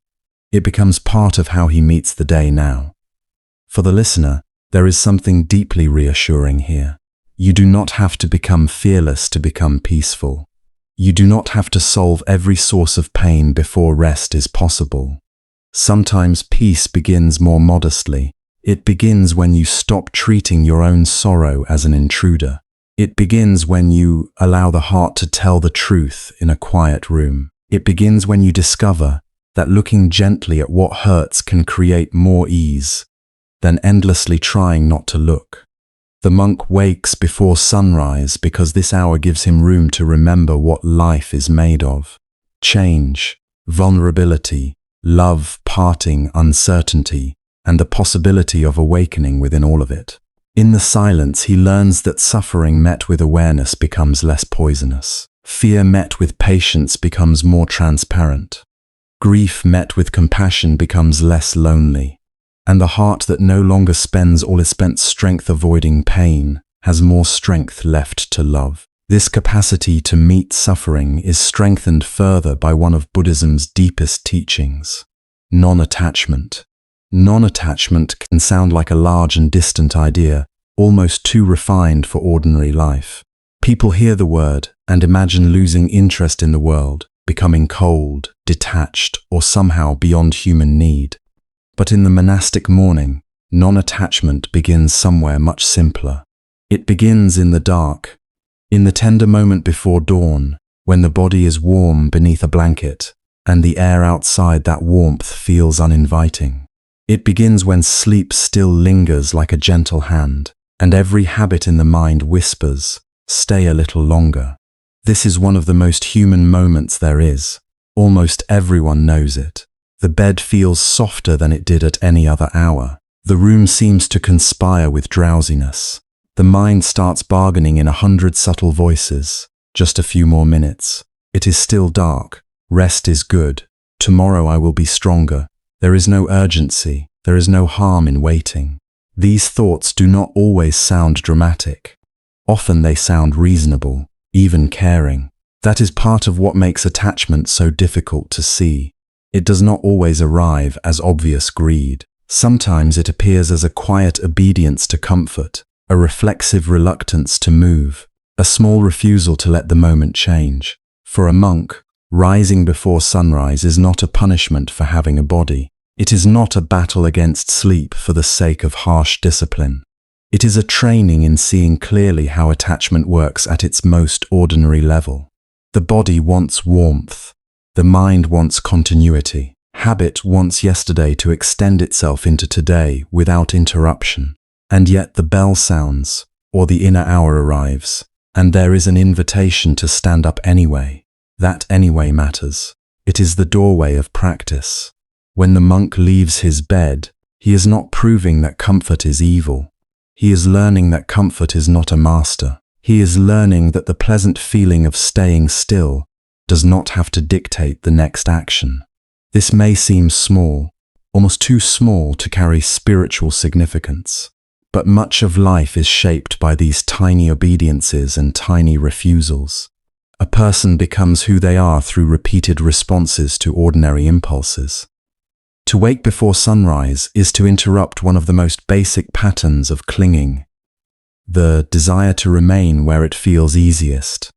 It becomes part of how he meets the day now. For the listener, there is something deeply reassuring here. You do not have to become fearless to become peaceful. You do not have to solve every source of pain before rest is possible. Sometimes peace begins more modestly. It begins when you stop treating your own sorrow as an intruder. It begins when you allow the heart to tell the truth in a quiet room. It begins when you discover that looking gently at what hurts can create more ease than endlessly trying not to look. The monk wakes before sunrise because this hour gives him room to remember what life is made of. Change, vulnerability, love, parting, uncertainty, and the possibility of awakening within all of it. In the silence, he learns that suffering met with awareness becomes less poisonous. Fear met with patience becomes more transparent. Grief met with compassion becomes less lonely. And the heart that no longer spends all its spent strength avoiding pain has more strength left to love. This capacity to meet suffering is strengthened further by one of Buddhism's deepest teachings: non-attachment. Non-attachment can sound like a large and distant idea, almost too refined for ordinary life. People hear the word and imagine losing interest in the world, becoming cold, detached, or somehow beyond human need. But in the monastic morning, non-attachment begins somewhere much simpler. It begins in the dark, in the tender moment before dawn, when the body is warm beneath a blanket, and the air outside that warmth feels uninviting. It begins when sleep still lingers like a gentle hand, and every habit in the mind whispers, "Stay a little longer." This is one of the most human moments there is. Almost everyone knows it. The bed feels softer than it did at any other hour. The room seems to conspire with drowsiness. The mind starts bargaining in 100 subtle voices. Just a few more minutes. It is still dark. Rest is good. Tomorrow I will be stronger. There is no urgency. There is no harm in waiting. These thoughts do not always sound dramatic. Often they sound reasonable, even caring. That is part of what makes attachment so difficult to see. It does not always arrive as obvious greed. Sometimes it appears as a quiet obedience to comfort, a reflexive reluctance to move, a small refusal to let the moment change. For a monk, rising before sunrise is not a punishment for having a body. It is not a battle against sleep for the sake of harsh discipline. It is a training in seeing clearly how attachment works at its most ordinary level. The body wants warmth. The mind wants continuity. Habit wants yesterday to extend itself into today without interruption. And yet the bell sounds, or the inner hour arrives, and there is an invitation to stand up anyway. That anyway matters. It is the doorway of practice. When the monk leaves his bed, he is not proving that comfort is evil. He is learning that comfort is not a master. He is learning that the pleasant feeling of staying still does not have to dictate the next action. This may seem small, almost too small to carry spiritual significance, but much of life is shaped by these tiny obediences and tiny refusals. A person becomes who they are through repeated responses to ordinary impulses. To wake before sunrise is to interrupt one of the most basic patterns of clinging, the desire to remain where it feels easiest.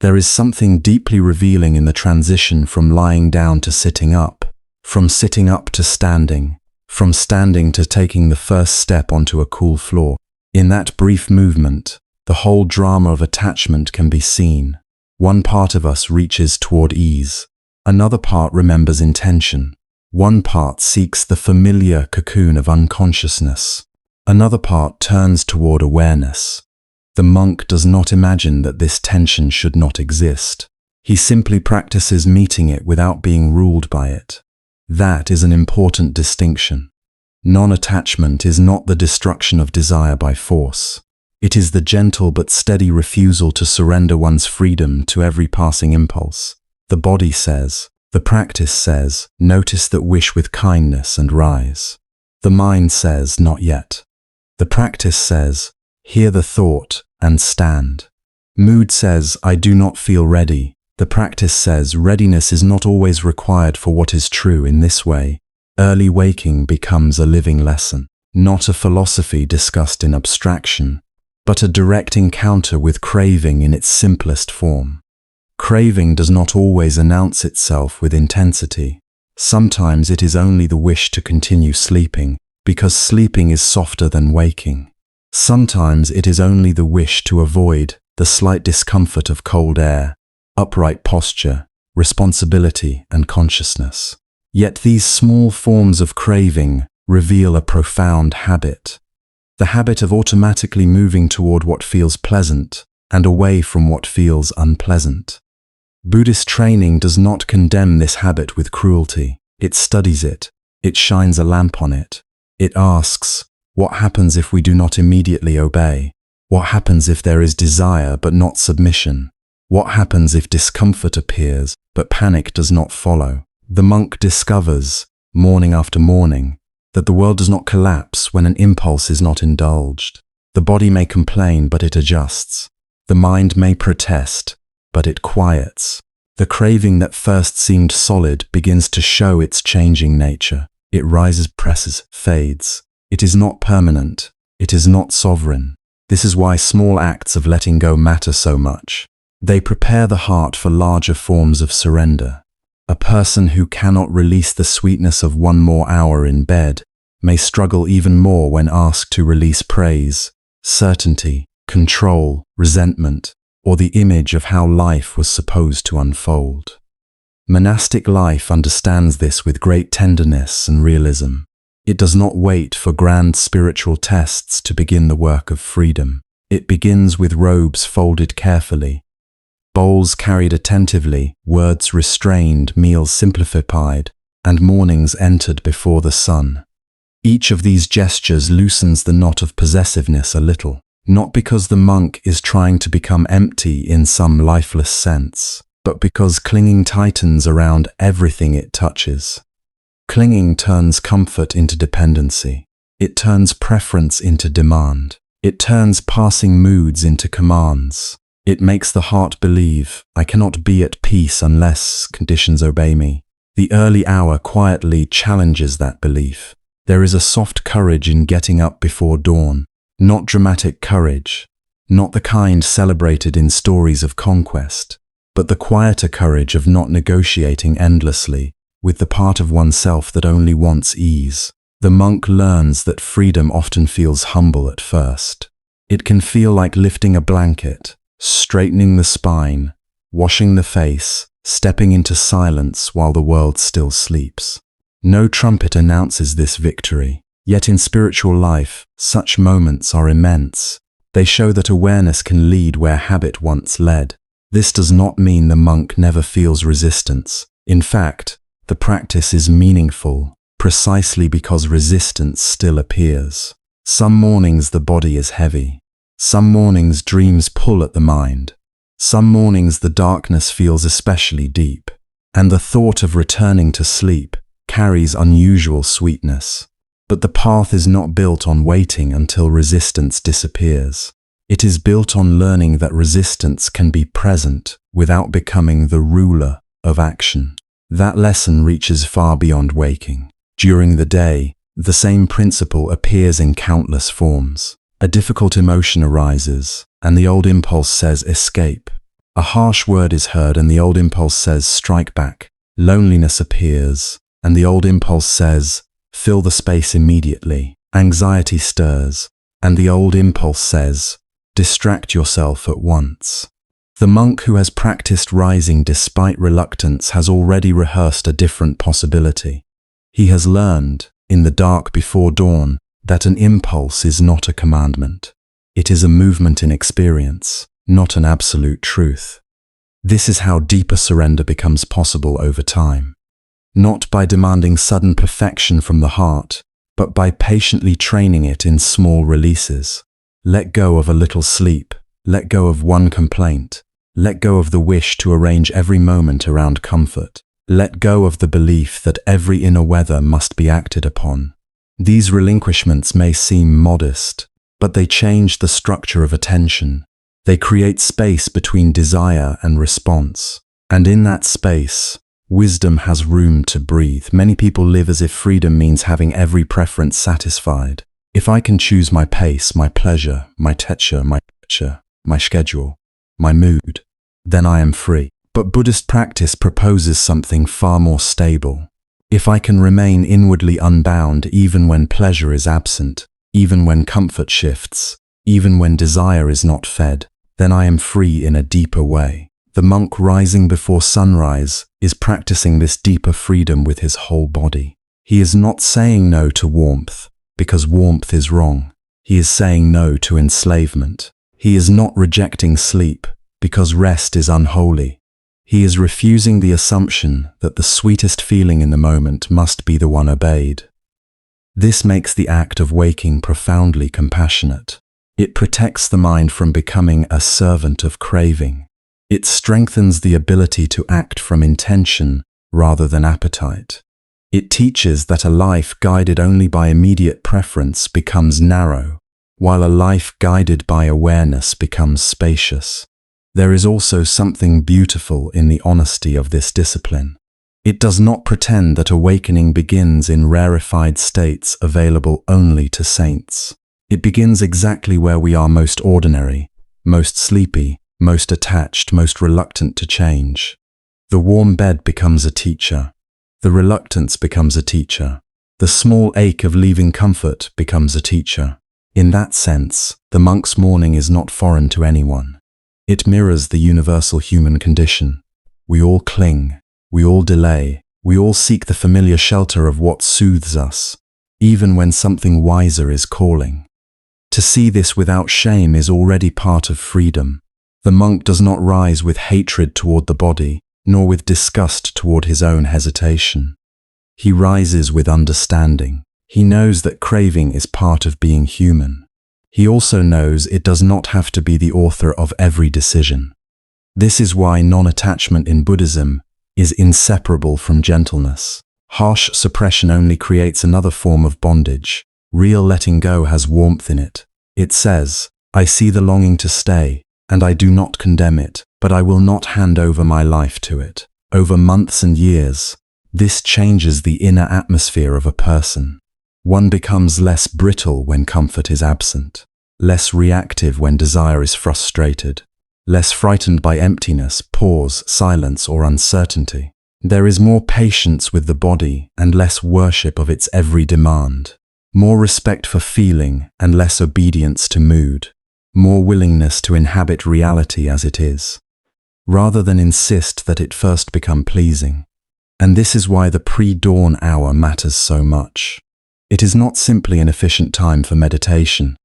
There is something deeply revealing in the transition from lying down to sitting up, from sitting up to standing, from standing to taking the first step onto a cool floor. In that brief movement, the whole drama of attachment can be seen. One part of us reaches toward ease. Another part remembers intention. One part seeks the familiar cocoon of unconsciousness. Another part turns toward awareness. The monk does not imagine that this tension should not exist. He simply practices meeting it without being ruled by it. That is an important distinction. Non-attachment is not the destruction of desire by force. It is the gentle but steady refusal to surrender one's freedom to every passing impulse. The body says, the practice says, notice that wish with kindness and rise. The mind says, not yet. The practice says, hear the thought and stand. Mood says, I do not feel ready. The practice says, readiness is not always required for what is true. In this way, early waking becomes a living lesson, not a philosophy discussed in abstraction, but a direct encounter with craving in its simplest form. Craving does not always announce itself with intensity. Sometimes it is only the wish to continue sleeping, because sleeping is softer than waking. Sometimes it is only the wish to avoid the slight discomfort of cold air, upright posture, responsibility, and consciousness. Yet these small forms of craving reveal a profound habit. The habit of automatically moving toward what feels pleasant and away from what feels unpleasant. Buddhist training does not condemn this habit with cruelty. It studies it. It shines a lamp on it. It asks, what happens if we do not immediately obey? What happens if there is desire but not submission? What happens if discomfort appears but panic does not follow? The monk discovers, morning after morning, that the world does not collapse when an impulse is not indulged. The body may complain, but it adjusts. The mind may protest, but it quiets. The craving that first seemed solid begins to show its changing nature. It rises, presses, fades. It is not permanent. It is not sovereign. This is why small acts of letting go matter so much. They prepare the heart for larger forms of surrender. A person who cannot release the sweetness of one more hour in bed may struggle even more when asked to release praise, certainty, control, resentment, or the image of how life was supposed to unfold. Monastic life understands this with great tenderness and realism. It does not wait for grand spiritual tests to begin the work of freedom. It begins with robes folded carefully, bowls carried attentively, words restrained, meals simplified, and mornings entered before the sun. Each of these gestures loosens the knot of possessiveness a little, not because the monk is trying to become empty in some lifeless sense, but because clinging tightens around everything it touches. Clinging turns comfort into dependency. It turns preference into demand. It turns passing moods into commands. It makes the heart believe, I cannot be at peace unless conditions obey me. The early hour quietly challenges that belief. There is a soft courage in getting up before dawn, not dramatic courage, not the kind celebrated in stories of conquest, but the quieter courage of not negotiating endlessly with the part of oneself that only wants ease. The monk learns that freedom often feels humble at first. It can feel like lifting a blanket, straightening the spine, washing the face, stepping into silence while the world still sleeps. No trumpet announces this victory, yet in spiritual life, such moments are immense. They show that awareness can lead where habit once led. This does not mean the monk never feels resistance. In fact, the practice is meaningful, precisely because resistance still appears. Some mornings the body is heavy. Some mornings dreams pull at the mind. Some mornings the darkness feels especially deep, and the thought of returning to sleep carries unusual sweetness. But the path is not built on waiting until resistance disappears. It is built on learning that resistance can be present without becoming the ruler of action. That lesson reaches far beyond waking. During the day, the same principle appears in countless forms. A difficult emotion arises, and the old impulse says, escape. A harsh word is heard, and the old impulse says, strike back. Loneliness appears, and the old impulse says, fill the space immediately. Anxiety stirs, and the old impulse says, distract yourself at once. The monk who has practiced rising despite reluctance has already rehearsed a different possibility. He has learned, in the dark before dawn, that an impulse is not a commandment. It is a movement in experience, not an absolute truth. This is how deeper surrender becomes possible over time. Not by demanding sudden perfection from the heart, but by patiently training it in small releases. Let go of a little sleep, let go of one complaint, let go of the wish to arrange every moment around comfort. Let go of the belief that every inner weather must be acted upon. These relinquishments may seem modest, but they change the structure of attention. They create space between desire and response. And in that space, wisdom has room to breathe. Many people live as if freedom means having every preference satisfied. If I can choose my pace, my pleasure, my texture, my schedule, my mood, then I am free. But Buddhist practice proposes something far more stable. If I can remain inwardly unbound even when pleasure is absent, even when comfort shifts, even when desire is not fed, then I am free in a deeper way. The monk rising before sunrise is practicing this deeper freedom with his whole body. He is not saying no to warmth, because warmth is wrong. He is saying no to enslavement. He is not rejecting sleep, because rest is unholy. He is refusing the assumption that the sweetest feeling in the moment must be the one obeyed. This makes the act of waking profoundly compassionate. It protects the mind from becoming a servant of craving. It strengthens the ability to act from intention rather than appetite. It teaches that a life guided only by immediate preference becomes narrow, while a life guided by awareness becomes spacious. There is also something beautiful in the honesty of this discipline. It does not pretend that awakening begins in rarefied states available only to saints. It begins exactly where we are most ordinary, most sleepy, most attached, most reluctant to change. The warm bed becomes a teacher. The reluctance becomes a teacher. The small ache of leaving comfort becomes a teacher. In that sense, the monk's morning is not foreign to anyone. It mirrors the universal human condition. We all cling, we all delay, we all seek the familiar shelter of what soothes us, even when something wiser is calling. To see this without shame is already part of freedom. The monk does not rise with hatred toward the body, nor with disgust toward his own hesitation. He rises with understanding. He knows that craving is part of being human. He also knows it does not have to be the author of every decision. This is why non-attachment in Buddhism is inseparable from gentleness. Harsh suppression only creates another form of bondage. Real letting go has warmth in it. It says, I see the longing to stay, and I do not condemn it, but I will not hand over my life to it. Over months and years, this changes the inner atmosphere of a person. One becomes less brittle when comfort is absent, less reactive when desire is frustrated, less frightened by emptiness, pause, silence, or uncertainty. There is more patience with the body and less worship of its every demand, more respect for feeling and less obedience to mood, more willingness to inhabit reality as it is, rather than insist that it first become pleasing. And this is why the pre-dawn hour matters so much. It is not simply an efficient time for meditation.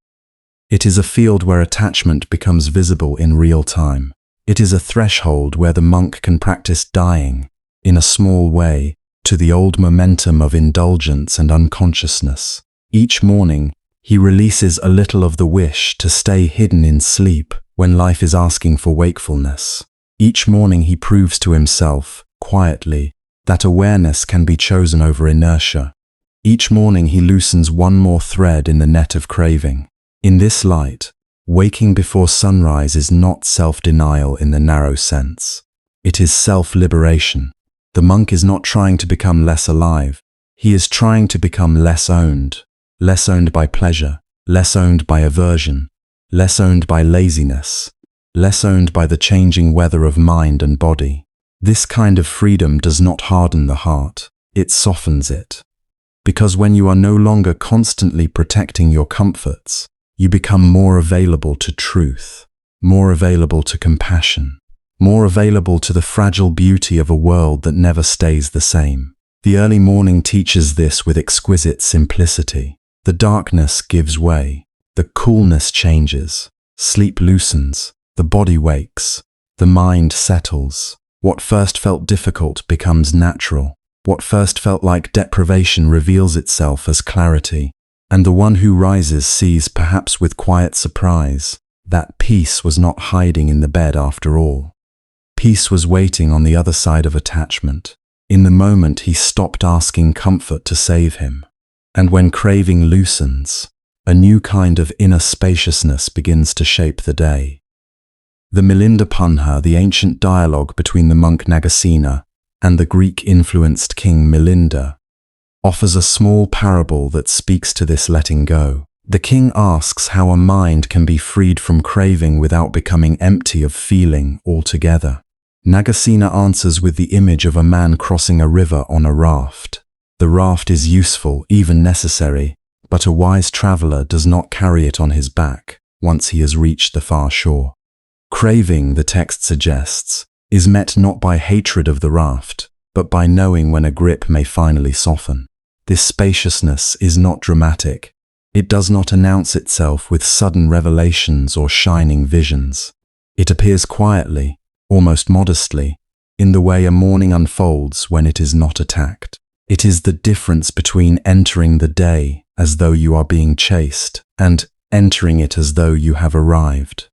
It is a field where attachment becomes visible in real time. It is a threshold where the monk can practice dying, in a small way, to the old momentum of indulgence and unconsciousness. Each morning, he releases a little of the wish to stay hidden in sleep when life is asking for wakefulness. Each morning he proves to himself, quietly, that awareness can be chosen over inertia. Each morning he loosens one more thread in the net of craving. In this light, Waking before sunrise is not self-denial in the narrow sense. It is self-liberation. The monk is not trying to become less alive. He is trying to become less owned by pleasure, less owned by aversion, less owned by laziness, less owned by the changing weather of mind and body. This kind of freedom does not harden the heart, it softens it. Because when you are no longer constantly protecting your comforts, you become more available to truth, more available to compassion, more available to the fragile beauty of a world that never stays the same. The early morning teaches this with exquisite simplicity. The darkness gives way, the coolness changes, sleep loosens, the body wakes, the mind settles. What first felt difficult becomes natural. What first felt like deprivation reveals itself as clarity. And the one who rises sees, perhaps with quiet surprise, that peace was not hiding in the bed after all. Peace was waiting on the other side of attachment. In the moment he stopped asking comfort to save him. And when craving loosens, a new kind of inner spaciousness begins to shape the day. The Milinda Punha, the ancient dialogue between the monk Nagasena and the Greek-influenced king Milinda, offers a small parable that speaks to this letting go. The king asks how a mind can be freed from craving without becoming empty of feeling altogether. Nagasena answers with the image of a man crossing a river on a raft. The raft is useful, even necessary, but a wise traveler does not carry it on his back once he has reached the far shore. Craving, the text suggests, is met not by hatred of the raft, but by knowing when a grip may finally soften. This spaciousness is not dramatic. It does not announce itself with sudden revelations or shining visions. It appears quietly, almost modestly, in the way a morning unfolds when it is not attacked. It is the difference between entering the day as though you are being chased and entering it as though you have arrived.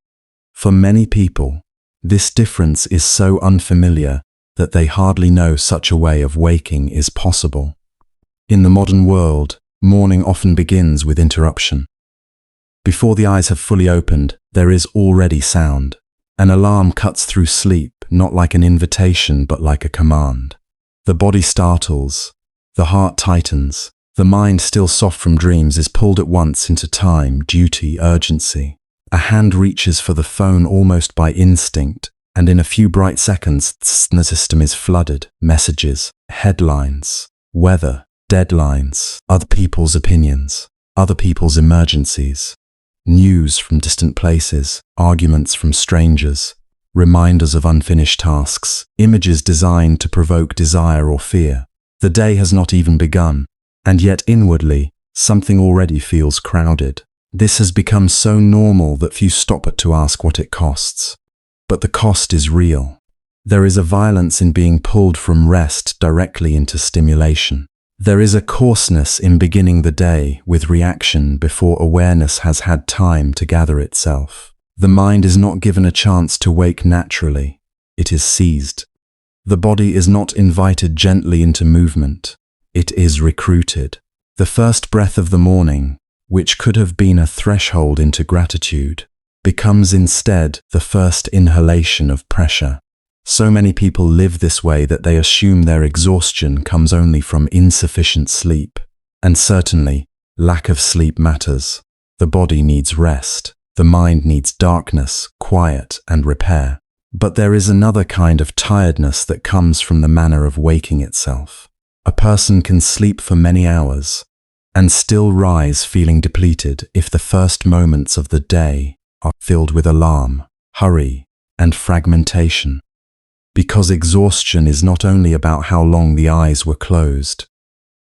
For many people, this difference is so unfamiliar that they hardly know such a way of waking is possible. In the modern world, morning often begins with interruption. Before the eyes have fully opened, there is already sound. An alarm cuts through sleep, not like an invitation but like a command. The body startles, the heart tightens, the mind still soft from dreams is pulled at once into time, duty, urgency. A hand reaches for the phone almost by instinct, and in a few bright seconds, the system is flooded. Messages, headlines, weather, deadlines, other people's opinions, other people's emergencies, news from distant places, arguments from strangers, reminders of unfinished tasks, images designed to provoke desire or fear. The day has not even begun, and yet inwardly, something already feels crowded. This has become so normal that few stop to ask what it costs. But the cost is real. There is a violence in being pulled from rest directly into stimulation. There is a coarseness in beginning the day with reaction before awareness has had time to gather itself. The mind is not given a chance to wake naturally. It is seized. The body is not invited gently into movement. It is recruited. The first breath of the morning, which could have been a threshold into gratitude, becomes instead the first inhalation of pressure. So many people live this way that they assume their exhaustion comes only from insufficient sleep. And certainly, lack of sleep matters. The body needs rest. The mind needs darkness, quiet, and repair. But there is another kind of tiredness that comes from the manner of waking itself. A person can sleep for many hours and still rise feeling depleted if the first moments of the day are filled with alarm, hurry, and fragmentation. Because exhaustion is not only about how long the eyes were closed.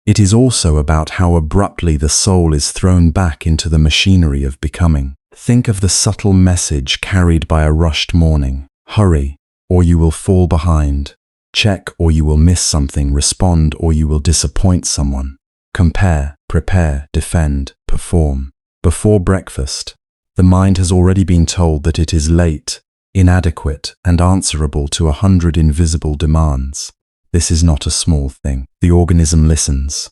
It is also about how abruptly the soul is thrown back into the machinery of becoming. Think of the subtle message carried by a rushed morning. Hurry, or you will fall behind. Check, or you will miss something. Respond, or you will disappoint someone. Compare, prepare, defend, perform. Before breakfast, the mind has already been told that it is late, inadequate, and answerable to 100 invisible demands. This is not a small thing. The organism listens.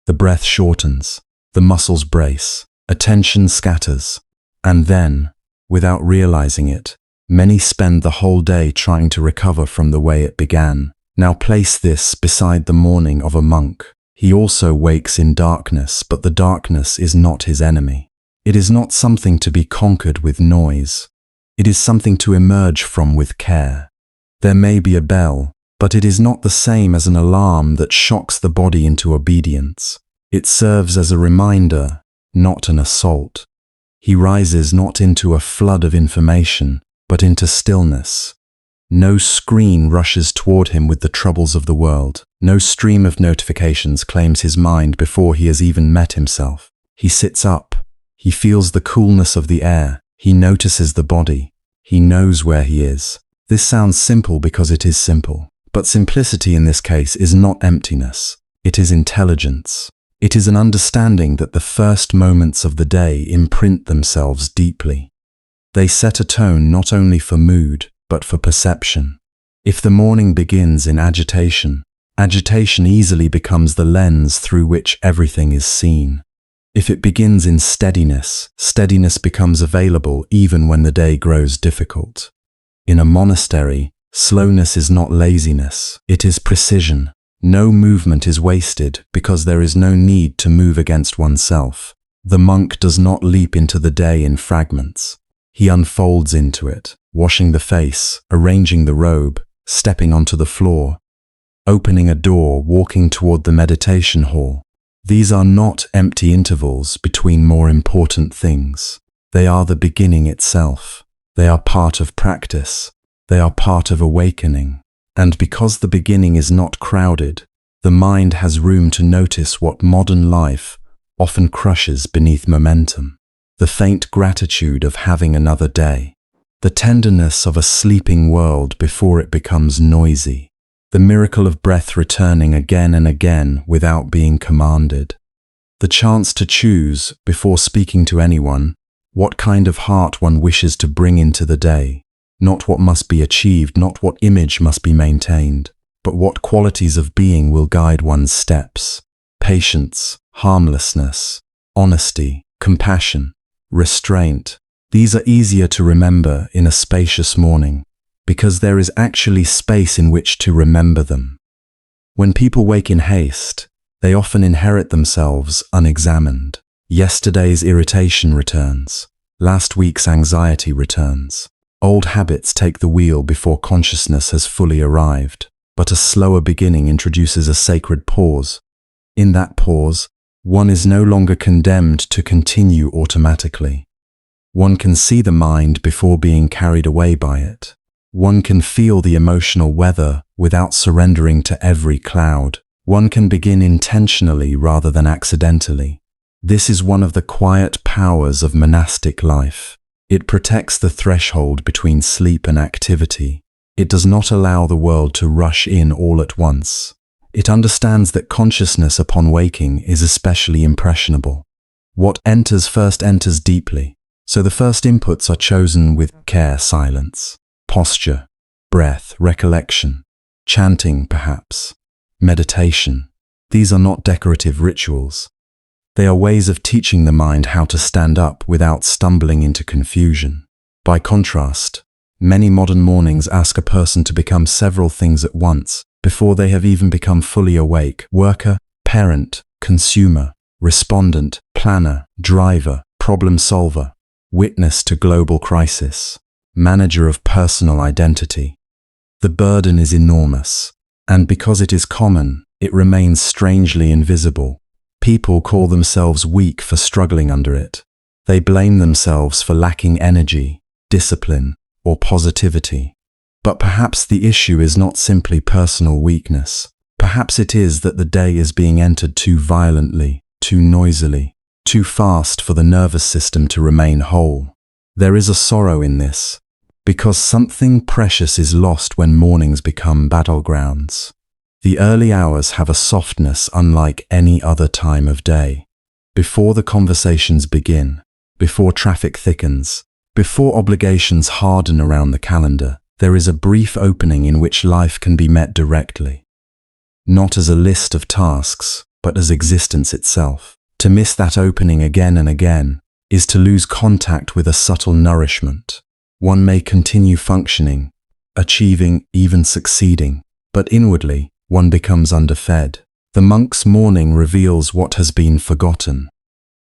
The breath shortens. The muscles brace. Attention scatters. And then, without realizing it. Many spend the whole day trying to recover from the way it began. Now place this beside the morning of a monk. He also wakes in darkness, but the darkness is not his enemy. It is not something to be conquered with noise. It is something to emerge from with care. There may be a bell, but it is not the same as an alarm that shocks the body into obedience. It serves as a reminder, not an assault. He rises not into a flood of information, but into stillness. No screen rushes toward him with the troubles of the world. No stream of notifications claims his mind before he has even met himself. He sits up. He feels the coolness of the air. He notices the body. He knows where he is. This sounds simple because it is simple. But simplicity in this case is not emptiness. It is intelligence. It is an understanding that the first moments of the day imprint themselves deeply. They set a tone not only for mood, but for perception. If the morning begins in agitation, agitation easily becomes the lens through which everything is seen. If it begins in steadiness, steadiness becomes available even when the day grows difficult. In a monastery, slowness is not laziness, it is precision. No movement is wasted because there is no need to move against oneself. The monk does not leap into the day in fragments. He unfolds into it, washing the face, arranging the robe, stepping onto the floor, opening a door, walking toward the meditation hall. These are not empty intervals between more important things. They are the beginning itself. They are part of practice. They are part of awakening. And because the beginning is not crowded, the mind has room to notice what modern life often crushes beneath momentum. The faint gratitude of having another day. The tenderness of a sleeping world before it becomes noisy. The miracle of breath returning again and again without being commanded. The chance to choose, before speaking to anyone, what kind of heart one wishes to bring into the day. Not what must be achieved, not what image must be maintained, but what qualities of being will guide one's steps. Patience, harmlessness, honesty, compassion, restraint. These are easier to remember in a spacious morning, because there is actually space in which to remember them. When people wake in haste, they often inherit themselves unexamined. Yesterday's irritation returns. Last week's anxiety returns. Old habits take the wheel before consciousness has fully arrived, but a slower beginning introduces a sacred pause. In that pause, one is no longer condemned to continue automatically. One can see the mind before being carried away by it. One can feel the emotional weather without surrendering to every cloud. One can begin intentionally rather than accidentally. This is one of the quiet powers of monastic life. It protects the threshold between sleep and activity. It does not allow the world to rush in all at once. It understands that consciousness upon waking is especially impressionable. What enters first enters deeply, so the first inputs are chosen with care: silence, posture, breath, recollection, chanting perhaps, meditation. These are not decorative rituals. They are ways of teaching the mind how to stand up without stumbling into confusion. By contrast, many modern mornings ask a person to become several things at once before they have even become fully awake: worker, parent, consumer, respondent, planner, driver, problem solver, witness to global crisis, manager of personal identity. The burden is enormous, and because it is common, it remains strangely invisible. People call themselves weak for struggling under it. They blame themselves for lacking energy, discipline, or positivity. But perhaps the issue is not simply personal weakness. Perhaps it is that the day is being entered too violently, too noisily, too fast for the nervous system to remain whole. There is a sorrow in this, because something precious is lost when mornings become battlegrounds. The early hours have a softness unlike any other time of day. Before the conversations begin, before traffic thickens, before obligations harden around the calendar, there is a brief opening in which life can be met directly. Not as a list of tasks, but as existence itself. To miss that opening again and again is to lose contact with a subtle nourishment. One may continue functioning, achieving, even succeeding, but inwardly, one becomes underfed. The monk's morning reveals what has been forgotten.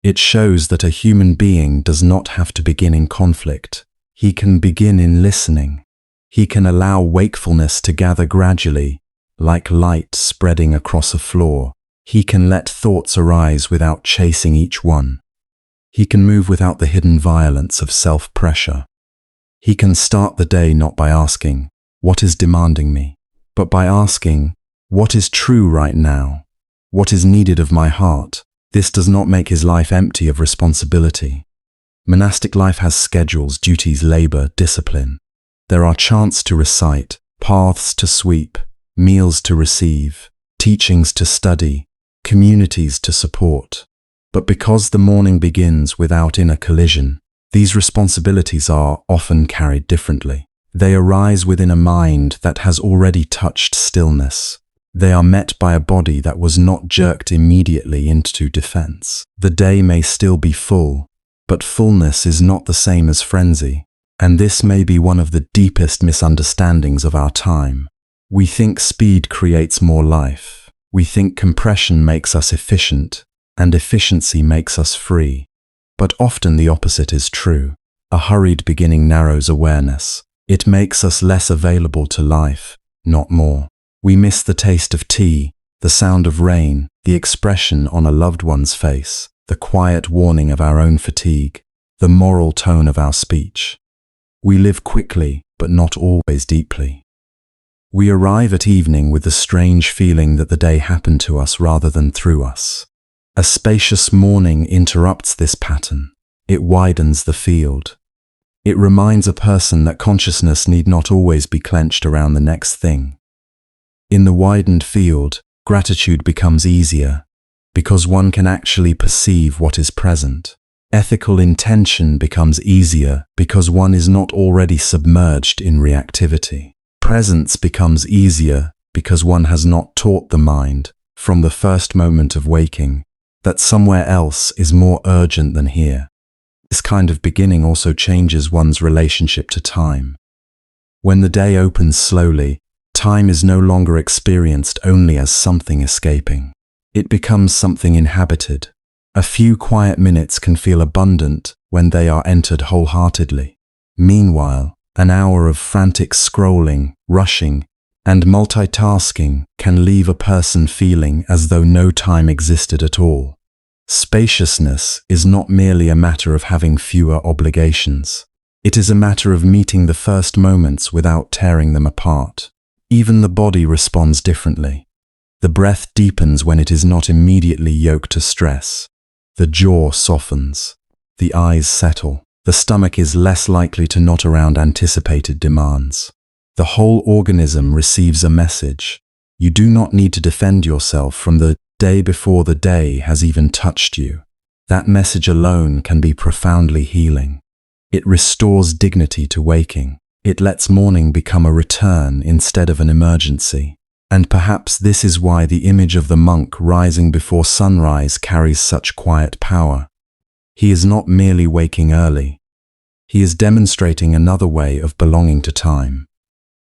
It shows that a human being does not have to begin in conflict. He can begin in listening. He can allow wakefulness to gather gradually, like light spreading across a floor. He can let thoughts arise without chasing each one. He can move without the hidden violence of self-pressure. He can start the day not by asking, "What is demanding me?" but by asking, "What is true right now? What is needed of my heart?" This does not make his life empty of responsibility. Monastic life has schedules, duties, labor, discipline. There are chants to recite, paths to sweep, meals to receive, teachings to study, communities to support. But because the morning begins without inner collision, these responsibilities are often carried differently. They arise within a mind that has already touched stillness. They are met by a body that was not jerked immediately into defense. The day may still be full, but fullness is not the same as frenzy, and this may be one of the deepest misunderstandings of our time. We think speed creates more life. We think compression makes us efficient, and efficiency makes us free. But often the opposite is true. A hurried beginning narrows awareness. It makes us less available to life, not more. We miss the taste of tea, the sound of rain, the expression on a loved one's face, the quiet warning of our own fatigue, the moral tone of our speech. We live quickly, but not always deeply. We arrive at evening with the strange feeling that the day happened to us rather than through us. A spacious morning interrupts this pattern. It widens the field. It reminds a person that consciousness need not always be clenched around the next thing. In the widened field, gratitude becomes easier, because one can actually perceive what is present. Ethical intention becomes easier because one is not already submerged in reactivity. Presence becomes easier because one has not taught the mind, from the first moment of waking, that somewhere else is more urgent than here. This kind of beginning also changes one's relationship to time. When the day opens slowly, time is no longer experienced only as something escaping. It becomes something inhabited. A few quiet minutes can feel abundant when they are entered wholeheartedly. Meanwhile, an hour of frantic scrolling, rushing, and multitasking can leave a person feeling as though no time existed at all. Spaciousness is not merely a matter of having fewer obligations. It is a matter of meeting the first moments without tearing them apart. Even the body responds differently. The breath deepens when it is not immediately yoked to stress. The jaw softens. The eyes settle. The stomach is less likely to knot around anticipated demands. The whole organism receives a message. You do not need to defend yourself from the day before the day has even touched you. That message alone can be profoundly healing. It restores dignity to waking. It lets morning become a return instead of an emergency. And perhaps this is why the image of the monk rising before sunrise carries such quiet power. He is not merely waking early. He is demonstrating another way of belonging to time.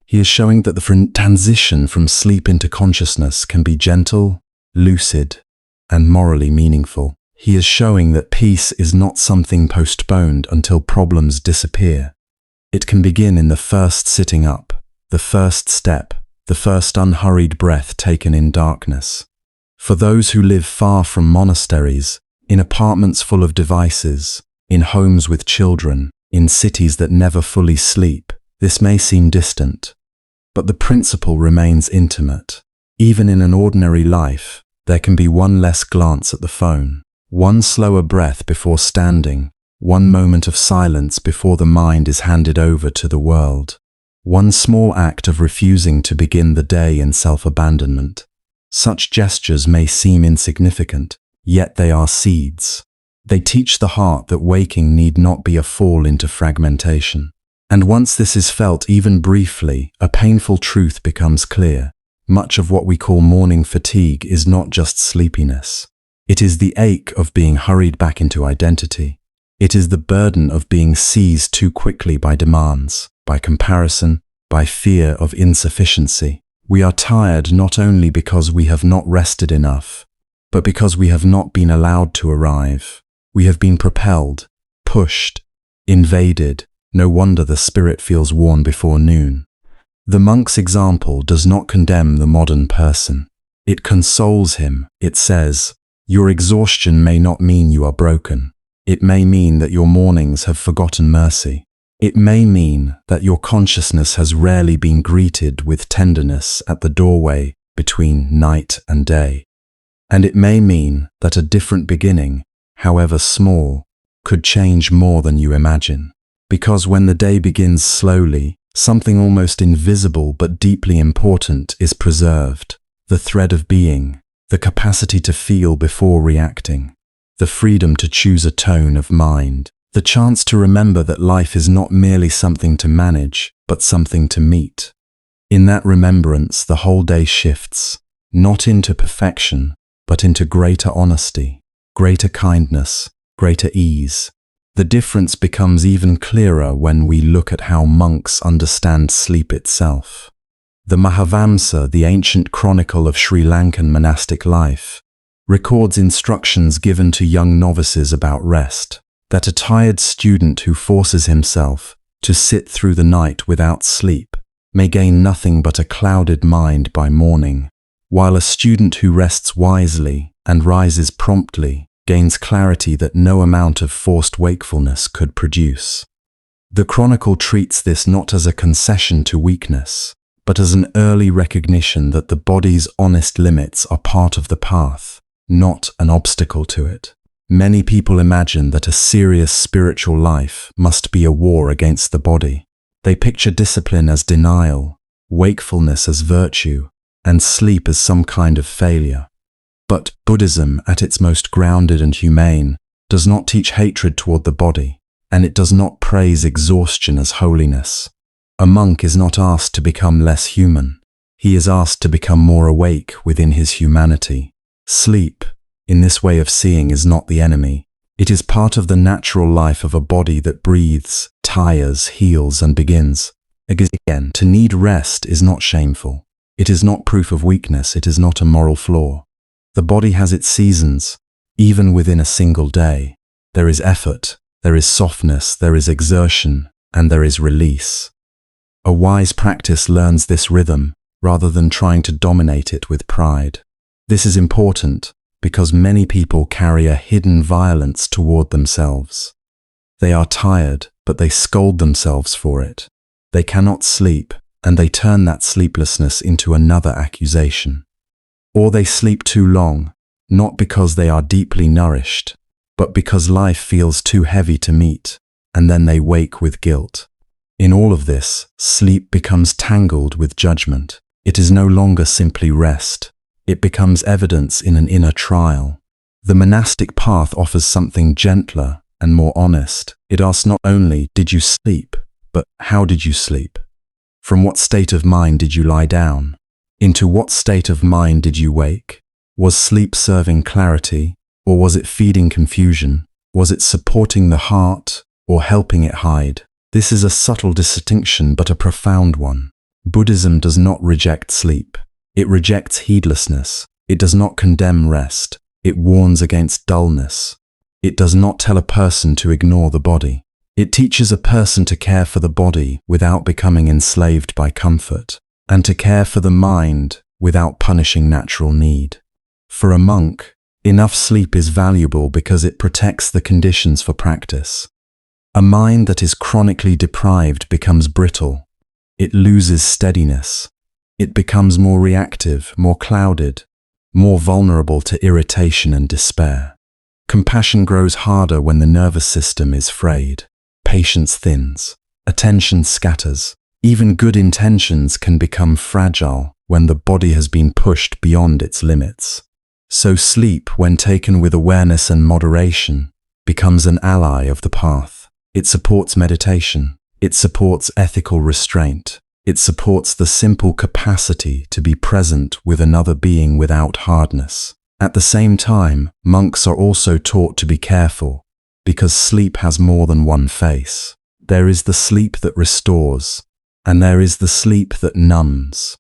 He is showing that the transition from sleep into consciousness can be gentle, lucid, and morally meaningful. He is showing that peace is not something postponed until problems disappear. It can begin in the first sitting up, the first step, the first unhurried breath taken in darkness. For those who live far from monasteries, in apartments full of devices, in homes with children, in cities that never fully sleep, this may seem distant. But the principle remains intimate. Even in an ordinary life, there can be one less glance at the phone, one slower breath before standing, one moment of silence before the mind is handed over to the world, one small act of refusing to begin the day in self-abandonment. Such gestures may seem insignificant, yet they are seeds. They teach the heart that waking need not be a fall into fragmentation. And once this is felt even briefly, a painful truth becomes clear. Much of what we call morning fatigue is not just sleepiness. It is the ache of being hurried back into identity. It is the burden of being seized too quickly by demands, by comparison, by fear of insufficiency. We are tired not only because we have not rested enough, but because we have not been allowed to arrive. We have been propelled, pushed, invaded. No wonder the spirit feels worn before noon. The monk's example does not condemn the modern person. It consoles him. It says, your exhaustion may not mean you are broken. It may mean that your mornings have forgotten mercy. It may mean that your consciousness has rarely been greeted with tenderness at the doorway between night and day. And it may mean that a different beginning, however small, could change more than you imagine. Because when the day begins slowly, something almost invisible but deeply important is preserved. The thread of being, the capacity to feel before reacting, the freedom to choose a tone of mind, the chance to remember that life is not merely something to manage, but something to meet. In that remembrance, the whole day shifts, not into perfection, but into greater honesty, greater kindness, greater ease. The difference becomes even clearer when we look at how monks understand sleep itself. The Mahavamsa, the ancient chronicle of Sri Lankan monastic life, records instructions given to young novices about rest, that a tired student who forces himself to sit through the night without sleep may gain nothing but a clouded mind by morning, while a student who rests wisely and rises promptly gains clarity that no amount of forced wakefulness could produce. The chronicle treats this not as a concession to weakness, but as an early recognition that the body's honest limits are part of the path, not an obstacle to it. Many people imagine that a serious spiritual life must be a war against the body. They picture discipline as denial, wakefulness as virtue, and sleep as some kind of failure. But Buddhism, at its most grounded and humane, does not teach hatred toward the body, and it does not praise exhaustion as holiness. A monk is not asked to become less human. He is asked to become more awake within his humanity. Sleep, in this way of seeing, is not the enemy. It is part of the natural life of a body that breathes, tires, heals, and begins again. To need rest is not shameful. It is not proof of weakness. It is not a moral flaw. The body has its seasons, even within a single day. There is effort, there is softness, there is exertion, and there is release. A wise practice learns this rhythm rather than trying to dominate it with pride. This is important because many people carry a hidden violence toward themselves. They are tired, but they scold themselves for it. They cannot sleep, and they turn that sleeplessness into another accusation. Or they sleep too long, not because they are deeply nourished, but because life feels too heavy to meet, and then they wake with guilt. In all of this, sleep becomes tangled with judgment. It is no longer simply rest. It becomes evidence in an inner trial. The monastic path offers something gentler and more honest. It asks not only, did you sleep, but how did you sleep? From what state of mind did you lie down? Into what state of mind did you wake? Was sleep serving clarity, or was it feeding confusion? Was it supporting the heart, or helping it hide? This is a subtle distinction, but a profound one. Buddhism does not reject sleep. It rejects heedlessness. It does not condemn rest. It warns against dullness. It does not tell a person to ignore the body. It teaches a person to care for the body without becoming enslaved by comfort, and to care for the mind without punishing natural need. For a monk, enough sleep is valuable because it protects the conditions for practice. A mind that is chronically deprived becomes brittle. It loses steadiness. It becomes more reactive, more clouded, more vulnerable to irritation and despair. Compassion grows harder when the nervous system is frayed. Patience thins. Attention scatters. Even good intentions can become fragile when the body has been pushed beyond its limits. So sleep, when taken with awareness and moderation, becomes an ally of the path. It supports meditation. It supports ethical restraint. It supports the simple capacity to be present with another being without hardness. At the same time, monks are also taught to be careful, because sleep has more than one face. There is the sleep that restores, and there is the sleep that numbs.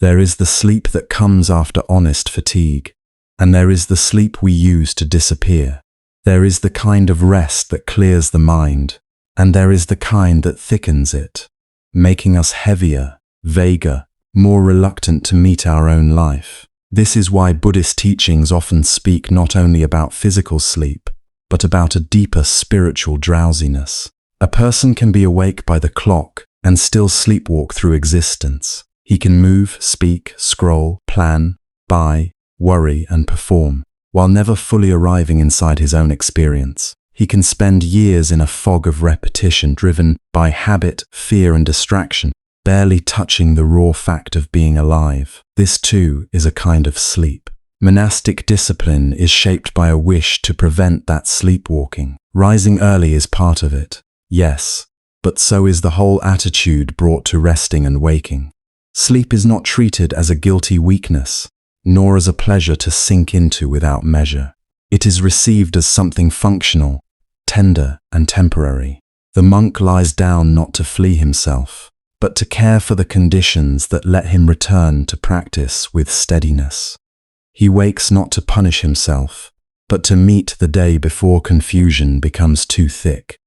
There is the sleep that comes after honest fatigue, and there is the sleep we use to disappear. There is the kind of rest that clears the mind, and there is the kind that thickens it, making us heavier, vaguer, more reluctant to meet our own life. This is why Buddhist teachings often speak not only about physical sleep, but about a deeper spiritual drowsiness. A person can be awake by the clock and still sleepwalk through existence. He can move, speak, scroll, plan, buy, worry, and perform, while never fully arriving inside his own experience. He can spend years in a fog of repetition driven by habit, fear, and distraction, barely touching the raw fact of being alive. This too is a kind of sleep. Monastic discipline is shaped by a wish to prevent that sleepwalking. Rising early is part of it, yes, but so is the whole attitude brought to resting and waking. Sleep is not treated as a guilty weakness, nor as a pleasure to sink into without measure. It is received as something functional, tender, and temporary. The monk lies down not to flee himself, but to care for the conditions that let him return to practice with steadiness. He wakes not to punish himself, but to meet the day before confusion becomes too thick.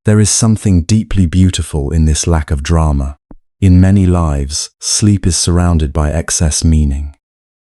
There is something deeply beautiful in this lack of drama. In many lives, sleep is surrounded by excess meaning.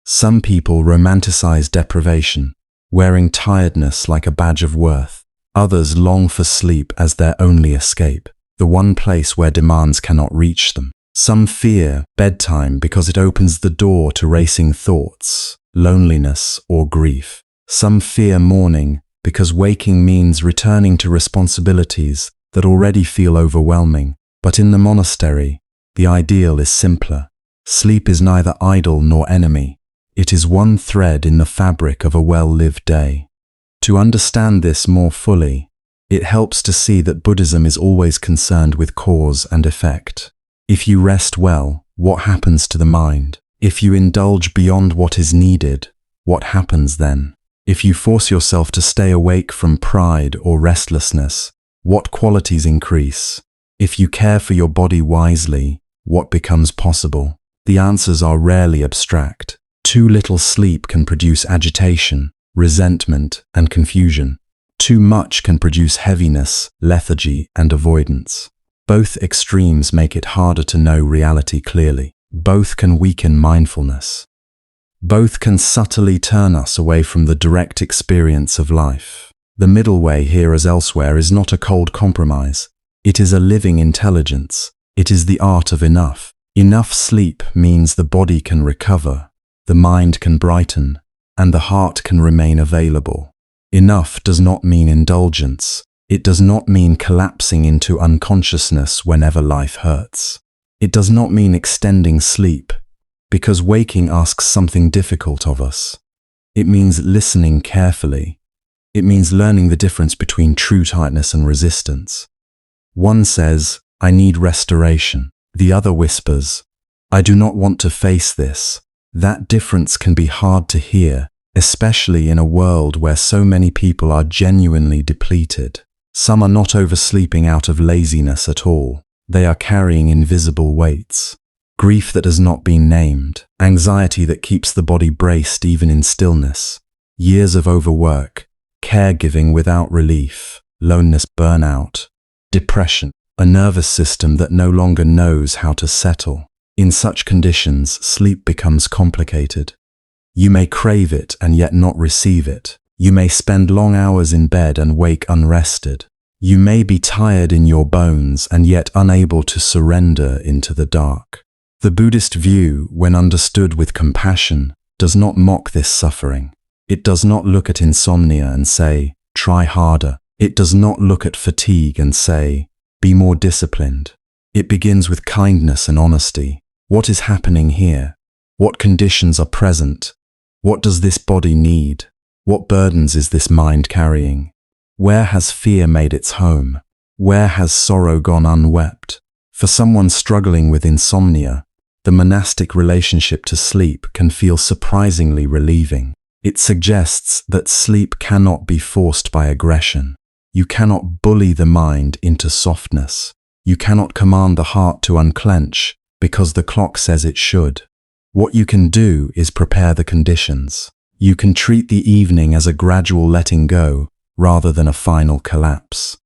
Some people romanticize deprivation, wearing tiredness like a badge of worth. Others long for sleep as their only escape, the one place where demands cannot reach them. Some fear bedtime because it opens the door to racing thoughts, loneliness, or grief. Some fear morning because waking means returning to responsibilities that already feel overwhelming. But in the monastery, the ideal is simpler. Sleep is neither idol nor enemy. It is one thread in the fabric of a well-lived day. To understand this more fully, it helps to see that Buddhism is always concerned with cause and effect. If you rest well, what happens to the mind? If you indulge beyond what is needed, what happens then? If you force yourself to stay awake from pride or restlessness, what qualities increase? If you care for your body wisely, what becomes possible? The answers are rarely abstract. Too little sleep can produce agitation, resentment, and confusion. Too much can produce heaviness, lethargy, and avoidance. Both extremes make it harder to know reality clearly. Both can weaken mindfulness. Both can subtly turn us away from the direct experience of life. The middle way here as elsewhere is not a cold compromise. It is a living intelligence. It is the art of enough. Enough sleep means the body can recover, the mind can brighten, and the heart can remain available. Enough does not mean indulgence. It does not mean collapsing into unconsciousness whenever life hurts. It does not mean extending sleep, because waking asks something difficult of us. It means listening carefully. It means learning the difference between true tightness and resistance. One says, "I need restoration." The other whispers, "I do not want to face this." That difference can be hard to hear, especially in a world where so many people are genuinely depleted. Some are not oversleeping out of laziness at all. They are carrying invisible weights. Grief that has not been named, anxiety that keeps the body braced even in stillness, years of overwork, caregiving without relief, loneliness, burnout, depression, a nervous system that no longer knows how to settle. In such conditions, sleep becomes complicated. You may crave it and yet not receive it. You may spend long hours in bed and wake unrested. You may be tired in your bones and yet unable to surrender into the dark. The Buddhist view, when understood with compassion, does not mock this suffering. It does not look at insomnia and say, "Try harder." It does not look at fatigue and say, "Be more disciplined." It begins with kindness and honesty. What is happening here? What conditions are present? What does this body need? What burdens is this mind carrying? Where has fear made its home? Where has sorrow gone unwept? For someone struggling with insomnia, the monastic relationship to sleep can feel surprisingly relieving. It suggests that sleep cannot be forced by aggression. You cannot bully the mind into softness. You cannot command the heart to unclench because the clock says it should. What you can do is prepare the conditions. You can treat the evening as a gradual letting go rather than a final collapse.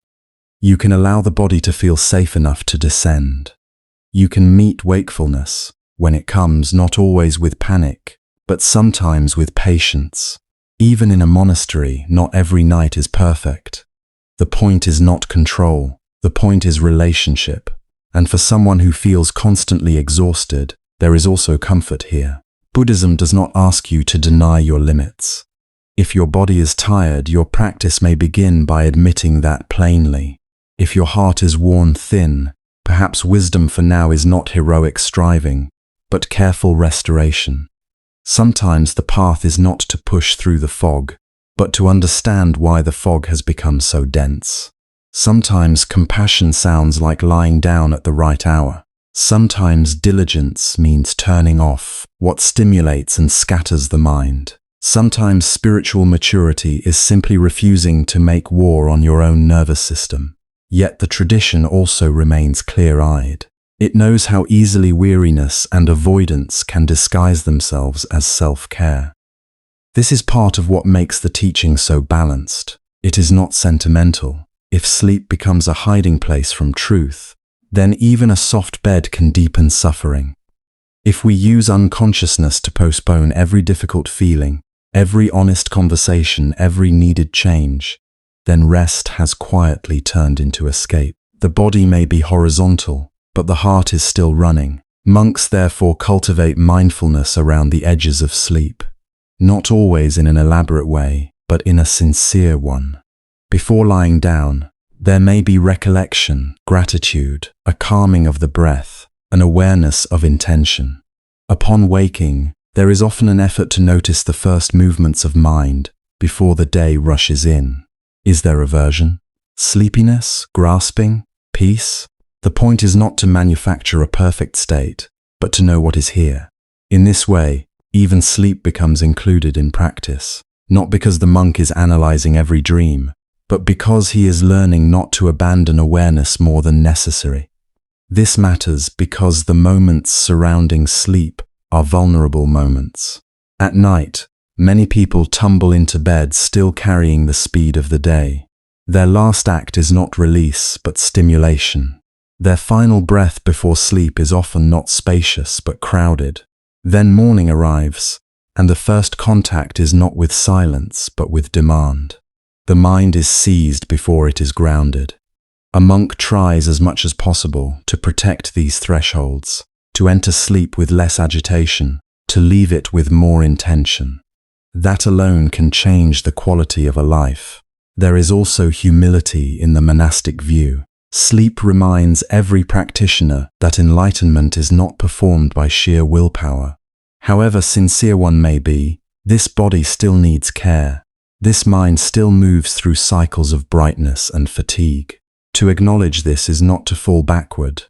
You can allow the body to feel safe enough to descend. You can meet wakefulness when it comes, not always with panic, but sometimes with patience. Even in a monastery, not every night is perfect. The point is not control. The point is relationship. And for someone who feels constantly exhausted, there is also comfort here. Buddhism does not ask you to deny your limits. If your body is tired, your practice may begin by admitting that plainly. If your heart is worn thin, perhaps wisdom for now is not heroic striving, but careful restoration. Sometimes the path is not to push through the fog, but to understand why the fog has become so dense. Sometimes compassion sounds like lying down at the right hour. Sometimes diligence means turning off what stimulates and scatters the mind. Sometimes spiritual maturity is simply refusing to make war on your own nervous system. Yet the tradition also remains clear-eyed. It knows how easily weariness and avoidance can disguise themselves as self-care. This is part of what makes the teaching so balanced. It is not sentimental. If sleep becomes a hiding place from truth, then even a soft bed can deepen suffering. If we use unconsciousness to postpone every difficult feeling, every honest conversation, every needed change, then rest has quietly turned into escape. The body may be horizontal, but the heart is still running. Monks therefore cultivate mindfulness around the edges of sleep, not always in an elaborate way, but in a sincere one. Before lying down, there may be recollection, gratitude, a calming of the breath, an awareness of intention. Upon waking, there is often an effort to notice the first movements of mind before the day rushes in. Is there aversion, sleepiness, grasping, peace? The point is not to manufacture a perfect state, but to know what is here. In this way, even sleep becomes included in practice, not because the monk is analyzing every dream, but because he is learning not to abandon awareness more than necessary. This matters because the moments surrounding sleep are vulnerable moments. At night, many people tumble into bed still carrying the speed of the day. Their last act is not release, but stimulation. Their final breath before sleep is often not spacious, but crowded. Then morning arrives, and the first contact is not with silence, but with demand. The mind is seized before it is grounded. A monk tries as much as possible to protect these thresholds, to enter sleep with less agitation, to leave it with more intention. That alone can change the quality of a life. There is also humility in the monastic view. Sleep reminds every practitioner that enlightenment is not performed by sheer willpower. However sincere one may be, this body still needs care. This mind still moves through cycles of brightness and fatigue. To acknowledge this is not to fall backward.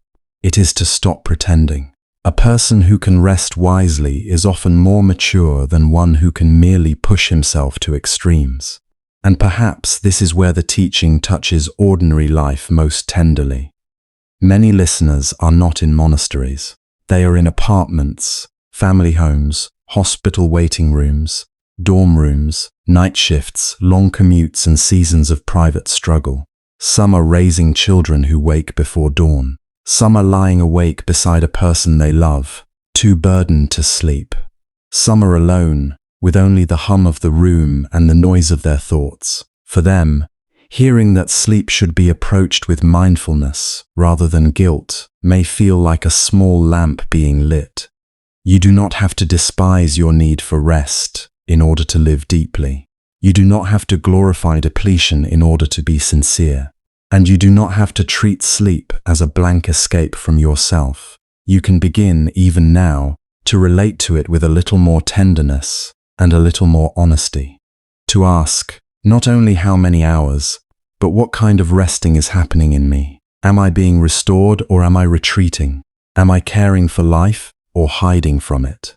It is to stop pretending. A person who can rest wisely is often more mature than one who can merely push himself to extremes. And perhaps this is where the teaching touches ordinary life most tenderly. Many listeners are not in monasteries. They are in apartments, family homes, hospital waiting rooms, dorm rooms, night shifts, long commutes and seasons of private struggle. Some are raising children who wake before dawn. Some are lying awake beside a person they love, too burdened to sleep. Some are alone, with only the hum of the room and the noise of their thoughts. For them, hearing that sleep should be approached with mindfulness rather than guilt may feel like a small lamp being lit. You do not have to despise your need for rest in order to live deeply. You do not have to glorify depletion in order to be sincere. And you do not have to treat sleep as a blank escape from yourself. You can begin, even now, to relate to it with a little more tenderness and a little more honesty. To ask, not only how many hours, but what kind of resting is happening in me? Am I being restored or am I retreating? Am I caring for life or hiding from it?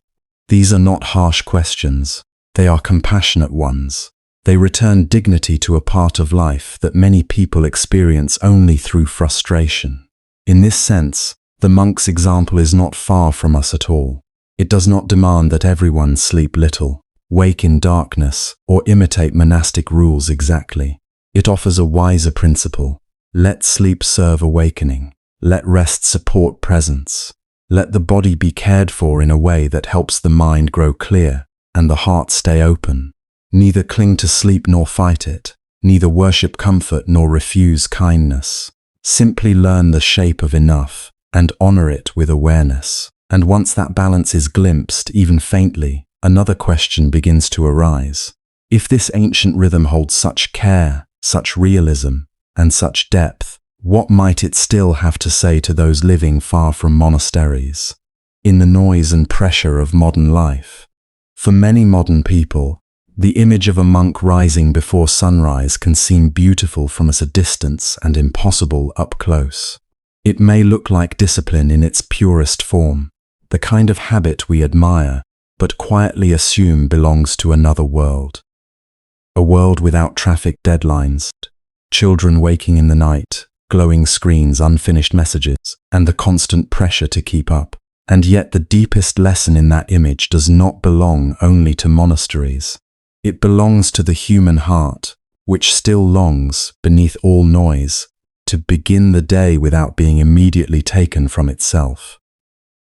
These are not harsh questions. They are compassionate ones. They return dignity to a part of life that many people experience only through frustration. In this sense, the monk's example is not far from us at all. It does not demand that everyone sleep little, wake in darkness, or imitate monastic rules exactly. It offers a wiser principle. Let sleep serve awakening. Let rest support presence. Let the body be cared for in a way that helps the mind grow clear and the heart stay open. Neither cling to sleep nor fight it. Neither worship comfort nor refuse kindness. Simply learn the shape of enough and honor it with awareness. And once that balance is glimpsed, even faintly, another question begins to arise. If this ancient rhythm holds such care, such realism, and such depth, what might it still have to say to those living far from monasteries, in the noise and pressure of modern life? For many modern people, the image of a monk rising before sunrise can seem beautiful from a distance and impossible up close. It may look like discipline in its purest form, the kind of habit we admire, but quietly assume belongs to another world. A world without traffic deadlines, children waking in the night, glowing screens, unfinished messages, and the constant pressure to keep up. And yet the deepest lesson in that image does not belong only to monasteries. It belongs to the human heart, which still longs, beneath all noise, to begin the day without being immediately taken from itself.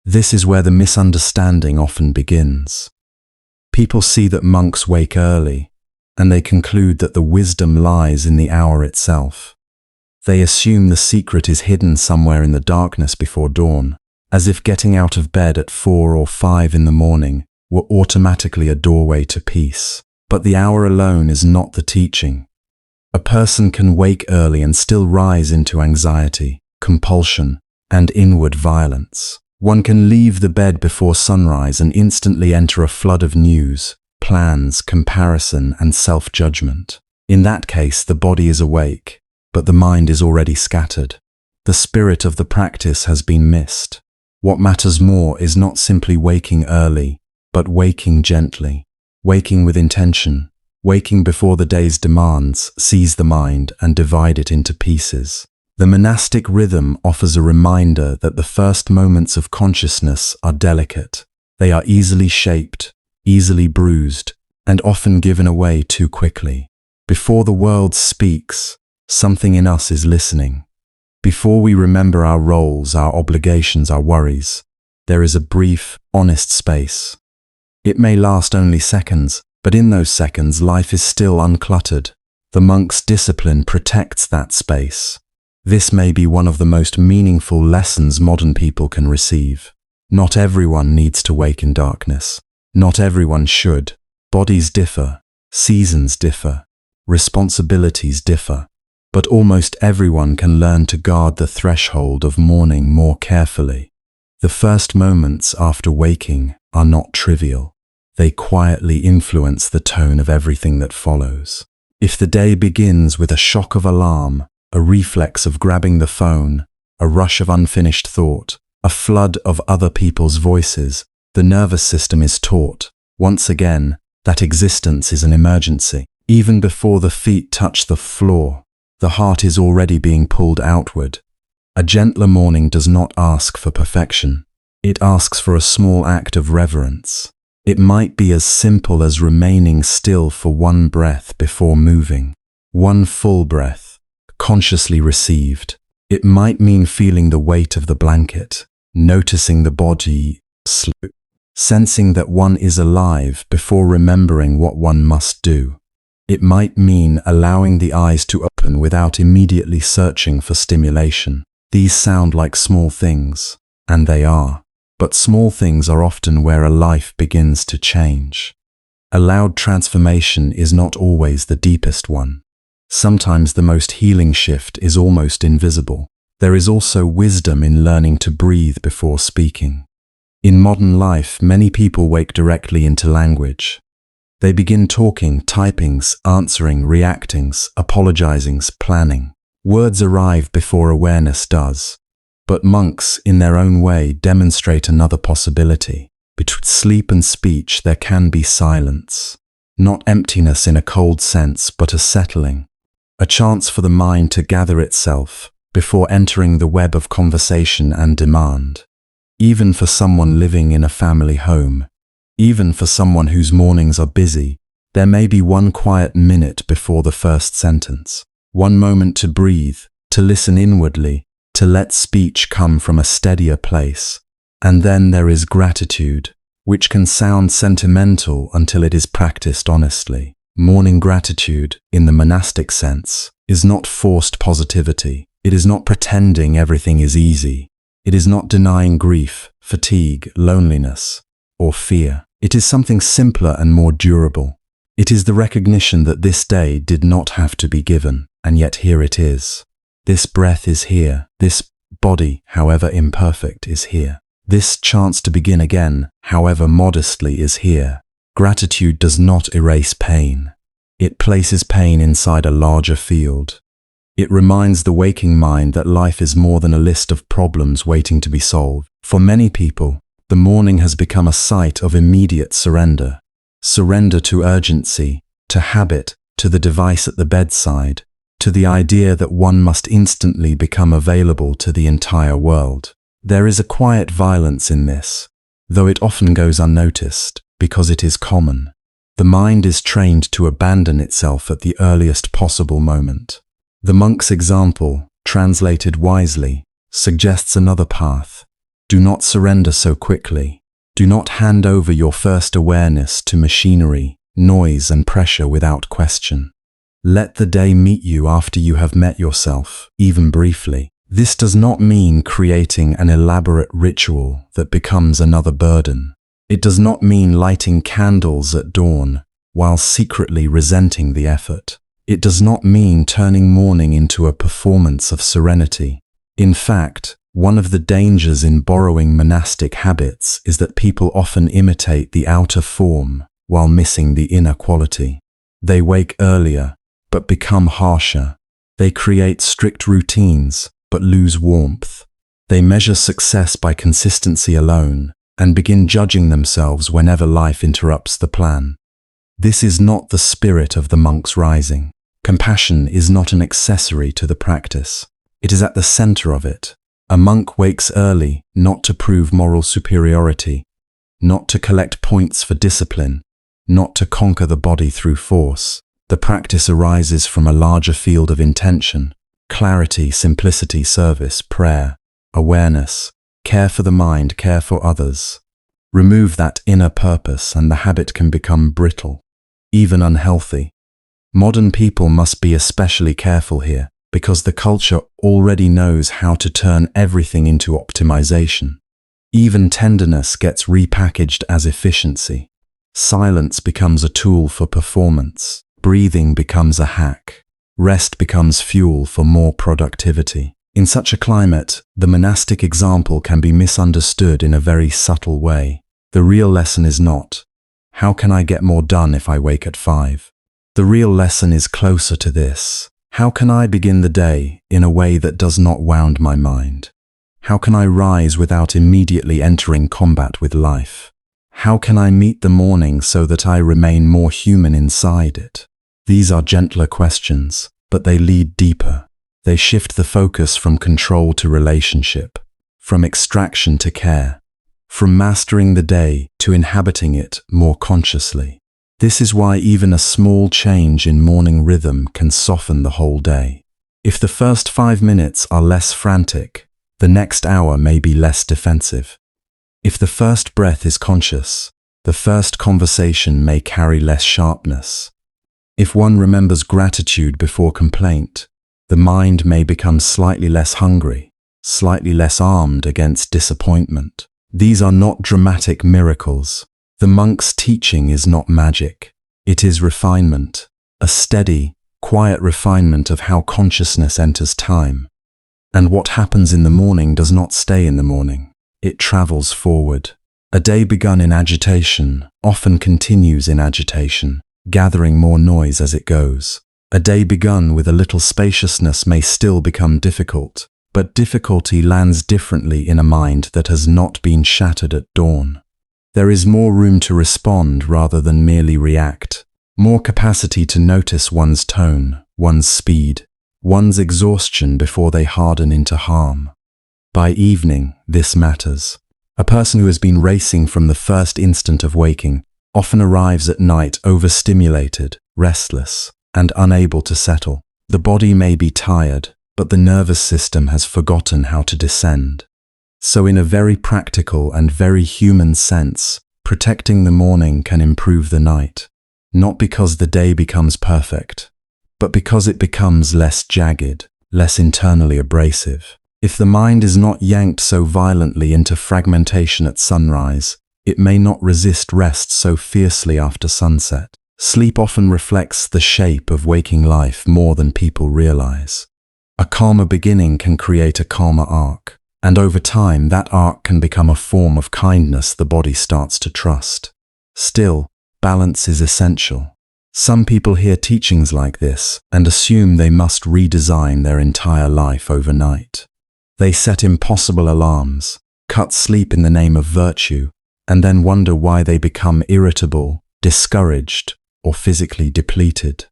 This is where the misunderstanding often begins. People see that monks wake early, and they conclude that the wisdom lies in the hour itself. They assume the secret is hidden somewhere in the darkness before dawn, as if getting out of bed at 4 or 5 in the morning were automatically a doorway to peace. But the hour alone is not the teaching. A person can wake early and still rise into anxiety, compulsion, and inward violence. One can leave the bed before sunrise and instantly enter a flood of news, plans, comparison, and self-judgment. In that case, the body is awake, but the mind is already scattered. The spirit of the practice has been missed. What matters more is not simply waking early, but waking gently, waking with intention, waking before the day's demands seize the mind and divide it into pieces. The monastic rhythm offers a reminder that the first moments of consciousness are delicate. They are easily shaped, easily bruised, and often given away too quickly. Before the world speaks, something in us is listening. Before we remember our roles, our obligations, our worries, there is a brief, honest space. It may last only seconds, but in those seconds life is still uncluttered. The monk's discipline protects that space. This may be one of the most meaningful lessons modern people can receive. Not everyone needs to wake in darkness. Not everyone should. Bodies differ, seasons differ, responsibilities differ. But almost everyone can learn to guard the threshold of morning more carefully. The first moments after waking are not trivial. They quietly influence the tone of everything that follows. If the day begins with a shock of alarm, a reflex of grabbing the phone, a rush of unfinished thought, a flood of other people's voices, the nervous system is taught, once again, that existence is an emergency. Even before the feet touch the floor, the heart is already being pulled outward. A gentler morning does not ask for perfection. It asks for a small act of reverence. It might be as simple as remaining still for one breath before moving. One full breath, consciously received. It might mean feeling the weight of the blanket, noticing the body sleep, sensing that one is alive before remembering what one must do. It might mean allowing the eyes to open without immediately searching for stimulation. These sound like small things, and they are. But small things are often where a life begins to change. A loud transformation is not always the deepest one. Sometimes the most healing shift is almost invisible. There is also wisdom in learning to breathe before speaking. In modern life, many people wake directly into language. They begin talking, typing, answering, reacting, apologizing, planning. Words arrive before awareness does. But monks, in their own way, demonstrate another possibility. Between sleep and speech, there can be silence. not emptiness in a cold sense, but a settling, a chance for the mind to gather itself before entering the web of conversation and demand. Even for someone living in a family home, even for someone whose mornings are busy, there may be one quiet minute before the first sentence, one moment to breathe, to listen inwardly, to let speech come from a steadier place. And then there is gratitude, which can sound sentimental until it is practiced honestly. Morning gratitude, in the monastic sense, is not forced positivity. It is not pretending everything is easy. It is not denying grief, fatigue, loneliness, or fear. It is something simpler and more durable. It is the recognition that this day did not have to be given, and yet here it is. This breath is here. This body, however imperfect, is here. This chance to begin again, however modestly, is here. Gratitude does not erase pain. It places pain inside a larger field. It reminds the waking mind that life is more than a list of problems waiting to be solved. For many people, the morning has become a site of immediate surrender. Surrender to urgency, to habit, to the device at the bedside, to the idea that one must instantly become available to the entire world. There is a quiet violence in this, though it often goes unnoticed, because it is common. The mind is trained to abandon itself at the earliest possible moment. The monk's example, translated wisely, suggests another path. Do not surrender so quickly. Do not hand over your first awareness to machinery, noise, and pressure without question. Let the day meet you after you have met yourself, even briefly. This does not mean creating an elaborate ritual that becomes another burden. It does not mean lighting candles at dawn while secretly resenting the effort. It does not mean turning morning into a performance of serenity. In fact, one of the dangers in borrowing monastic habits is that people often imitate the outer form while missing the inner quality. They wake earlier, but become harsher. They create strict routines, but lose warmth. They measure success by consistency alone and begin judging themselves whenever life interrupts the plan. This is not the spirit of the monk's rising. Compassion is not an accessory to the practice. It is at the center of it. A monk wakes early not to prove moral superiority, not to collect points for discipline, not to conquer the body through force. The practice arises from a larger field of intention: clarity, simplicity, service, prayer, awareness, care for the mind, care for others. Remove that inner purpose and the habit can become brittle, even unhealthy. Modern people must be especially careful here, because the culture already knows how to turn everything into optimization. Even tenderness gets repackaged as efficiency. Silence becomes a tool for performance. Breathing becomes a hack. Rest becomes fuel for more productivity. In such a climate, the monastic example can be misunderstood in a very subtle way. The real lesson is not, how can I get more done if I wake at 5? The real lesson is closer to this. How can I begin the day in a way that does not wound my mind? How can I rise without immediately entering combat with life? How can I meet the morning so that I remain more human inside it? These are gentler questions, but they lead deeper. They shift the focus from control to relationship, from extraction to care, from mastering the day to inhabiting it more consciously. This is why even a small change in morning rhythm can soften the whole day. If the first 5 minutes are less frantic, the next hour may be less defensive. If the first breath is conscious, the first conversation may carry less sharpness. If one remembers gratitude before complaint, the mind may become slightly less hungry, slightly less armed against disappointment. These are not dramatic miracles. The monk's teaching is not magic. It is refinement, a steady, quiet refinement of how consciousness enters time. And what happens in the morning does not stay in the morning. It travels forward. A day begun in agitation often continues in agitation, gathering more noise as it goes. A day begun with a little spaciousness may still become difficult, but difficulty lands differently in a mind that has not been shattered at dawn. There is more room to respond rather than merely react. more capacity to notice one's tone, one's speed, one's exhaustion before they harden into harm. By evening, this matters. A person who has been racing from the first instant of waking often arrives at night overstimulated, restless, and unable to settle. The body may be tired, but the nervous system has forgotten how to descend. So in a very practical and very human sense, protecting the morning can improve the night. Not because the day becomes perfect, but because it becomes less jagged, less internally abrasive. If the mind is not yanked so violently into fragmentation at sunrise, it may not resist rest so fiercely after sunset. Sleep often reflects the shape of waking life more than people realize. A calmer beginning can create a calmer arc, and over time that arc can become a form of kindness the body starts to trust. Still, balance is essential. Some people hear teachings like this and assume they must redesign their entire life overnight. They set impossible alarms, cut sleep in the name of virtue, and then wonder why they become irritable, discouraged, or physically depleted.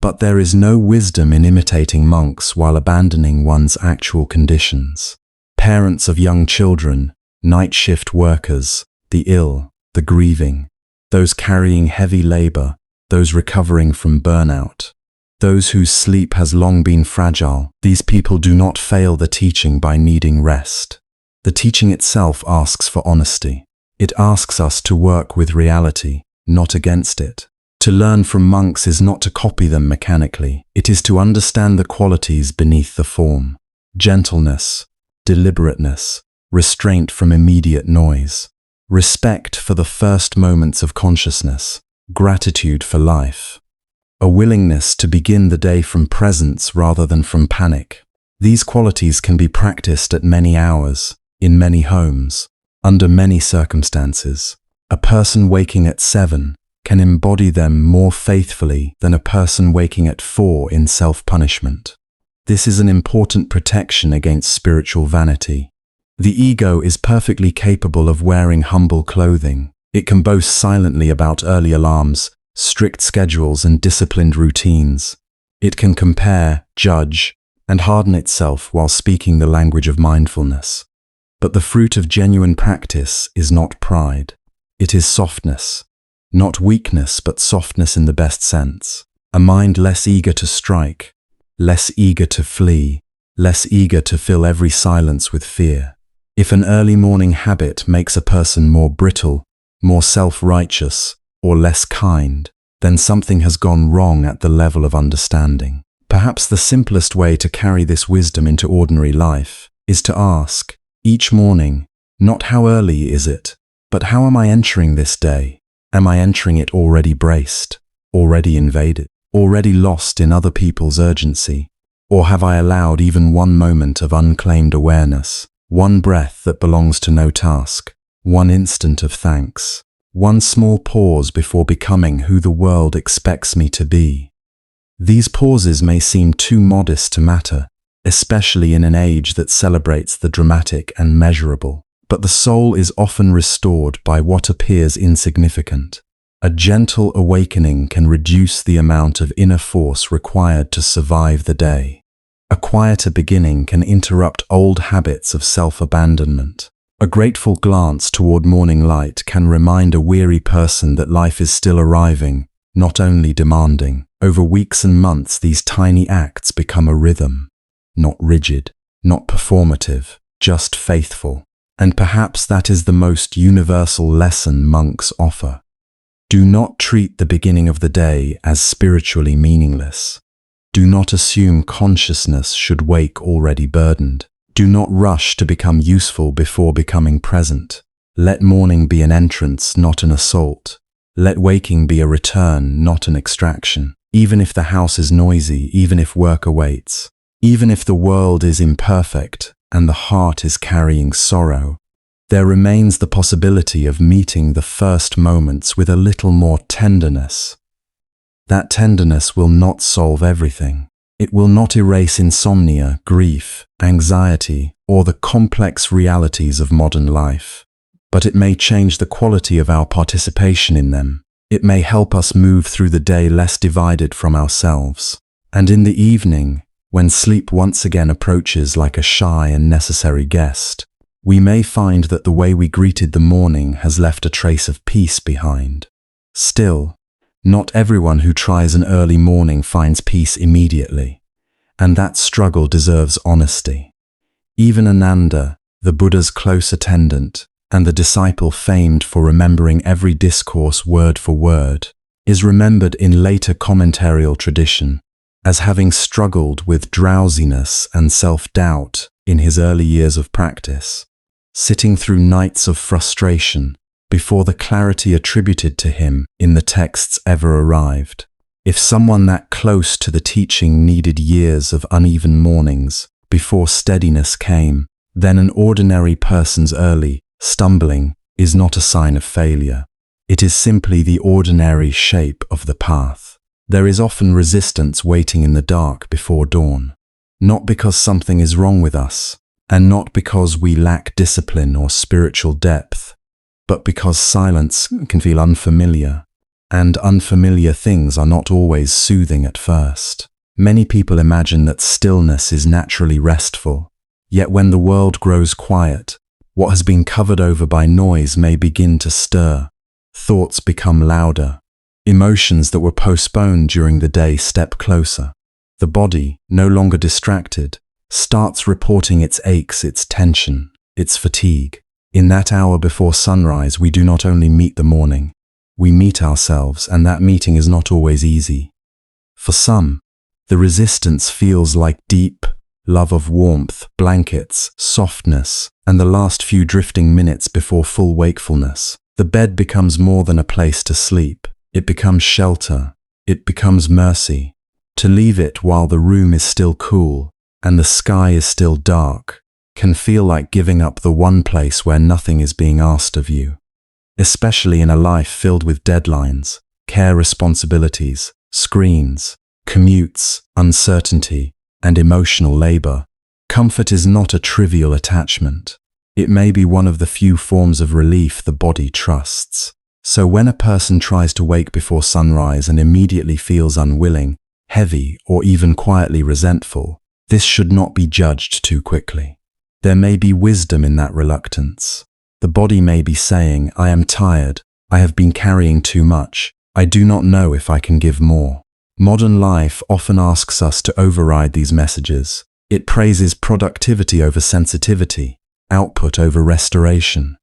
But there is no wisdom in imitating monks while abandoning one's actual conditions. Parents of young children, night shift workers, the ill, the grieving, those carrying heavy labor, those recovering from burnout, those whose sleep has long been fragile, these people do not fail the teaching by needing rest. The teaching itself asks for honesty. It asks us to work with reality, not against it. To learn from monks is not to copy them mechanically. It is to understand the qualities beneath the form. Gentleness, deliberateness, restraint from immediate noise, respect for the first moments of consciousness, gratitude for life, a willingness to begin the day from presence rather than from panic. These qualities can be practiced at many hours, in many homes, under many circumstances. A person waking at 7 can embody them more faithfully than a person waking at 4 in self-punishment. This is an important protection against spiritual vanity. The ego is perfectly capable of wearing humble clothing. It can boast silently about early alarms, strict schedules, and disciplined routines. It can compare, judge, and harden itself while speaking the language of mindfulness. But the fruit of genuine practice is not pride. It is softness. Not weakness, but softness in the best sense. A mind less eager to strike, less eager to flee, less eager to fill every silence with fear. If an early morning habit makes a person more brittle, more self-righteous, or less kind, then something has gone wrong at the level of understanding. Perhaps the simplest way to carry this wisdom into ordinary life is to ask, each morning, not how early is it, but how am I entering this day? Am I entering it already braced, already invaded, already lost in other people's urgency? Or have I allowed even one moment of unclaimed awareness, one breath that belongs to no task, one instant of thanks, one small pause before becoming who the world expects me to be? These pauses may seem too modest to matter, especially in an age that celebrates the dramatic and measurable. But the soul is often restored by what appears insignificant. A gentle awakening can reduce the amount of inner force required to survive the day. A quieter beginning can interrupt old habits of self-abandonment. A grateful glance toward morning light can remind a weary person that life is still arriving, not only demanding. Over weeks and months, these tiny acts become a rhythm. Not rigid, not performative, just faithful. And perhaps that is the most universal lesson monks offer. Do not treat the beginning of the day as spiritually meaningless. Do not assume consciousness should wake already burdened. Do not rush to become useful before becoming present. Let morning be an entrance, not an assault. Let waking be a return, not an extraction. Even if the house is noisy, even if work awaits, even if the world is imperfect, and the heart is carrying sorrow, there remains the possibility of meeting the first moments with a little more tenderness. That tenderness will not solve everything. It will not erase insomnia, grief, anxiety, or the complex realities of modern life, but it may change the quality of our participation in them. It may help us move through the day less divided from ourselves. And in the evening, when sleep once again approaches like a shy and necessary guest, we may find that the way we greeted the morning has left a trace of peace behind. Still, not everyone who tries an early morning finds peace immediately, and that struggle deserves honesty. Even Ananda, the Buddha's close attendant, and the disciple famed for remembering every discourse word for word, is remembered in later commentarial tradition as having struggled with drowsiness and self-doubt in his early years of practice, sitting through nights of frustration before the clarity attributed to him in the texts ever arrived. If someone that close to the teaching needed years of uneven mornings before steadiness came, then an ordinary person's early stumbling is not a sign of failure. It is simply the ordinary shape of the path. There is often resistance waiting in the dark before dawn, not because something is wrong with us, and not because we lack discipline or spiritual depth, but because silence can feel unfamiliar, and unfamiliar things are not always soothing at first. Many people imagine that stillness is naturally restful, yet when the world grows quiet, what has been covered over by noise may begin to stir. Thoughts become louder. Emotions that were postponed during the day step closer. The body, no longer distracted, starts reporting its aches, its tension, its fatigue. In that hour before sunrise, we do not only meet the morning, we meet ourselves, and that meeting is not always easy. For some, the resistance feels like deep love of warmth, blankets, softness, and the last few drifting minutes before full wakefulness. The bed becomes more than a place to sleep. It becomes shelter. It becomes mercy. To leave it while the room is still cool and the sky is still dark can feel like giving up the one place where nothing is being asked of you. Especially in a life filled with deadlines, care responsibilities, screens, commutes, uncertainty, and emotional labor, comfort is not a trivial attachment. It may be one of the few forms of relief the body trusts. So when a person tries to wake before sunrise and immediately feels unwilling, heavy, or even quietly resentful, this should not be judged too quickly. There may be wisdom in that reluctance. The body may be saying, "I am tired, I have been carrying too much, I do not know if I can give more." Modern life often asks us to override these messages. It praises productivity over sensitivity, output over restoration.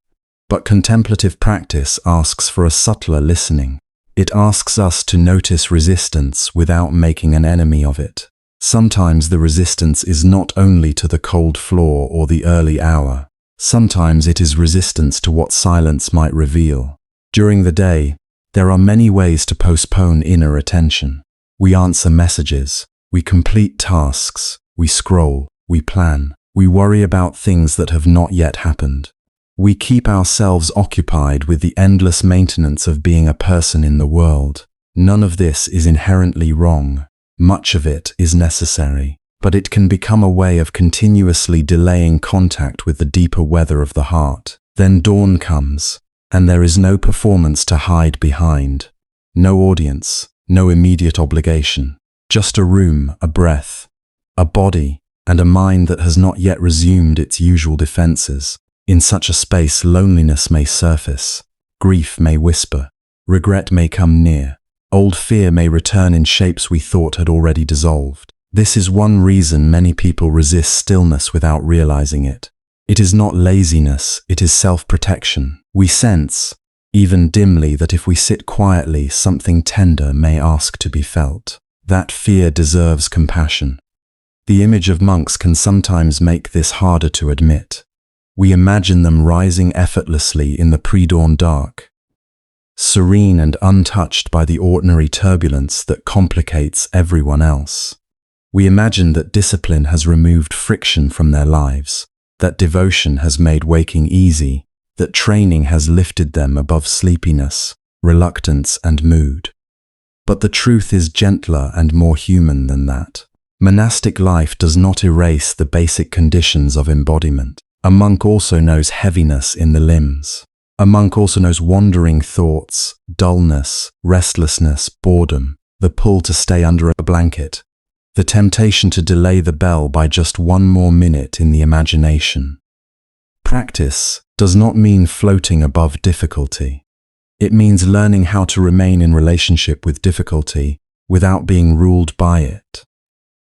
But contemplative practice asks for a subtler listening. It asks us to notice resistance without making an enemy of it. Sometimes the resistance is not only to the cold floor or the early hour. Sometimes it is resistance to what silence might reveal. During the day, there are many ways to postpone inner attention. We answer messages, we complete tasks, we scroll, we plan, we worry about things that have not yet happened. We keep ourselves occupied with the endless maintenance of being a person in the world. None of this is inherently wrong. Much of it is necessary, but it can become a way of continuously delaying contact with the deeper weather of the heart. Then dawn comes, and there is no performance to hide behind, no audience, no immediate obligation, just a room, a breath, a body, and a mind that has not yet resumed its usual defenses. In such a space, loneliness may surface, grief may whisper, regret may come near, old fear may return in shapes we thought had already dissolved. This is one reason many people resist stillness without realizing it. It is not laziness, it is self-protection. We sense, even dimly, that if we sit quietly, something tender may ask to be felt. That fear deserves compassion. The image of monks can sometimes make this harder to admit. We imagine them rising effortlessly in the pre-dawn dark, serene and untouched by the ordinary turbulence that complicates everyone else. We imagine that discipline has removed friction from their lives, that devotion has made waking easy, that training has lifted them above sleepiness, reluctance, and mood. But the truth is gentler and more human than that. Monastic life does not erase the basic conditions of embodiment. A monk also knows heaviness in the limbs. A monk also knows wandering thoughts, dullness, restlessness, boredom, the pull to stay under a blanket, the temptation to delay the bell by just one more minute in the imagination. Practice does not mean floating above difficulty. It means learning how to remain in relationship with difficulty without being ruled by it.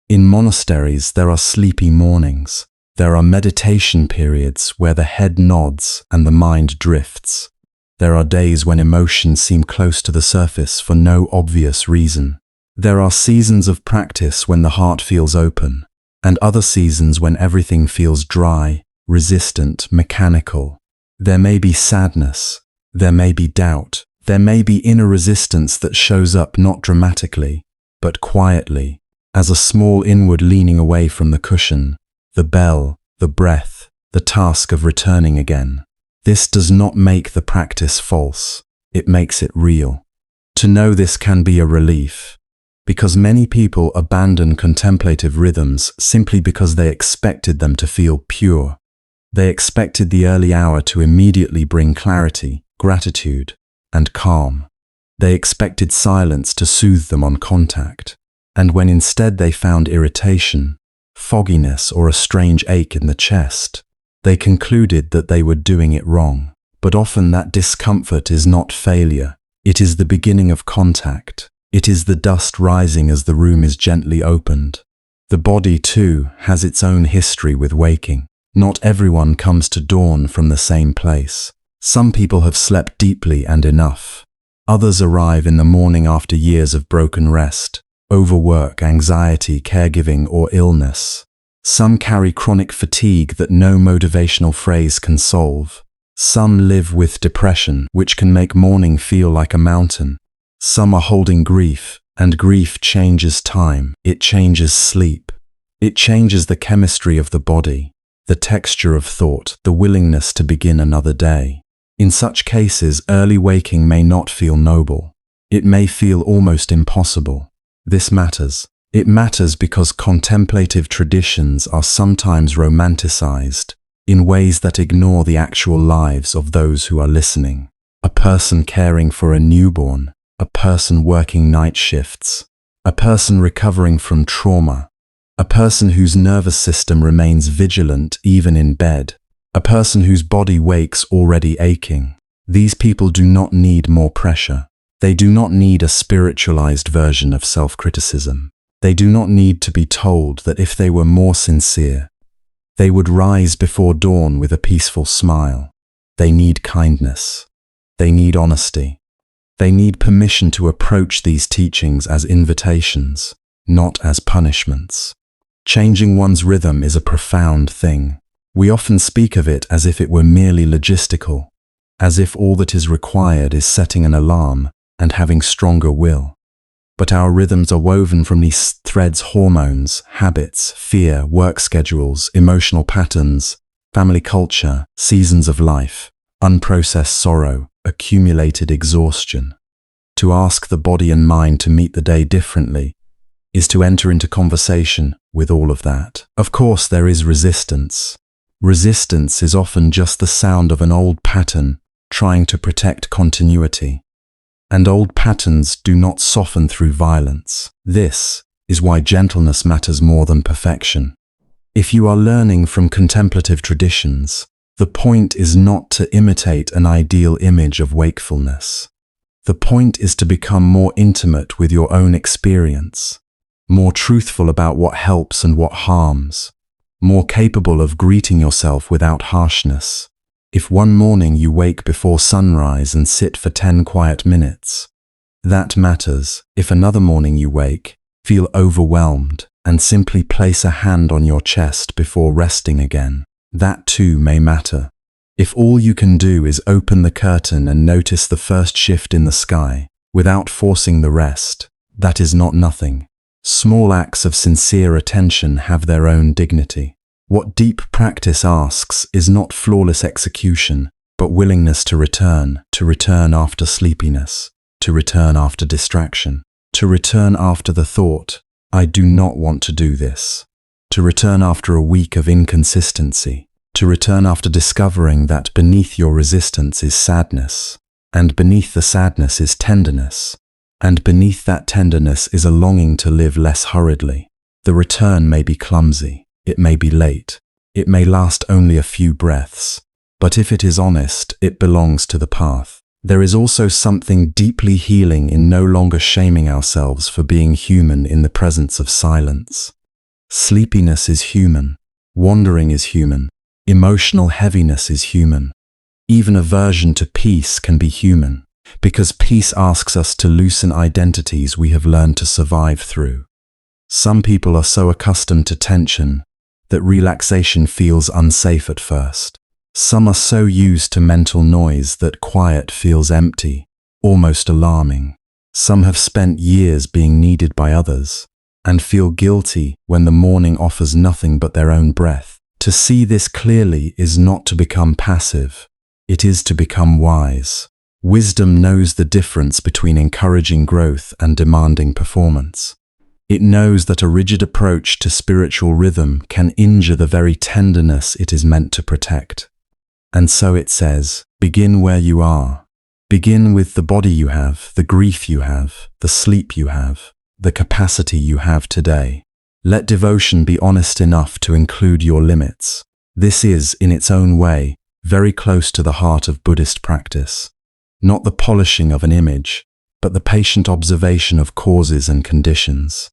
In monasteries, there are sleepy mornings. There are meditation periods where the head nods and the mind drifts. There are days when emotions seem close to the surface for no obvious reason. There are seasons of practice when the heart feels open, and other seasons when everything feels dry, resistant, mechanical. There may be sadness. There may be doubt. There may be inner resistance that shows up not dramatically, but quietly, as a small inward leaning away from the cushion, the bell, the breath, the task of returning again. This does not make the practice false. It makes it real. To know this can be a relief, because many people abandon contemplative rhythms simply because they expected them to feel pure. They expected the early hour to immediately bring clarity, gratitude, and calm. They expected silence to soothe them on contact, and when instead they found irritation, fogginess, or a strange ache in the chest, they concluded that they were doing it wrong. But often that discomfort is not failure. It is the beginning of contact. It is the dust rising as the room is gently opened. The body, too, has its own history with waking. Not everyone comes to dawn from the same place. Some people have slept deeply and enough. Others arrive in the morning after years of broken rest, overwork, anxiety, caregiving, or illness. Some carry chronic fatigue that no motivational phrase can solve. Some live with depression, which can make morning feel like a mountain. Some are holding grief, and grief changes time. It changes sleep. It changes the chemistry of the body, the texture of thought, the willingness to begin another day. In such cases, early waking may not feel noble. It may feel almost impossible. This matters. It matters because contemplative traditions are sometimes romanticized in ways that ignore the actual lives of those who are listening. A person caring for a newborn, a person working night shifts, a person recovering from trauma, a person whose nervous system remains vigilant even in bed, a person whose body wakes already aching. These people do not need more pressure. They do not need a spiritualized version of self-criticism. They do not need to be told that if they were more sincere, they would rise before dawn with a peaceful smile. They need kindness. They need honesty. They need permission to approach these teachings as invitations, not as punishments. Changing one's rhythm is a profound thing. We often speak of it as if it were merely logistical, as if all that is required is setting an alarm and having stronger will. But our rhythms are woven from these threads: hormones, habits, fear, work schedules, emotional patterns, family culture, seasons of life, unprocessed sorrow, accumulated exhaustion. To ask the body and mind to meet the day differently is to enter into conversation with all of that. Of course, there is resistance. Resistance is often just the sound of an old pattern trying to protect continuity. And old patterns do not soften through violence. This is why gentleness matters more than perfection. If you are learning from contemplative traditions, the point is not to imitate an ideal image of wakefulness. The point is to become more intimate with your own experience, more truthful about what helps and what harms, more capable of greeting yourself without harshness. If one morning you wake before sunrise and sit for 10 quiet minutes, that matters. If another morning you wake, feel overwhelmed, and simply place a hand on your chest before resting again, that too may matter. If all you can do is open the curtain and notice the first shift in the sky, without forcing the rest, that is not nothing. Small acts of sincere attention have their own dignity. What deep practice asks is not flawless execution, but willingness to return after sleepiness, to return after distraction, to return after the thought, I do not want to do this, to return after a week of inconsistency. to return after discovering that beneath your resistance is sadness, and beneath the sadness is tenderness, and beneath that tenderness is a longing to live less hurriedly. The return may be clumsy, it may be late, it may last only a few breaths, but if it is honest, it belongs to the path. There is also something deeply healing in no longer shaming ourselves for being human in the presence of silence. Sleepiness is human, wandering is human, emotional heaviness is human. Even aversion to peace can be human, because peace asks us to loosen identities we have learned to survive through. Some people are so accustomed to tension that relaxation feels unsafe at first. Some are so used to mental noise that quiet feels empty, almost alarming. Some have spent years being needed by others and feel guilty when the morning offers nothing but their own breath. To see this clearly is not to become passive, it is to become wise. Wisdom knows the difference between encouraging growth and demanding performance. It knows that a rigid approach to spiritual rhythm can injure the very tenderness it is meant to protect. And so it says, begin where you are. Begin with the body you have, the grief you have, the sleep you have, the capacity you have today. Let devotion be honest enough to include your limits. This is, in its own way, very close to the heart of Buddhist practice. Not the polishing of an image, but the patient observation of causes and conditions.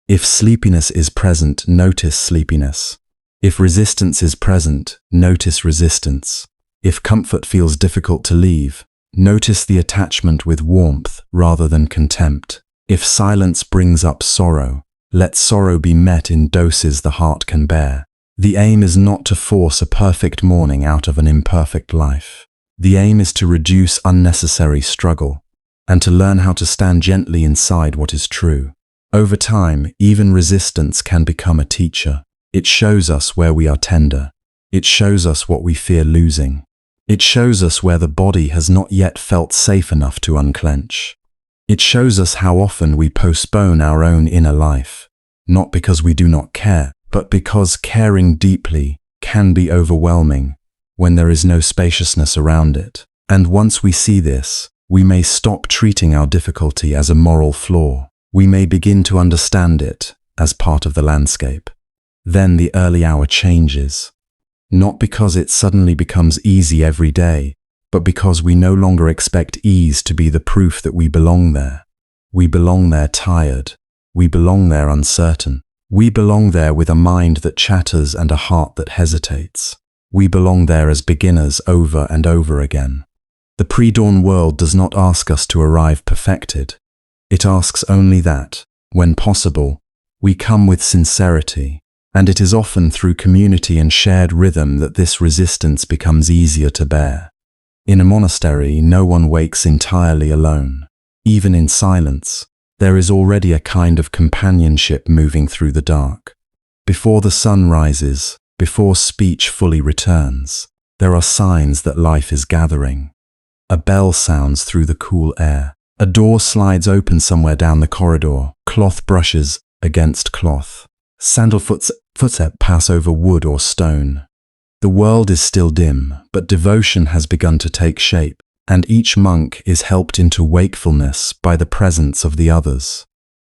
If sleepiness is present, notice sleepiness. If resistance is present, notice resistance. If comfort feels difficult to leave, notice the attachment with warmth rather than contempt. If silence brings up sorrow, let sorrow be met in doses the heart can bear. The aim is not to force a perfect morning out of an imperfect life. The aim is to reduce unnecessary struggle and to learn how to stand gently inside what is true. Over time, even resistance can become a teacher. It shows us where we are tender. It shows us what we fear losing. It shows us where the body has not yet felt safe enough to unclench. It shows us how often we postpone our own inner life, not because we do not care, but because caring deeply can be overwhelming when there is no spaciousness around it. And once we see this, we may stop treating our difficulty as a moral flaw. We may begin to understand it as part of the landscape. Then the early hour changes, not because it suddenly becomes easy every day, but because we no longer expect ease to be the proof that we belong there. We belong there tired. We belong there uncertain. We belong there with a mind that chatters and a heart that hesitates. We belong there as beginners over and over again. The pre-dawn world does not ask us to arrive perfected. It asks only that, when possible, we come with sincerity, and it is often through community and shared rhythm that this resistance becomes easier to bear. In a monastery, no one wakes entirely alone. Even in silence, there is already a kind of companionship moving through the dark. Before the sun rises, before speech fully returns, there are signs that life is gathering. A bell sounds through the cool air. A door slides open somewhere down the corridor. Cloth brushes against cloth. Sandal footsteps pass over wood or stone. The world is still dim, but devotion has begun to take shape, and each monk is helped into wakefulness by the presence of the others.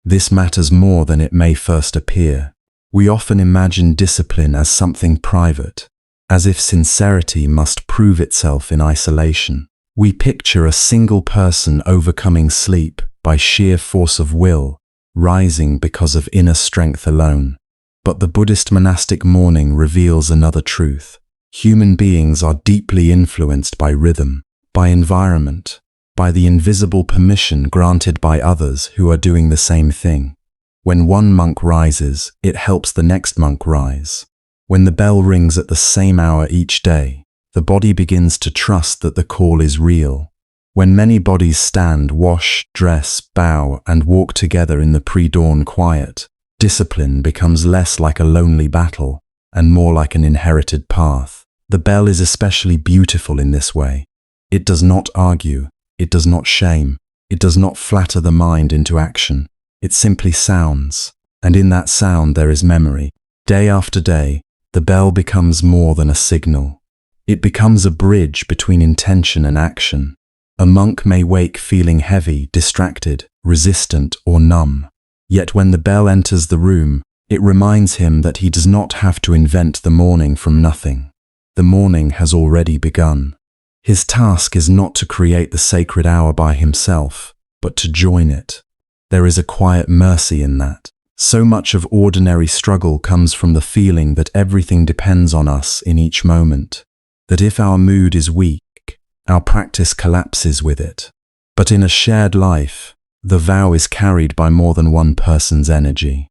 This matters more than it may first appear. We often imagine discipline as something private, as if sincerity must prove itself in isolation. We picture a single person overcoming sleep by sheer force of will, rising because of inner strength alone. But the Buddhist monastic morning reveals another truth. Human beings are deeply influenced by rhythm, by environment, by the invisible permission granted by others who are doing the same thing. When one monk rises, it helps the next monk rise. When the bell rings at the same hour each day, the body begins to trust that the call is real. When many bodies stand, wash, dress, bow, and walk together in the pre-dawn quiet, discipline becomes less like a lonely battle and more like an inherited path. The bell is especially beautiful in this way. It does not argue, it does not shame, it does not flatter the mind into action. It simply sounds, and in that sound there is memory. Day after day, the bell becomes more than a signal. It becomes a bridge between intention and action. A monk may wake feeling heavy, distracted, resistant, or numb. Yet when the bell enters the room, it reminds him that he does not have to invent the morning from nothing. The morning has already begun. His task is not to create the sacred hour by himself, but to join it. There is a quiet mercy in that. So much of ordinary struggle comes from the feeling that everything depends on us in each moment, that if our mood is weak, our practice collapses with it. But in a shared life, the vow is carried by more than one person's energy.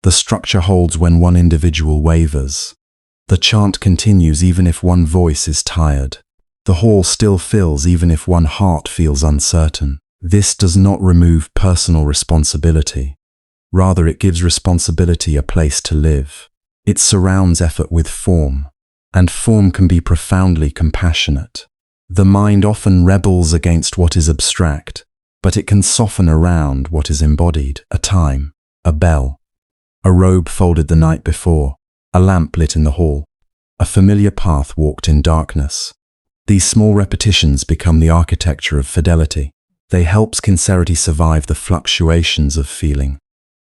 The structure holds when one individual wavers. The chant continues even if one voice is tired. The hall still fills even if one heart feels uncertain. This does not remove personal responsibility. Rather, it gives responsibility a place to live. It surrounds effort with form, and form can be profoundly compassionate. The mind often rebels against what is abstract, but it can soften around what is embodied: a time, a bell, a robe folded the night before, a lamp lit in the hall, a familiar path walked in darkness. These small repetitions become the architecture of fidelity. They help sincerity survive the fluctuations of feeling.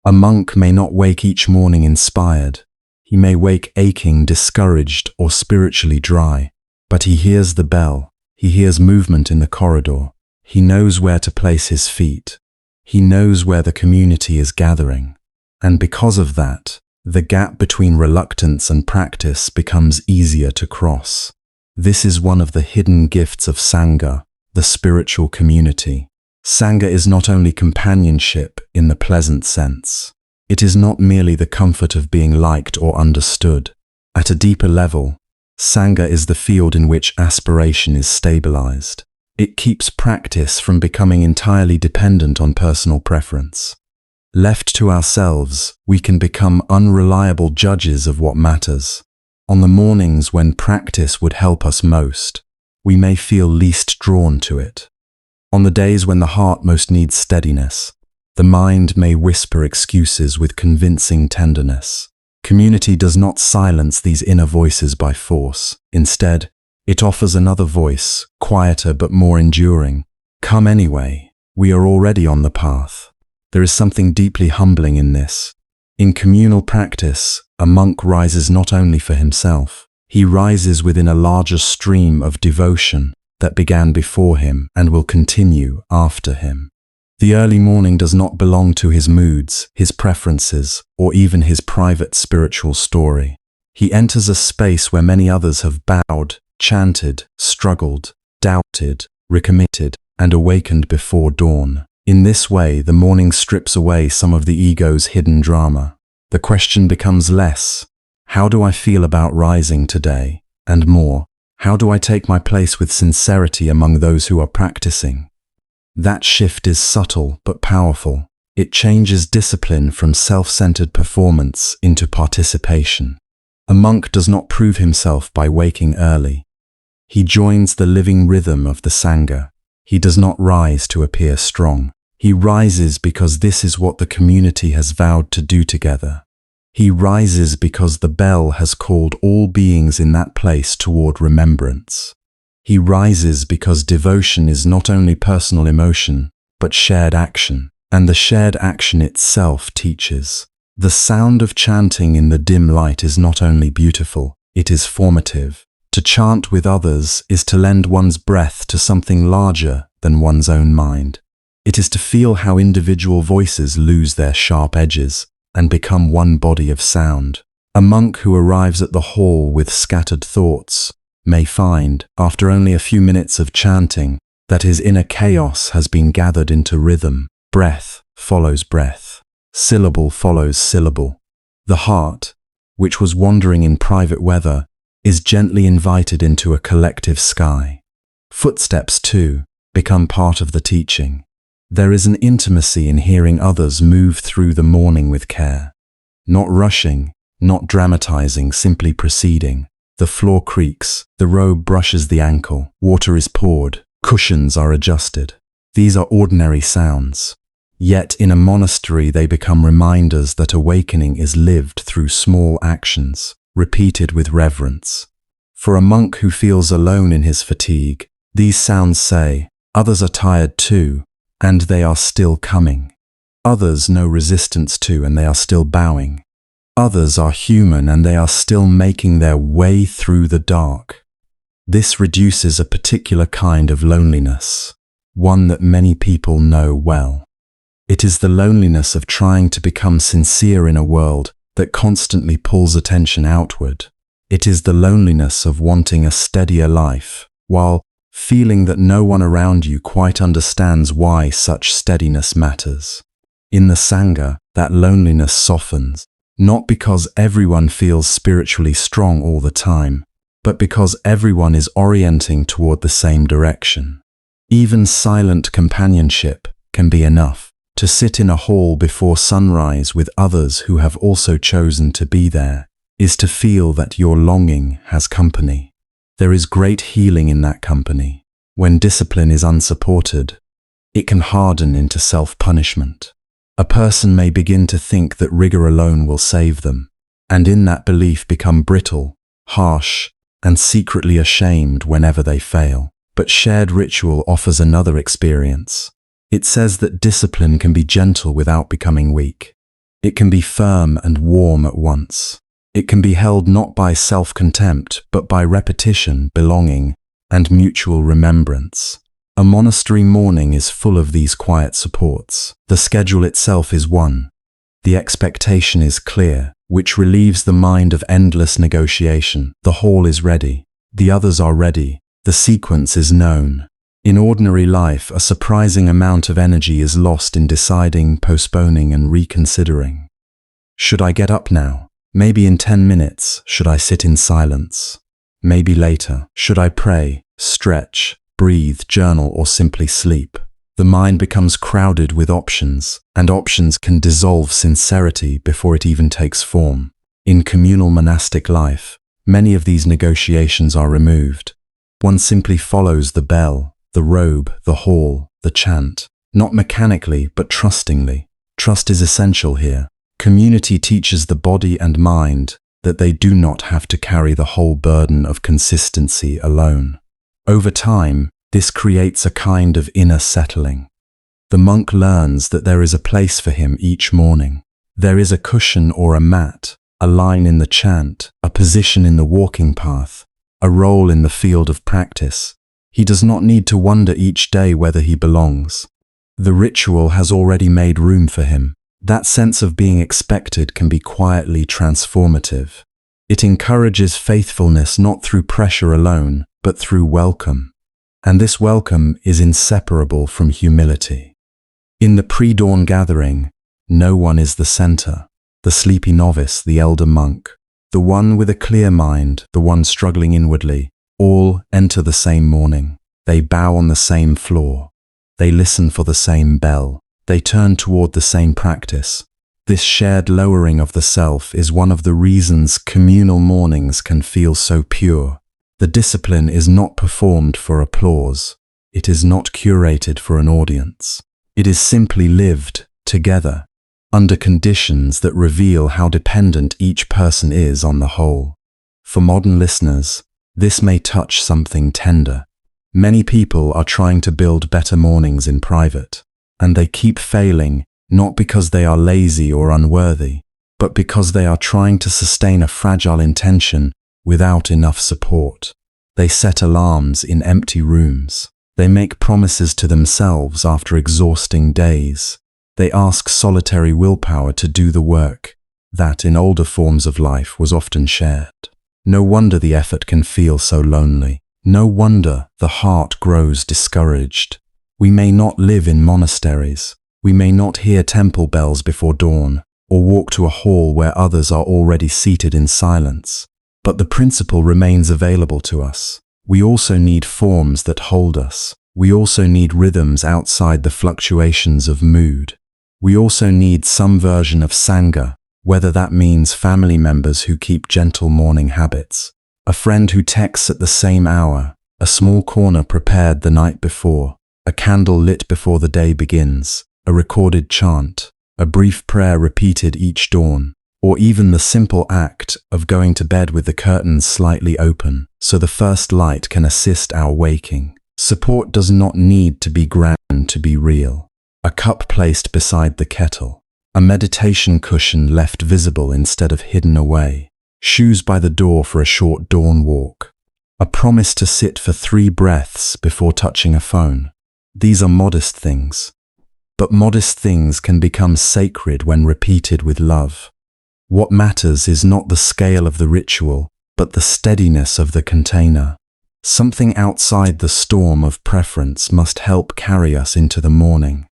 A monk may not wake each morning inspired. He may wake aching, discouraged, or spiritually dry. But he hears the bell. He hears movement in the corridor. He knows where to place his feet. He knows where the community is gathering. And because of that, the gap between reluctance and practice becomes easier to cross. This is one of the hidden gifts of Sangha, the spiritual community. Sangha is not only companionship in the pleasant sense. It is not merely the comfort of being liked or understood. At a deeper level, Sangha is the field in which aspiration is stabilized. It keeps practice from becoming entirely dependent on personal preference. Left to ourselves, we can become unreliable judges of what matters. On the mornings when practice would help us most, we may feel least drawn to it. On the days when the heart most needs steadiness, the mind may whisper excuses with convincing tenderness. Community does not silence these inner voices by force. Instead, it offers another voice, quieter but more enduring. Come anyway, we are already on the path. There is something deeply humbling in this. In communal practice, a monk rises not only for himself. He rises within a larger stream of devotion that began before him and will continue after him. The early morning does not belong to his moods, his preferences, or even his private spiritual story. He enters a space where many others have bowed, chanted, struggled, doubted, recommitted, and awakened before dawn. In this way, the morning strips away some of the ego's hidden drama. The question becomes less, how do I feel about rising today? And more, how do I take my place with sincerity among those who are practicing? That shift is subtle but powerful. It changes discipline from self-centered performance into participation. A monk does not prove himself by waking early. He joins the living rhythm of the Sangha. He does not rise to appear strong. He rises because this is what the community has vowed to do together. He rises because the bell has called all beings in that place toward remembrance. He rises because devotion is not only personal emotion, but shared action, and the shared action itself teaches. The sound of chanting in the dim light is not only beautiful, it is formative. To chant with others is to lend one's breath to something larger than one's own mind. It is to feel how individual voices lose their sharp edges and become one body of sound. A monk who arrives at the hall with scattered thoughts may find, after only a few minutes of chanting, that his inner chaos has been gathered into rhythm. Breath follows breath. Syllable follows syllable. The heart, which was wandering in private weather, is gently invited into a collective sky. Footsteps, too, become part of the teaching. There is an intimacy in hearing others move through the morning with care. Not rushing, not dramatizing, simply proceeding. The floor creaks, the robe brushes the ankle, water is poured, cushions are adjusted. These are ordinary sounds. Yet in a monastery they become reminders that awakening is lived through small actions. repeated with reverence. For a monk who feels alone in his fatigue, these sounds say, others are tired too, and they are still coming. Others know resistance to, and they are still bowing. Others are human, and they are still making their way through the dark. This reduces a particular kind of loneliness, one that many people know well. It is the loneliness of trying to become sincere in a world that constantly pulls attention outward. It is the loneliness of wanting a steadier life, while feeling that no one around you quite understands why such steadiness matters. In the Sangha, that loneliness softens, not because everyone feels spiritually strong all the time, but because everyone is orienting toward the same direction. Even silent companionship can be enough. To sit in a hall before sunrise with others who have also chosen to be there is to feel that your longing has company. There is great healing in that company. When discipline is unsupported, it can harden into self-punishment. A person may begin to think that rigor alone will save them, and in that belief become brittle, harsh, and secretly ashamed whenever they fail. But shared ritual offers another experience. It says that discipline can be gentle without becoming weak. It can be firm and warm at once. It can be held not by self-contempt, but by repetition, belonging, and mutual remembrance. A monastery morning is full of these quiet supports. The schedule itself is one. The expectation is clear, which relieves the mind of endless negotiation. The hall is ready. The others are ready. The sequence is known. In ordinary life, a surprising amount of energy is lost in deciding, postponing, and reconsidering. Should I get up now? Maybe in 10 minutes. Should I sit in silence? Maybe later. Should I pray, stretch, breathe, journal, or simply sleep? The mind becomes crowded with options, and options can dissolve sincerity before it even takes form. In communal monastic life, many of these negotiations are removed. One simply follows the bell, the robe, the hall, the chant, not mechanically but trustingly. Trust is essential here. Community teaches the body and mind that they do not have to carry the whole burden of consistency alone. Over time, this creates a kind of inner settling. The monk learns that there is a place for him each morning. There is a cushion or a mat, a line in the chant, a position in the walking path, a role in the field of practice. He does not need to wonder each day whether he belongs. The ritual has already made room for him. That sense of being expected can be quietly transformative. It encourages faithfulness not through pressure alone, but through welcome. And this welcome is inseparable from humility. In the pre-dawn gathering, no one is the center. The sleepy novice, the elder monk, the one with a clear mind, the one struggling inwardly, all enter the same morning. They bow on the same floor. They listen for the same bell. They turn toward the same practice. This shared lowering of the self is one of the reasons communal mornings can feel so pure. The discipline is not performed for applause. It is not curated for an audience. It is simply lived together, under conditions that reveal how dependent each person is on the whole. For modern listeners, this may touch something tender. Many people are trying to build better mornings in private, and they keep failing, not because they are lazy or unworthy, but because they are trying to sustain a fragile intention without enough support. They set alarms in empty rooms. They make promises to themselves after exhausting days. They ask solitary willpower to do the work that in older forms of life was often shared. No wonder the effort can feel so lonely. No wonder the heart grows discouraged. We may not live in monasteries. We may not hear temple bells before dawn, or walk to a hall where others are already seated in silence. But the principle remains available to us. We also need forms that hold us. We also need rhythms outside the fluctuations of mood. We also need some version of Sangha, whether that means family members who keep gentle morning habits, a friend who texts at the same hour, a small corner prepared the night before, a candle lit before the day begins, a recorded chant, a brief prayer repeated each dawn. or even the simple act of going to bed with the curtains slightly open so the first light can assist our waking. Support does not need to be grand to be real. A cup placed beside the kettle, a meditation cushion left visible instead of hidden away, shoes by the door for a short dawn walk, a promise to sit for 3 breaths before touching a phone. These are modest things, but modest things can become sacred when repeated with love. What matters is not the scale of the ritual, but the steadiness of the container. Something outside the storm of preference must help carry us into the morning.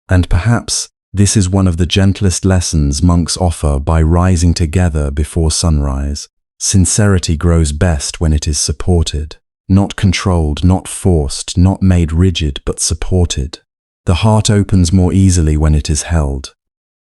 And perhaps this is one of the gentlest lessons monks offer by rising together before sunrise. Sincerity grows best when it is supported, not controlled, not forced, not made rigid, but supported. The heart opens more easily when it is held.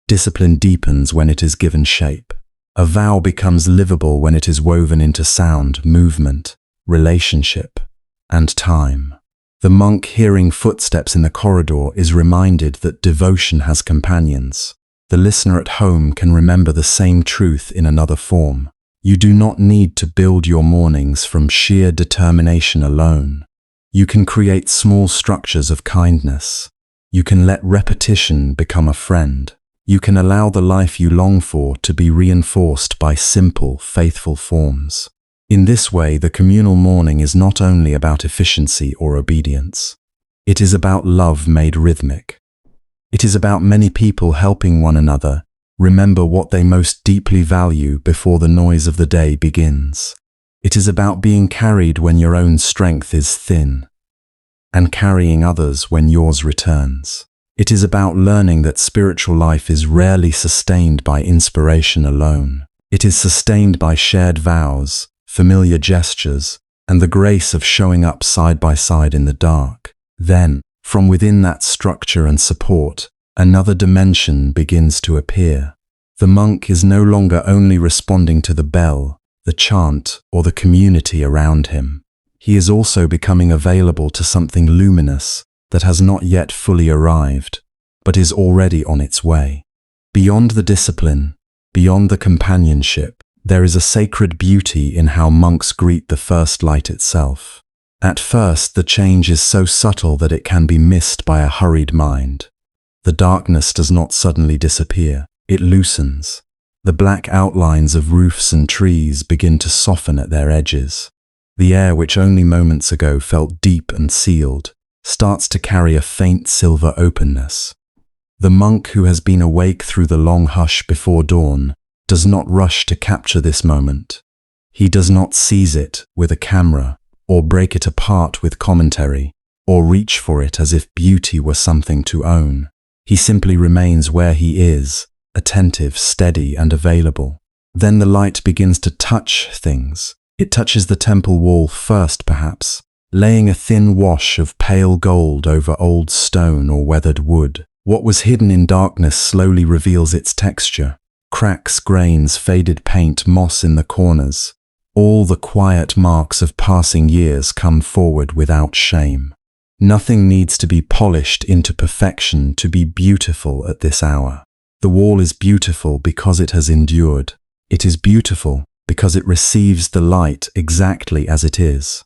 Discipline deepens when it is given shape. A vow becomes livable when it is woven into sound, movement, relationship, and time. The monk hearing footsteps in the corridor is reminded that devotion has companions. The listener at home can remember the same truth in another form. You do not need to build your mornings from sheer determination alone. You can create small structures of kindness. You can let repetition become a friend. You can allow the life you long for to be reinforced by simple, faithful forms. In this way, the communal morning is not only about efficiency or obedience. It is about love made rhythmic. It is about many people helping one another remember what they most deeply value before the noise of the day begins. It is about being carried when your own strength is thin, and carrying others when yours returns. It is about learning that spiritual life is rarely sustained by inspiration alone. It is sustained by shared vows, familiar gestures, and the grace of showing up side by side in the dark. Then, from within that structure and support, another dimension begins to appear. The monk is no longer only responding to the bell, the chant, or the community around him. He is also becoming available to something luminous that has not yet fully arrived, but is already on its way. Beyond the discipline, beyond the companionship, there is a sacred beauty in how monks greet the first light itself. At first, the change is so subtle that it can be missed by a hurried mind. The darkness does not suddenly disappear, it loosens. The black outlines of roofs and trees begin to soften at their edges. The air, which only moments ago felt deep and sealed, starts to carry a faint silver openness. The monk who has been awake through the long hush before dawn does not rush to capture this moment. He does not seize it with a camera, or break it apart with commentary, or reach for it as if beauty were something to own. He simply remains where he is, attentive, steady, and available. Then the light begins to touch things. It touches the temple wall first, perhaps, laying a thin wash of pale gold over old stone or weathered wood. What was hidden in darkness slowly reveals its texture. Cracks, grains, faded paint, moss in the corners. All the quiet marks of passing years come forward without shame. Nothing needs to be polished into perfection to be beautiful at this hour. The wall is beautiful because it has endured. It is beautiful because it receives the light exactly as it is.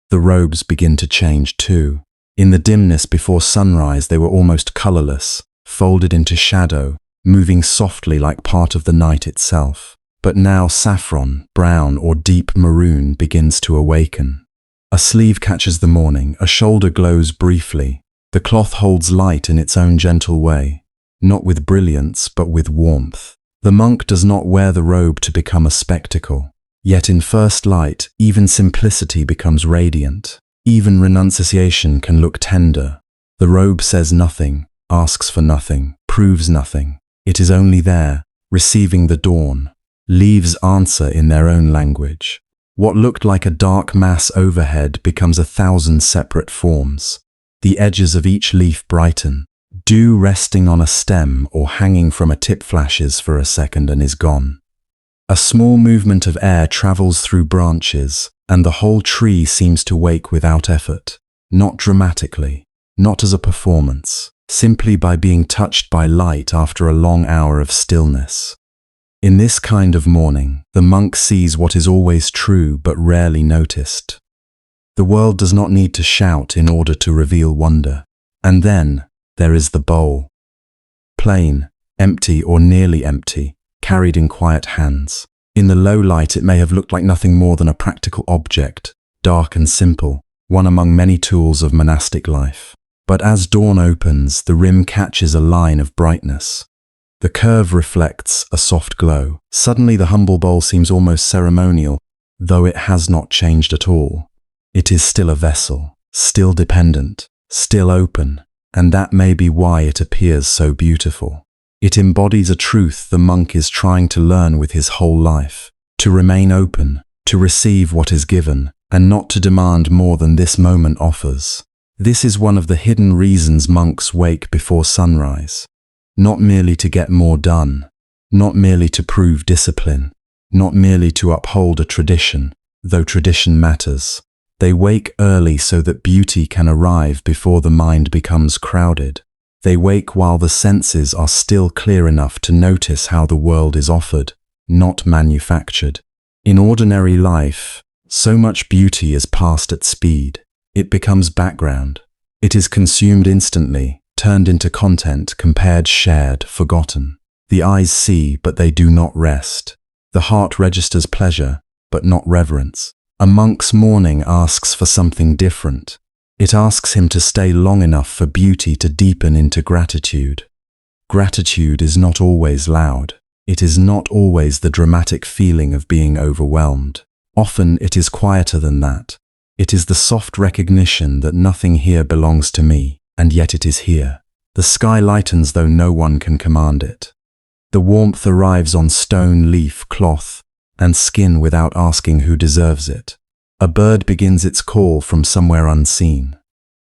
The robes begin to change too. In the dimness before sunrise, they were almost colorless, folded into shadow, moving softly like part of the night itself. But now saffron, brown, or deep maroon begins to awaken. A sleeve catches the morning, a shoulder glows briefly. The cloth holds light in its own gentle way, not with brilliance, but with warmth. The monk does not wear the robe to become a spectacle. Yet in first light, even simplicity becomes radiant. Even renunciation can look tender. The robe says nothing, asks for nothing, proves nothing. It is only there, receiving the dawn. Leaves answer in their own language. What looked like a dark mass overhead becomes 1,000 separate forms. The edges of each leaf brighten. Dew resting on a stem or hanging from a tip flashes for a second and is gone. A small movement of air travels through branches, and the whole tree seems to wake without effort. Not dramatically, not as a performance, simply by being touched by light after a long hour of stillness. In this kind of morning, the monk sees what is always true but rarely noticed. The world does not need to shout in order to reveal wonder. And then there is the bowl. Plain, empty or nearly empty, carried in quiet hands. In the low light it may have looked like nothing more than a practical object, dark and simple, one among many tools of monastic life. But as dawn opens, the rim catches a line of brightness. The curve reflects a soft glow. Suddenly the humble bowl seems almost ceremonial, though it has not changed at all. It is still a vessel, still dependent, still open, and that may be why it appears so beautiful. It embodies a truth the monk is trying to learn with his whole life, to remain open, to receive what is given, and not to demand more than this moment offers. This is one of the hidden reasons monks wake before sunrise. Not merely to get more done, not merely to prove discipline, not merely to uphold a tradition, though tradition matters. They wake early so that beauty can arrive before the mind becomes crowded. They wake while the senses are still clear enough to notice how the world is offered, not manufactured. In ordinary life, so much beauty is passed at speed. It becomes background. It is consumed instantly, turned into content, compared, shared, forgotten. The eyes see, but they do not rest. The heart registers pleasure, but not reverence. A monk's morning asks for something different. It asks him to stay long enough for beauty to deepen into gratitude. Gratitude is not always loud. It is not always the dramatic feeling of being overwhelmed. Often it is quieter than that. It is the soft recognition that nothing here belongs to me, and yet it is here. The sky lightens though no one can command it. The warmth arrives on stone, leaf, cloth, and skin without asking who deserves it. A bird begins its call from somewhere unseen.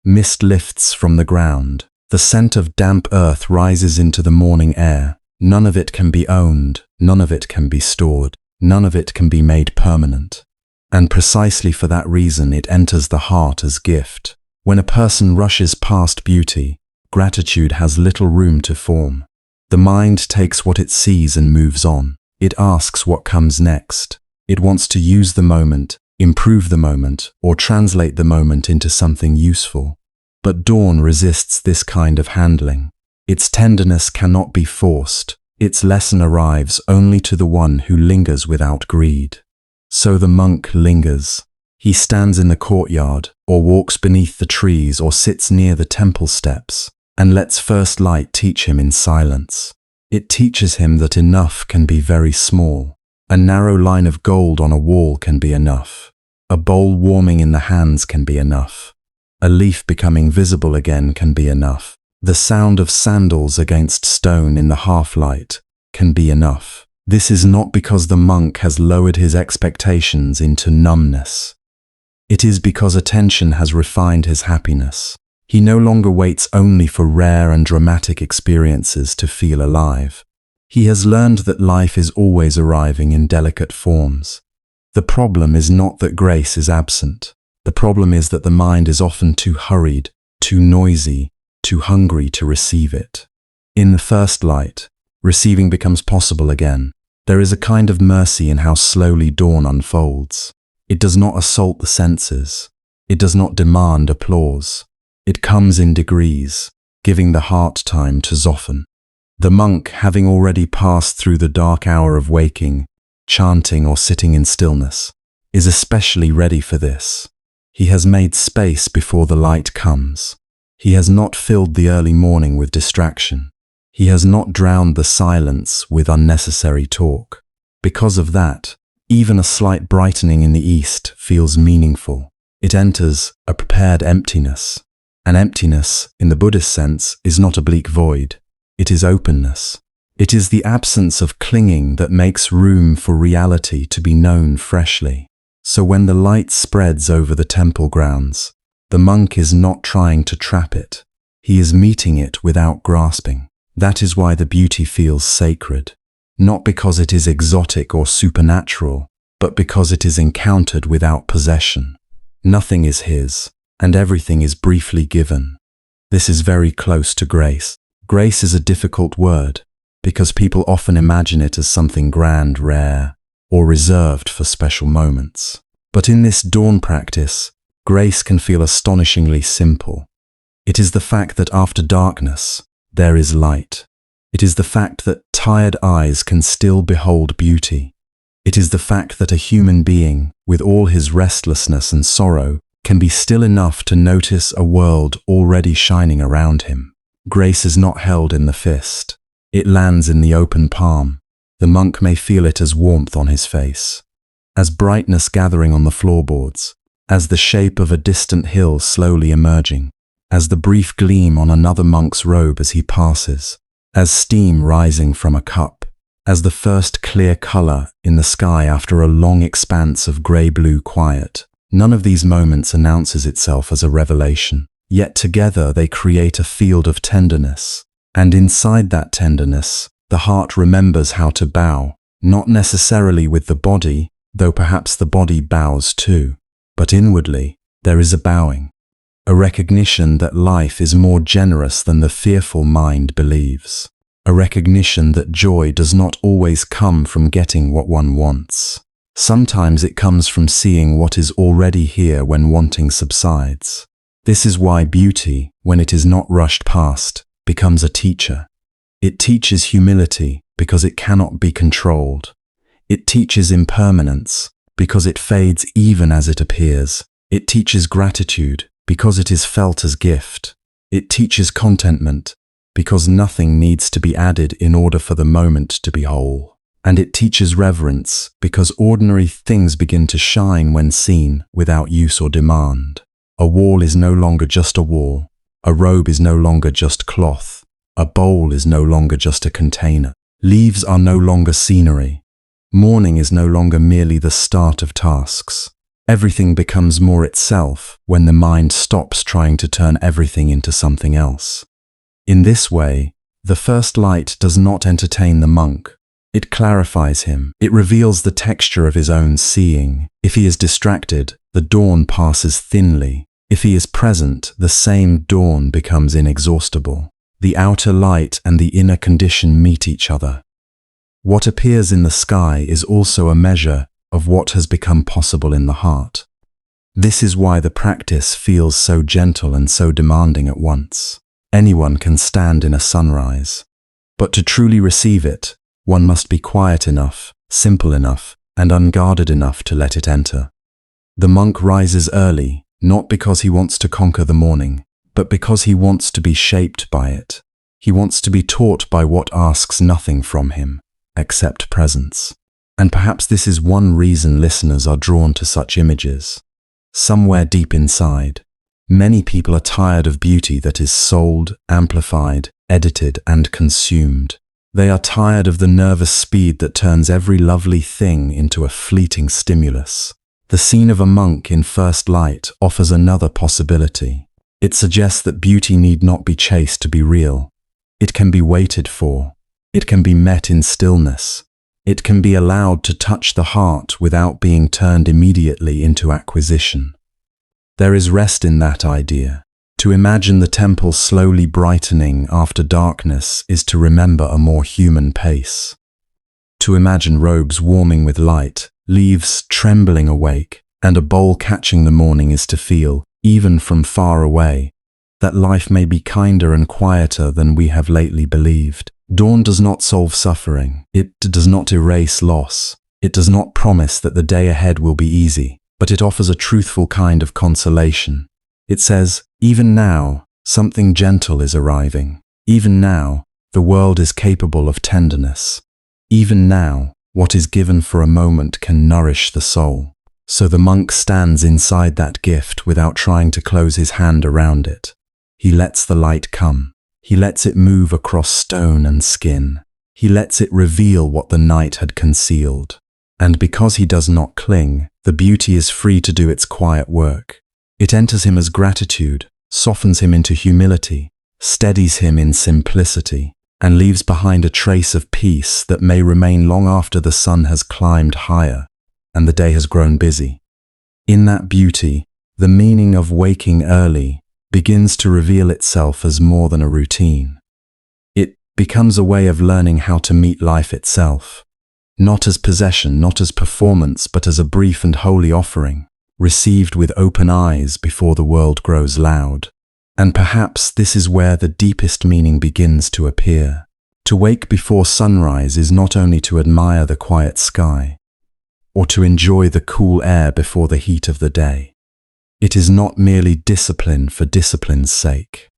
Mist lifts from the ground. The scent of damp earth rises into the morning air. None of it can be owned, none of it can be stored, none of it can be made permanent. And precisely for that reason it enters the heart as gift. When a person rushes past beauty, gratitude has little room to form. The mind takes what it sees and moves on. It asks what comes next. It wants to use the moment, improve the moment, or translate the moment into something useful. But dawn resists this kind of handling. Its tenderness cannot be forced. Its lesson arrives only to the one who lingers without greed. So the monk lingers. He stands in the courtyard, or walks beneath the trees, or sits near the temple steps, and lets first light teach him in silence. It teaches him that enough can be very small. A narrow line of gold on a wall can be enough. A bowl warming in the hands can be enough. A leaf becoming visible again can be enough. The sound of sandals against stone in the half-light can be enough. This is not because the monk has lowered his expectations into numbness. It is because attention has refined his happiness. He no longer waits only for rare and dramatic experiences to feel alive. He has learned that life is always arriving in delicate forms. The problem is not that grace is absent. The problem is that the mind is often too hurried, too noisy, too hungry to receive it. In the first light, receiving becomes possible again. There is a kind of mercy in how slowly dawn unfolds. It does not assault the senses. It does not demand applause. It comes in degrees, giving the heart time to soften. The monk, having already passed through the dark hour of waking, chanting or sitting in stillness, is especially ready for this. He has made space before the light comes. He has not filled the early morning with distraction. He has not drowned the silence with unnecessary talk. Because of that, even a slight brightening in the east feels meaningful. It enters a prepared emptiness. An emptiness, in the Buddhist sense, is not a bleak void. It is openness. It is the absence of clinging that makes room for reality to be known freshly. So when the light spreads over the temple grounds, the monk is not trying to trap it. He is meeting it without grasping. That is why the beauty feels sacred. Not because it is exotic or supernatural, but because it is encountered without possession. Nothing is his, and everything is briefly given. This is very close to grace. Grace is a difficult word, because people often imagine it as something grand, rare, or reserved for special moments. But in this dawn practice, grace can feel astonishingly simple. It is the fact that after darkness, there is light. It is the fact that tired eyes can still behold beauty. It is the fact that a human being, with all his restlessness and sorrow, can be still enough to notice a world already shining around him. Grace is not held in the fist. It lands in the open palm. The monk may feel it as warmth on his face, as brightness gathering on the floorboards, as the shape of a distant hill slowly emerging, as the brief gleam on another monk's robe as he passes, as steam rising from a cup, as the first clear color in the sky after a long expanse of grey-blue quiet. None of these moments announces itself as a revelation, yet together they create a field of tenderness. And inside that tenderness, the heart remembers how to bow, not necessarily with the body, though perhaps the body bows too, but inwardly there is a bowing, a recognition that life is more generous than the fearful mind believes, a recognition that joy does not always come from getting what one wants. Sometimes it comes from seeing what is already here when wanting subsides. This is why beauty, when it is not rushed past, becomes a teacher. It teaches humility because it cannot be controlled. It teaches impermanence because it fades even as it appears. It teaches gratitude because it is felt as gift. It teaches contentment because nothing needs to be added in order for the moment to be whole. And it teaches reverence because ordinary things begin to shine when seen without use or demand. A wall is no longer just a wall. A robe is no longer just cloth. A bowl is no longer just a container. Leaves are no longer scenery. Morning is no longer merely the start of tasks. Everything becomes more itself when the mind stops trying to turn everything into something else. In this way, the first light does not entertain the monk. It clarifies him. It reveals the texture of his own seeing. If he is distracted, the dawn passes thinly. If he is present, the same dawn becomes inexhaustible. The outer light and the inner condition meet each other. What appears in the sky is also a measure of what has become possible in the heart. This is why the practice feels so gentle and so demanding at once. Anyone can stand in a sunrise, but to truly receive it, one must be quiet enough, simple enough, and unguarded enough to let it enter. The monk rises early, not because he wants to conquer the morning, but because he wants to be shaped by it. He wants to be taught by what asks nothing from him, except presence. And perhaps this is one reason listeners are drawn to such images. Somewhere deep inside, many people are tired of beauty that is sold, amplified, edited, and consumed. They are tired of the nervous speed that turns every lovely thing into a fleeting stimulus. The scene of a monk in first light offers another possibility. It suggests that beauty need not be chased to be real. It can be waited for. It can be met in stillness. It can be allowed to touch the heart without being turned immediately into acquisition. There is rest in that idea. To imagine the temple slowly brightening after darkness is to remember a more human pace. To imagine robes warming with light, leaves trembling awake, and a bowl catching the morning is to feel, even from far away, that life may be kinder and quieter than we have lately believed. Dawn does not solve suffering. It does not erase loss. It does not promise that the day ahead will be easy, but it offers a truthful kind of consolation. It says, even now, something gentle is arriving. Even now, the world is capable of tenderness. Even now, what is given for a moment can nourish the soul. So the monk stands inside that gift without trying to close his hand around it. He lets the light come. He lets it move across stone and skin. He lets it reveal what the night had concealed. And because he does not cling, the beauty is free to do its quiet work. It enters him as gratitude, softens him into humility, steadies him in simplicity, and leaves behind a trace of peace that may remain long after the sun has climbed higher and the day has grown busy. In that beauty, the meaning of waking early begins to reveal itself as more than a routine. It becomes a way of learning how to meet life itself. Not as possession, not as performance, but as a brief and holy offering, received with open eyes before the world grows loud. And perhaps this is where the deepest meaning begins to appear. To wake before sunrise is not only to admire the quiet sky, or to enjoy the cool air before the heat of the day. It is not merely discipline for discipline's sake.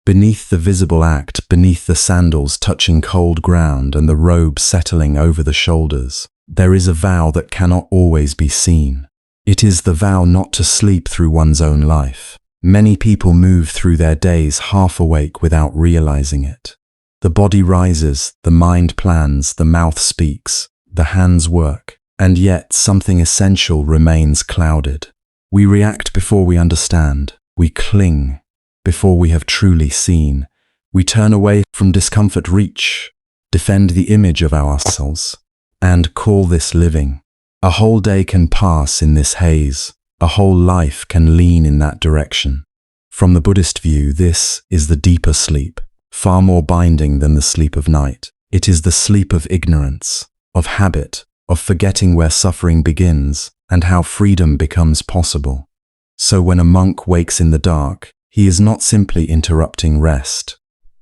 Beneath the visible act, beneath the sandals touching cold ground and the robe settling over the shoulders, there is a vow that cannot always be seen. It is the vow not to sleep through one's own life. Many people move through their days half awake without realizing it. The body rises, the mind plans, the mouth speaks, the hands work, and yet something essential remains clouded. We react before we understand. We cling before we have truly seen. We turn away from discomfort, reach, defend the image of ourselves, and call this living. A whole day can pass in this haze. A whole life can lean in that direction. From the Buddhist view, this is the deeper sleep, far more binding than the sleep of night. It is the sleep of ignorance, of habit, of forgetting where suffering begins and how freedom becomes possible. So when a monk wakes in the dark, he is not simply interrupting rest.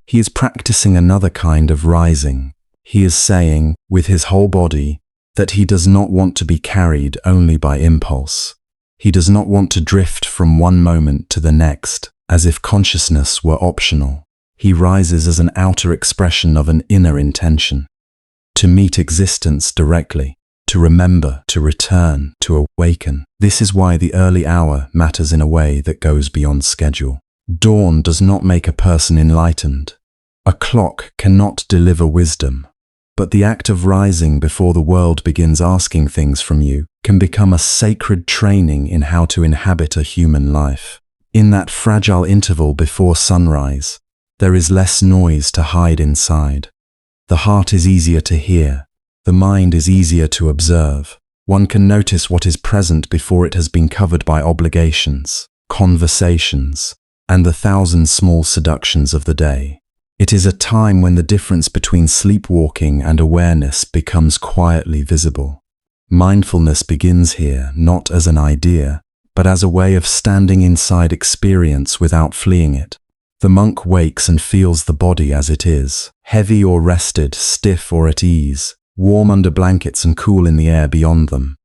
He is practicing another kind of rising. He is saying, with his whole body, that he does not want to be carried only by impulse. He does not want to drift from one moment to the next, as if consciousness were optional. He rises as an outer expression of an inner intention. To meet existence directly, to remember, to return, to awaken. This is why the early hour matters in a way that goes beyond schedule. Dawn does not make a person enlightened. A clock cannot deliver wisdom. But the act of rising before the world begins asking things from you can become a sacred training in how to inhabit a human life. In that fragile interval before sunrise, there is less noise to hide inside. The heart is easier to hear. The mind is easier to observe. One can notice what is present before it has been covered by obligations, conversations, and the thousand small seductions of the day. It is a time when the difference between sleepwalking and awareness becomes quietly visible. Mindfulness begins here, not as an idea, but as a way of standing inside experience without fleeing it. The monk wakes and feels the body as it is, heavy or rested, stiff or at ease, warm under blankets and cool in the air beyond them.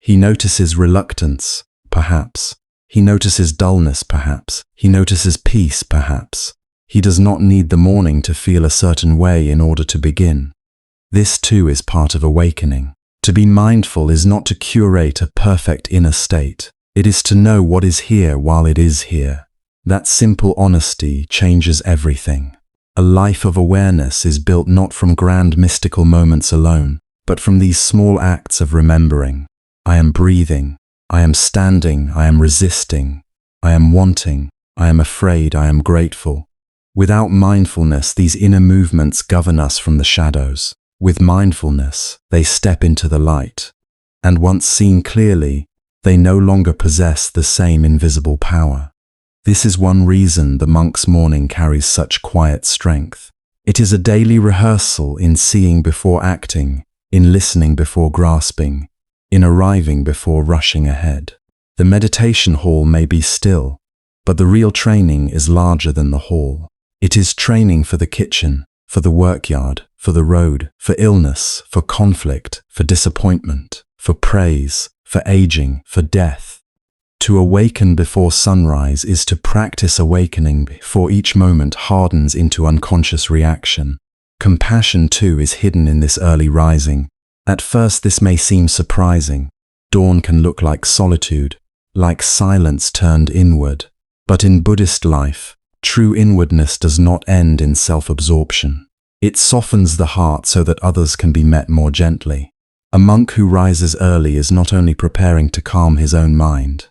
He notices reluctance, perhaps. He notices dullness, perhaps. He notices peace, perhaps. He does not need the morning to feel a certain way in order to begin. This too is part of awakening. To be mindful is not to curate a perfect inner state. It is to know what is here while it is here. That simple honesty changes everything. A life of awareness is built not from grand mystical moments alone, but from these small acts of remembering. I am breathing. I am standing. I am resisting. I am wanting. I am afraid. I am grateful. Without mindfulness, these inner movements govern us from the shadows. With mindfulness, they step into the light. And once seen clearly, they no longer possess the same invisible power. This is one reason the monk's morning carries such quiet strength. It is a daily rehearsal in seeing before acting, in listening before grasping, in arriving before rushing ahead. The meditation hall may be still, but the real training is larger than the hall. It is training for the kitchen, for the workyard, for the road, for illness, for conflict, for disappointment, for praise, for aging, for death. To awaken before sunrise is to practice awakening before each moment hardens into unconscious reaction. Compassion too is hidden in this early rising. At first this may seem surprising. Dawn can look like solitude, like silence turned inward. But in Buddhist life, true inwardness does not end in self-absorption. It softens the heart so that others can be met more gently. A monk who rises early is not only preparing to calm his own mind,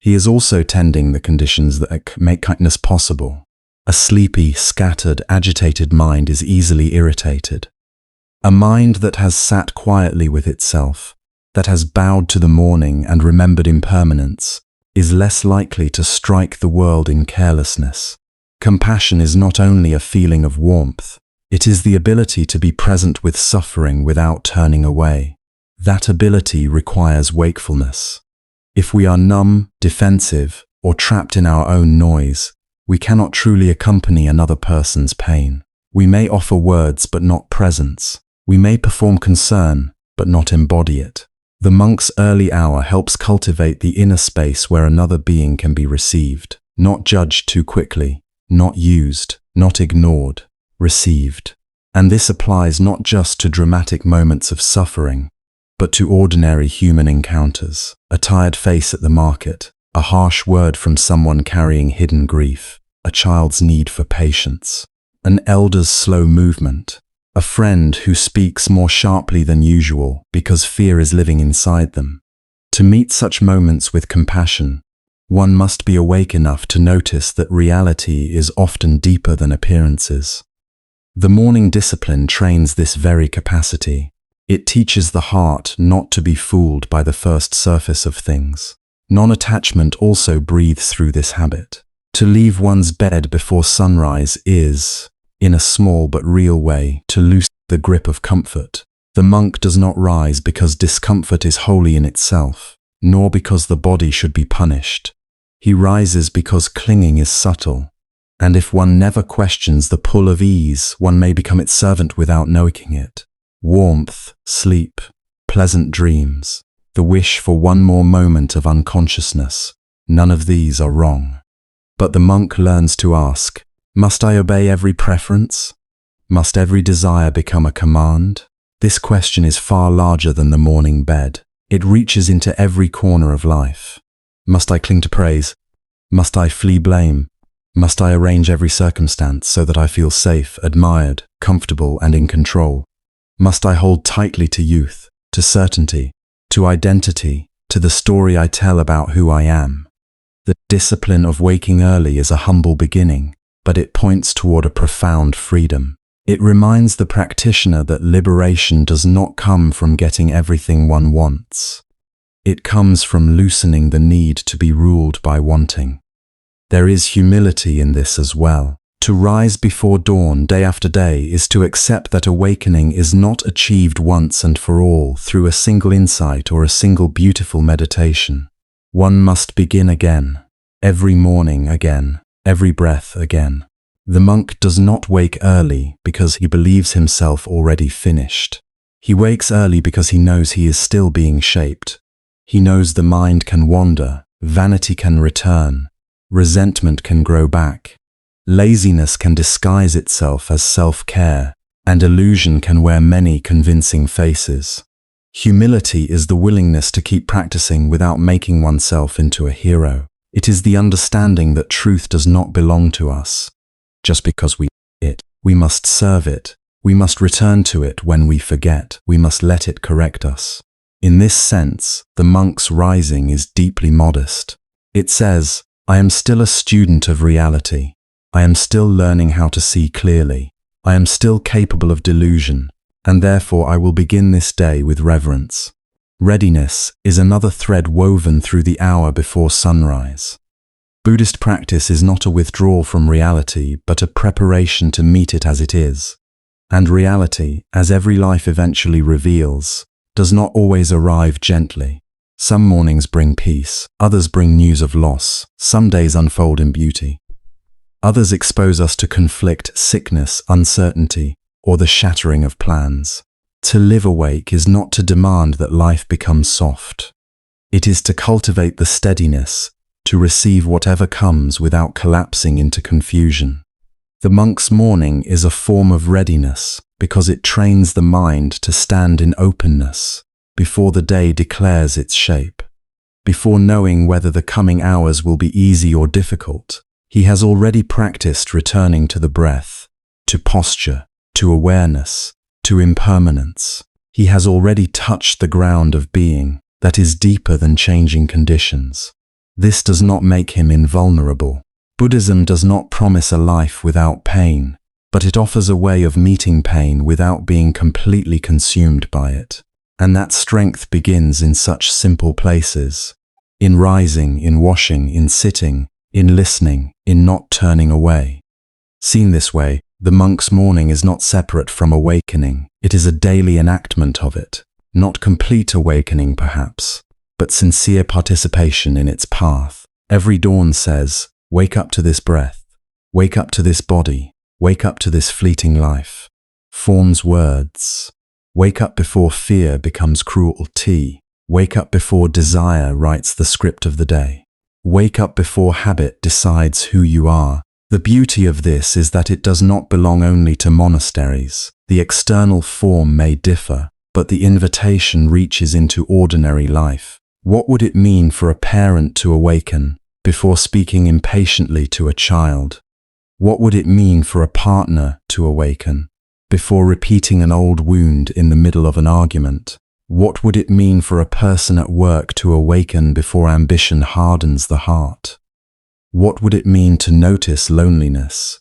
he is also tending the conditions that make kindness possible. A sleepy, scattered, agitated mind is easily irritated. A mind that has sat quietly with itself, that has bowed to the morning and remembered impermanence, is less likely to strike the world in carelessness. Compassion is not only a feeling of warmth, It is the ability to be present with suffering without turning away. That ability requires wakefulness. If we are numb, defensive, or trapped in our own noise, we cannot truly accompany another person's pain. We may offer words but not presence. We may perform concern but not embody it. The monk's early hour helps cultivate the inner space where another being can be received, not judged too quickly, not used, not ignored, received. And this applies not just to dramatic moments of suffering, but to ordinary human encounters. A tired face at the market, a harsh word from someone carrying hidden grief, a child's need for patience, an elder's slow movement, a friend who speaks more sharply than usual because fear is living inside them. To meet such moments with compassion, one must be awake enough to notice that reality is often deeper than appearances. The morning discipline trains this very capacity. It teaches the heart not to be fooled by the first surface of things. Non-attachment also breathes through this habit. To leave one's bed before sunrise is, in a small but real way, to loosen the grip of comfort. The monk does not rise because discomfort is holy in itself, nor because the body should be punished. He rises because clinging is subtle, and if one never questions the pull of ease, one may become its servant without knowing it. Warmth, sleep, pleasant dreams, the wish for one more moment of unconsciousness, none of these are wrong. But the monk learns to ask, must I obey every preference? Must every desire become a command? This question is far larger than the morning bed. It reaches into every corner of life. Must I cling to praise? Must I flee blame? Must I arrange every circumstance so that I feel safe, admired, comfortable, and in control? Must I hold tightly to youth, to certainty, to identity, to the story I tell about who I am? The discipline of waking early is a humble beginning, but it points toward a profound freedom. It reminds the practitioner that liberation does not come from getting everything one wants. It comes from loosening the need to be ruled by wanting. There is humility in this as well. To rise before dawn day after day is to accept that awakening is not achieved once and for all through a single insight or a single beautiful meditation. One must begin again, every morning again, every breath again. The monk does not wake early because he believes himself already finished. He wakes early because he knows he is still being shaped. He knows the mind can wander, vanity can return, resentment can grow back. Laziness can disguise itself as self-care, and illusion can wear many convincing faces. Humility is the willingness to keep practicing without making oneself into a hero. It is the understanding that truth does not belong to us. Just because we it, we must serve it. We must return to it when we forget. We must let it correct us. In this sense, the monk's rising is deeply modest. It says, I am still a student of reality. I am still learning how to see clearly. I am still capable of delusion, and therefore I will begin this day with reverence. Readiness is another thread woven through the hour before sunrise. Buddhist practice is not a withdrawal from reality, but a preparation to meet it as it is. And reality, as every life eventually reveals, does not always arrive gently. Some mornings bring peace, others bring news of loss, some days unfold in beauty. Others expose us to conflict, sickness, uncertainty, or the shattering of plans. To live awake is not to demand that life becomes soft. It is to cultivate the steadiness, to receive whatever comes without collapsing into confusion. The monk's morning is a form of readiness because it trains the mind to stand in openness before the day declares its shape. Before knowing whether the coming hours will be easy or difficult, he has already practiced returning to the breath, to posture, to awareness, to impermanence. He has already touched the ground of being that is deeper than changing conditions. This does not make him invulnerable. Buddhism does not promise a life without pain, but it offers a way of meeting pain without being completely consumed by it. And that strength begins in such simple places. In rising, in washing, in sitting, in listening, in not turning away. Seen this way, The monk's morning is not separate from awakening. It is a daily enactment of it. Not complete awakening, perhaps, but sincere participation in its path. Every dawn says, wake up to this breath, wake up to this body, wake up to this fleeting life. Forms words. Wake up before fear becomes cruelty. Wake up before desire writes the script of the day. Wake up before habit decides who you are. The beauty of this is that it does not belong only to monasteries. The external form may differ, but the invitation reaches into ordinary life. What would it mean for a parent to awaken before speaking impatiently to a child? What would it mean for a partner to awaken before repeating an old wound in the middle of an argument? What would it mean for a person at work to awaken before ambition hardens the heart? What would it mean to notice loneliness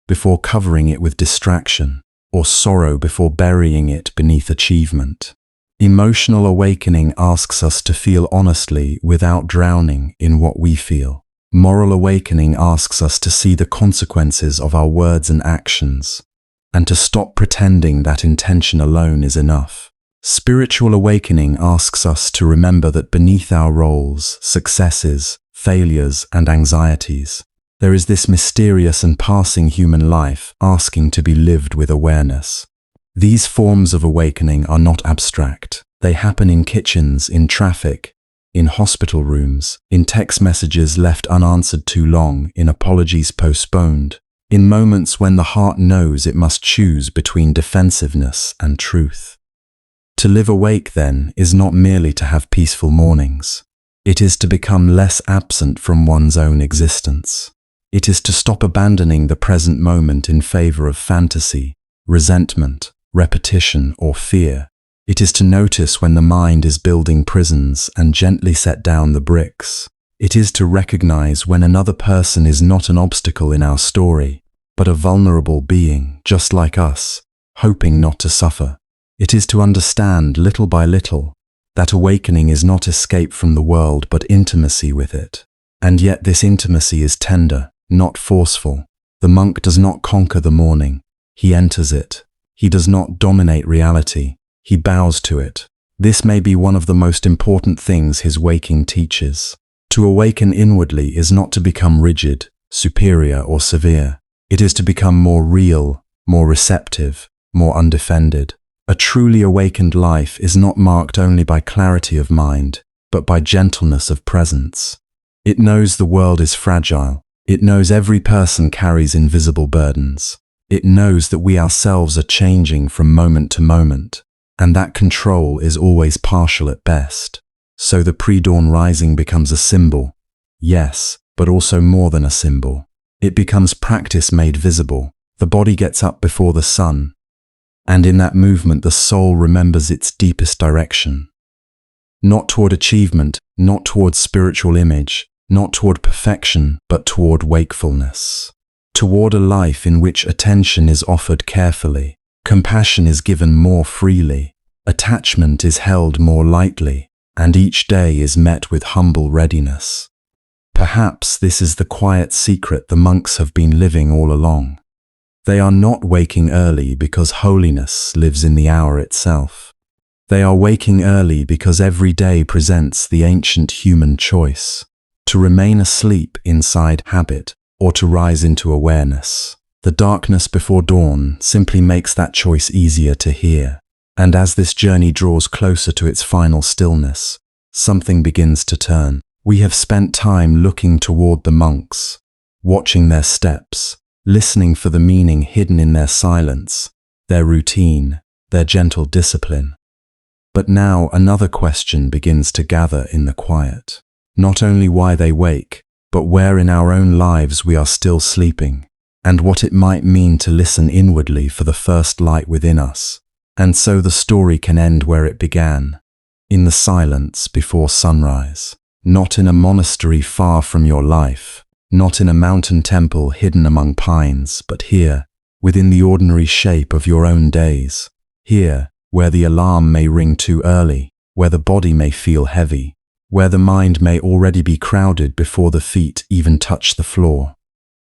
before covering it with distraction, or sorrow before burying it beneath achievement? Emotional awakening asks us to feel honestly without drowning in what we feel. Moral awakening asks us to see the consequences of our words and actions, and to stop pretending that intention alone is enough. Spiritual awakening asks us to remember that beneath our roles, successes, failures, and anxieties, there is this mysterious and passing human life asking to be lived with awareness. These forms of awakening are not abstract. They happen in kitchens, in traffic, in hospital rooms, in text messages left unanswered too long, in apologies postponed, in moments when the heart knows it must choose between defensiveness and truth. To live awake, then, is not merely to have peaceful mornings. It is to become less absent from one's own existence. It is to stop abandoning the present moment in favor of fantasy, resentment, repetition, or fear. It is to notice when the mind is building prisons and gently set down the bricks. It is to recognize when another person is not an obstacle in our story, but a vulnerable being just like us, hoping not to suffer. It is to understand little by little that awakening is not escape from the world but intimacy with it. And yet this intimacy is tender, not forceful. The monk does not conquer the morning. He enters it. He does not dominate reality. He bows to it. This may be one of the most important things his waking teaches. To awaken inwardly is not to become rigid, superior, or severe. It is to become more real, more receptive, more undefended. A truly awakened life is not marked only by clarity of mind, but by gentleness of presence. It knows the world is fragile. It knows every person carries invisible burdens. It knows that we ourselves are changing from moment to moment, and that control is always partial at best. So the pre-dawn rising becomes a symbol, yes, but also more than a symbol. It becomes practice made visible. The body gets up before the sun, and in that movement the soul remembers its deepest direction. Not toward achievement, not toward spiritual image, not toward perfection, but toward wakefulness. Toward a life in which attention is offered carefully, compassion is given more freely, attachment is held more lightly, and each day is met with humble readiness. Perhaps this is the quiet secret the monks have been living all along. They are not waking early because holiness lives in the hour itself. They are waking early because every day presents the ancient human choice, to remain asleep inside habit or to rise into awareness. The darkness before dawn simply makes that choice easier to hear. And as this journey draws closer to its final stillness, something begins to turn. We have spent time looking toward the monks, watching their steps, listening for the meaning hidden in their silence, their routine, their gentle discipline. But now another question begins to gather in the quiet. Not only why they wake, but where in our own lives we are still sleeping, and what it might mean to listen inwardly for the first light within us. And so the story can end where it began, in the silence before sunrise. Not in a monastery far from your life, not in a mountain temple hidden among pines, but here, within the ordinary shape of your own days. Here, where the alarm may ring too early, where the body may feel heavy, where the mind may already be crowded before the feet even touch the floor.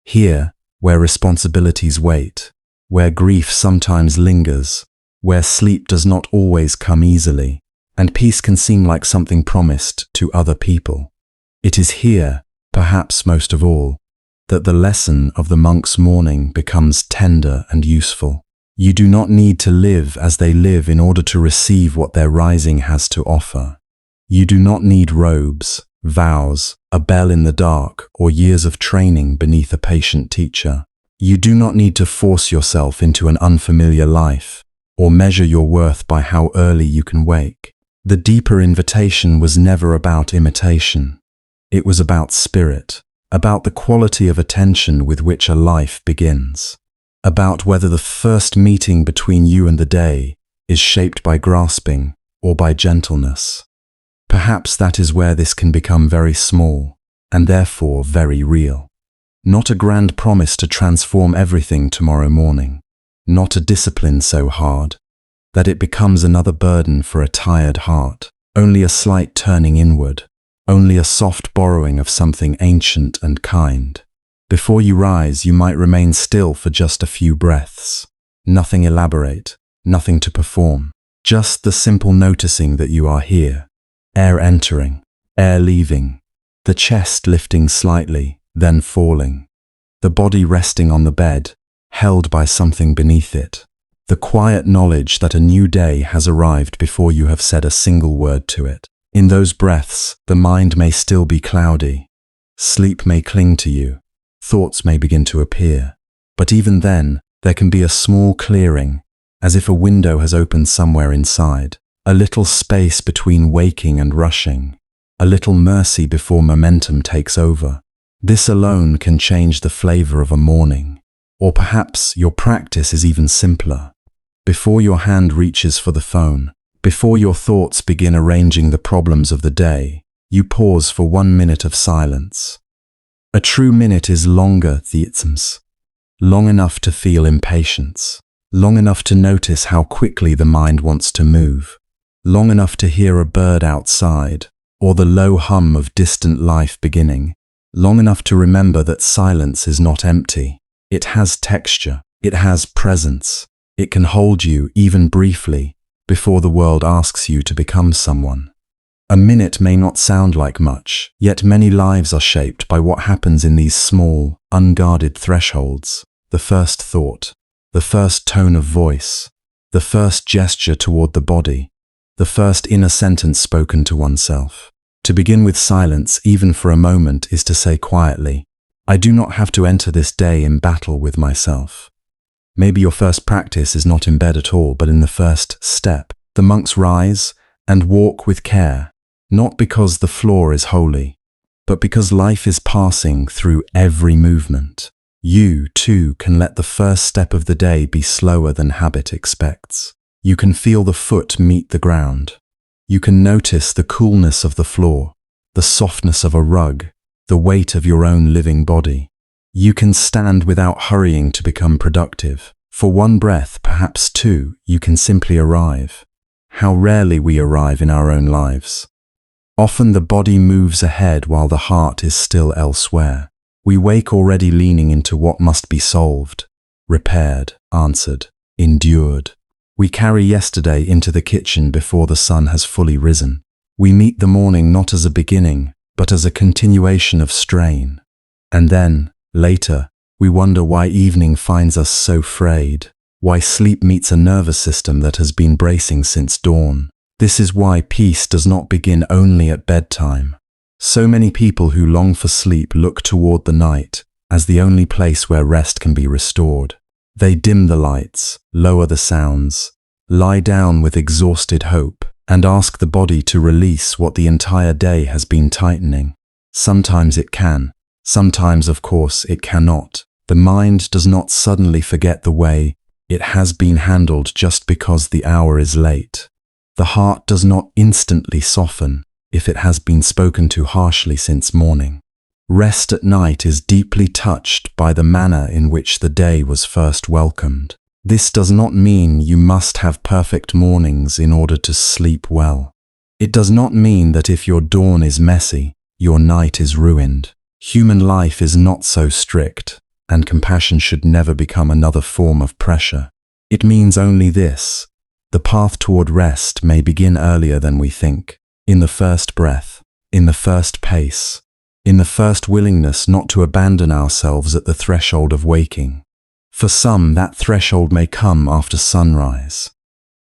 Here, where responsibilities wait, where grief sometimes lingers, where sleep does not always come easily, and peace can seem like something promised to other people. It is here, perhaps most of all, that the lesson of the monk's morning becomes tender and useful. You do not need to live as they live in order to receive what their rising has to offer. You do not need robes, vows, a bell in the dark, or years of training beneath a patient teacher. You do not need to force yourself into an unfamiliar life, or measure your worth by how early you can wake. The deeper invitation was never about imitation. It was about spirit, about the quality of attention with which a life begins, about whether the first meeting between you and the day is shaped by grasping or by gentleness. Perhaps that is where this can become very small, and therefore very real. Not a grand promise to transform everything tomorrow morning, not a discipline so hard that it becomes another burden for a tired heart, only a slight turning inward, only a soft borrowing of something ancient and kind. Before you rise, you might remain still for just a few breaths. Nothing elaborate, nothing to perform, just the simple noticing that you are here. Air entering, air leaving, the chest lifting slightly, then falling, the body resting on the bed, held by something beneath it. The quiet knowledge that a new day has arrived before you have said a single word to it. In those breaths, the mind may still be cloudy. Sleep may cling to you. Thoughts may begin to appear. But even then, there can be a small clearing, as if a window has opened somewhere inside. A little space between waking and rushing. A little mercy before momentum takes over. This alone can change the flavor of a morning. Or perhaps your practice is even simpler. Before your hand reaches for the phone, before your thoughts begin arranging the problems of the day, you pause for 1 minute of silence. A true minute is longer, long enough to feel impatience, long enough to notice how quickly the mind wants to move, long enough to hear a bird outside, or the low hum of distant life beginning, long enough to remember that silence is not empty. It has texture, it has presence, it can hold you, even briefly, before the world asks you to become someone. A minute may not sound like much, yet many lives are shaped by what happens in these small, unguarded thresholds. The first thought, the first tone of voice, the first gesture toward the body, the first inner sentence spoken to oneself. To begin with silence, even for a moment, is to say quietly, I do not have to enter this day in battle with myself. Maybe your first practice is not in bed at all, but in the first step. The monks rise and walk with care, not because the floor is holy, but because life is passing through every movement. You, too, can let the first step of the day be slower than habit expects. You can feel the foot meet the ground. You can notice the coolness of the floor, the softness of a rug, the weight of your own living body. You can stand without hurrying to become productive. For one breath, perhaps two, you can simply arrive. How rarely we arrive in our own lives. Often the body moves ahead while the heart is still elsewhere. We wake already leaning into what must be solved, repaired, answered, endured. We carry yesterday into the kitchen before the sun has fully risen. We meet the morning not as a beginning, but as a continuation of strain. And then, later, we wonder why evening finds us so frayed, why sleep meets a nervous system that has been bracing since dawn. This is why peace does not begin only at bedtime. So many people who long for sleep look toward the night as the only place where rest can be restored. They dim the lights, lower the sounds, lie down with exhausted hope, and ask the body to release what the entire day has been tightening. Sometimes it can. Sometimes, of course, it cannot. The mind does not suddenly forget the way it has been handled just because the hour is late. The heart does not instantly soften if it has been spoken to harshly since morning. Rest at night is deeply touched by the manner in which the day was first welcomed. This does not mean you must have perfect mornings in order to sleep well. It does not mean that if your dawn is messy, your night is ruined. Human life is not so strict, and compassion should never become another form of pressure. It means only this: the path toward rest may begin earlier than we think, in the first breath, in the first pace, in the first willingness not to abandon ourselves at the threshold of waking. For some, that threshold may come after sunrise.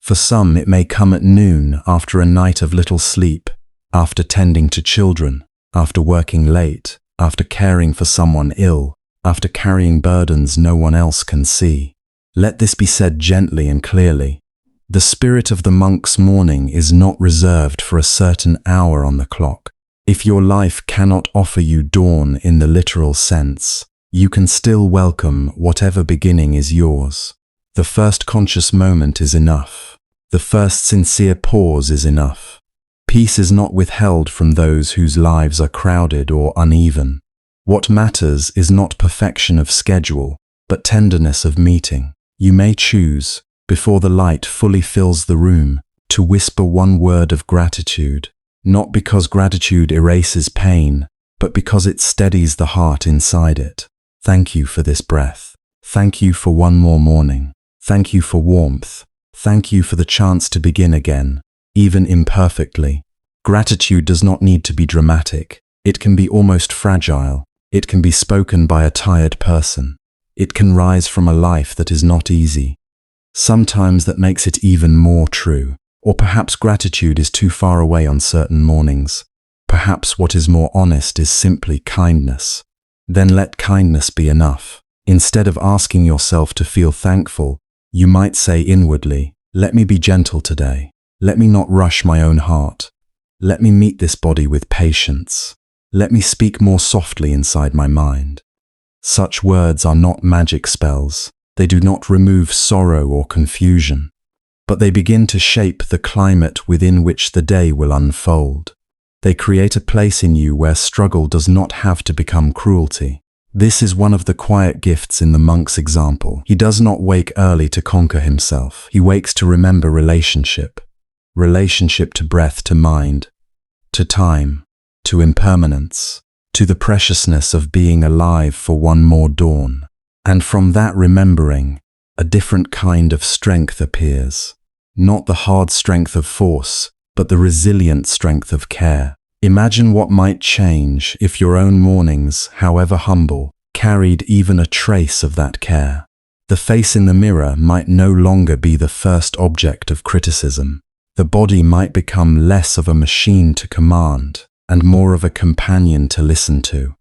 For some, it may come at noon, after a night of little sleep, after tending to children, after working late, after caring for someone ill, after carrying burdens no one else can see. Let this be said gently and clearly. The spirit of the monk's morning is not reserved for a certain hour on the clock. If your life cannot offer you dawn in the literal sense, you can still welcome whatever beginning is yours. The first conscious moment is enough. The first sincere pause is enough. Peace is not withheld from those whose lives are crowded or uneven. What matters is not perfection of schedule, but tenderness of meeting. You may choose, before the light fully fills the room, to whisper one word of gratitude, not because gratitude erases pain, but because it steadies the heart inside it. Thank you for this breath. Thank you for one more morning. Thank you for warmth. Thank you for the chance to begin again, even imperfectly. Gratitude does not need to be dramatic. It can be almost fragile. It can be spoken by a tired person. It can rise from a life that is not easy. Sometimes that makes it even more true. Or perhaps gratitude is too far away on certain mornings. Perhaps what is more honest is simply kindness. Then let kindness be enough. Instead of asking yourself to feel thankful, you might say inwardly, let me be gentle today. Let me not rush my own heart. Let me meet this body with patience. Let me speak more softly inside my mind. Such words are not magic spells. They do not remove sorrow or confusion, but they begin to shape the climate within which the day will unfold. They create a place in you where struggle does not have to become cruelty. This is one of the quiet gifts in the monk's example. He does not wake early to conquer himself. He wakes to remember relationship. Relationship to breath, to mind, to time, to impermanence, to the preciousness of being alive for one more dawn. And from that remembering, a different kind of strength appears. Not the hard strength of force, but the resilient strength of care. Imagine what might change if your own mornings, however humble, carried even a trace of that care. The face in the mirror might no longer be the first object of criticism. The body might become less of a machine to command and more of a companion to listen to.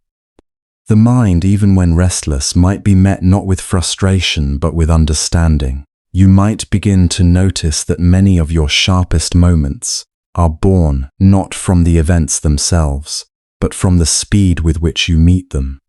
The mind, even when restless, might be met not with frustration but with understanding. You might begin to notice that many of your sharpest moments are born not from the events themselves, but from the speed with which you meet them.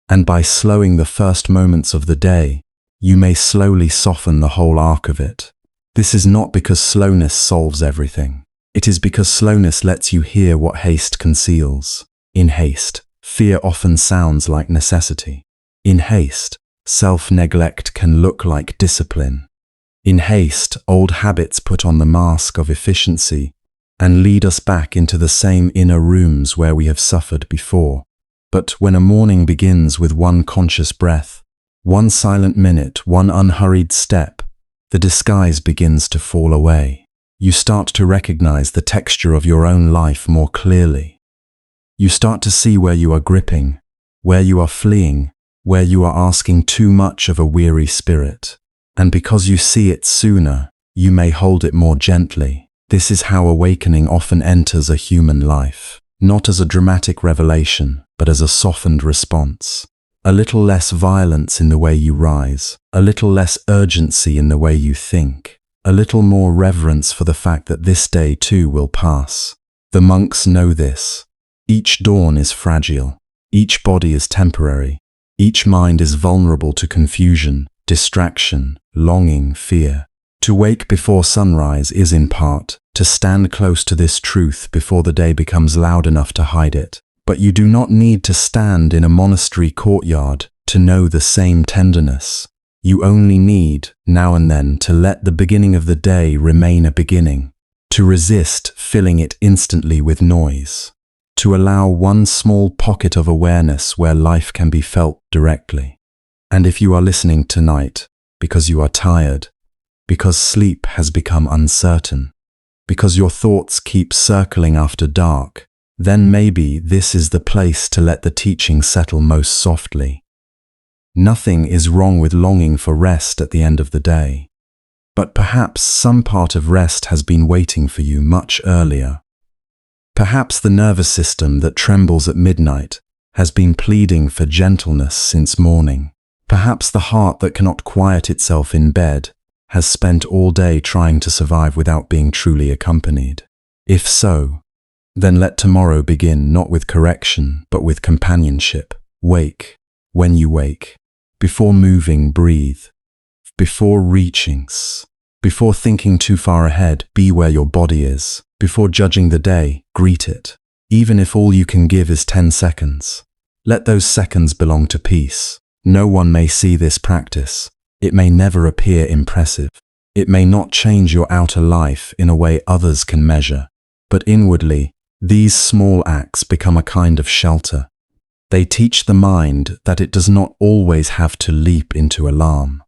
And by slowing the first moments of the day, you may slowly soften the whole arc of it. This is not because slowness solves everything. It is because slowness lets you hear what haste conceals. In haste, fear often sounds like necessity. In haste, self-neglect can look like discipline. In haste, old habits put on the mask of efficiency and lead us back into the same inner rooms where we have suffered before. But when a morning begins with one conscious breath, one silent minute, one unhurried step, the disguise begins to fall away. You start to recognize the texture of your own life more clearly. You start to see where you are gripping, where you are fleeing, where you are asking too much of a weary spirit. And because you see it sooner, you may hold it more gently. This is how awakening often enters a human life, not as a dramatic revelation, but as a softened response. A little less violence in the way you rise, a little less urgency in the way you think, a little more reverence for the fact that this day too will pass. The monks know this. Each dawn is fragile. Each body is temporary. Each mind is vulnerable to confusion, distraction, longing, fear. To wake before sunrise is in part to stand close to this truth before the day becomes loud enough to hide it. But you do not need to stand in a monastery courtyard to know the same tenderness. You only need, now and then, to let the beginning of the day remain a beginning, to resist filling it instantly with noise, to allow one small pocket of awareness where life can be felt directly. And if you are listening tonight because you are tired, because sleep has become uncertain, because your thoughts keep circling after dark, then maybe this is the place to let the teaching settle most softly. Nothing is wrong with longing for rest at the end of the day, but perhaps some part of rest has been waiting for you much earlier. Perhaps the nervous system that trembles at midnight has been pleading for gentleness since morning. Perhaps the heart that cannot quiet itself in bed has spent all day trying to survive without being truly accompanied. If so, then let tomorrow begin not with correction, but with companionship. Wake when you wake. Before moving, breathe. Before reaching, before thinking too far ahead, be where your body is. Before judging the day, greet it. Even if all you can give is 10 seconds, let those seconds belong to peace. No one may see this practice. It may never appear impressive. It may not change your outer life in a way others can measure. But inwardly, these small acts become a kind of shelter. They teach the mind that it does not always have to leap into alarm.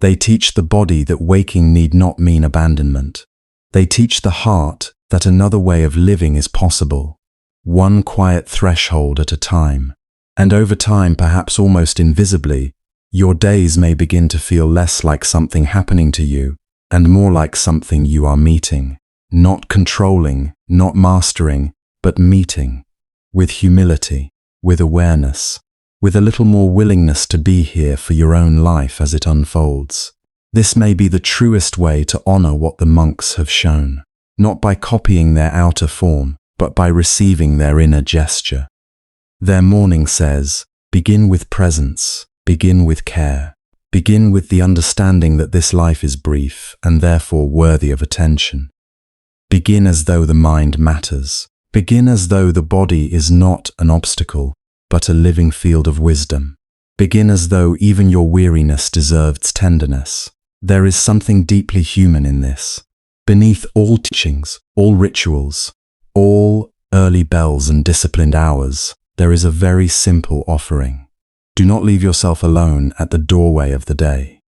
They teach the body that waking need not mean abandonment. They teach the heart that another way of living is possible, one quiet threshold at a time. And over time, perhaps almost invisibly, your days may begin to feel less like something happening to you and more like something you are meeting. Not controlling, not mastering, but meeting. With humility, with awareness, with a little more willingness to be here for your own life as it unfolds. This may be the truest way to honor what the monks have shown, not by copying their outer form, but by receiving their inner gesture. Their morning says, begin with presence, begin with care, begin with the understanding that this life is brief and therefore worthy of attention. Begin as though the mind matters. Begin as though the body is not an obstacle, but a living field of wisdom. Begin as though even your weariness deserves tenderness. There is something deeply human in this. Beneath all teachings, all rituals, all early bells and disciplined hours, there is a very simple offering. Do not leave yourself alone at the doorway of the day.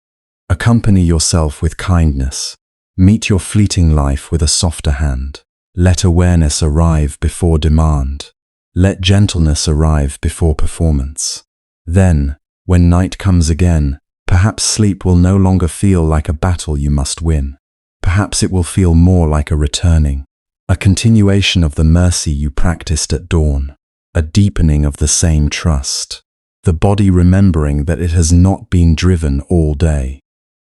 Accompany yourself with kindness. Meet your fleeting life with a softer hand. Let awareness arrive before demand. Let gentleness arrive before performance. Then, when night comes again, perhaps sleep will no longer feel like a battle you must win. Perhaps it will feel more like a returning, a continuation of the mercy you practiced at dawn, a deepening of the same trust. The body remembering that it has not been driven all day.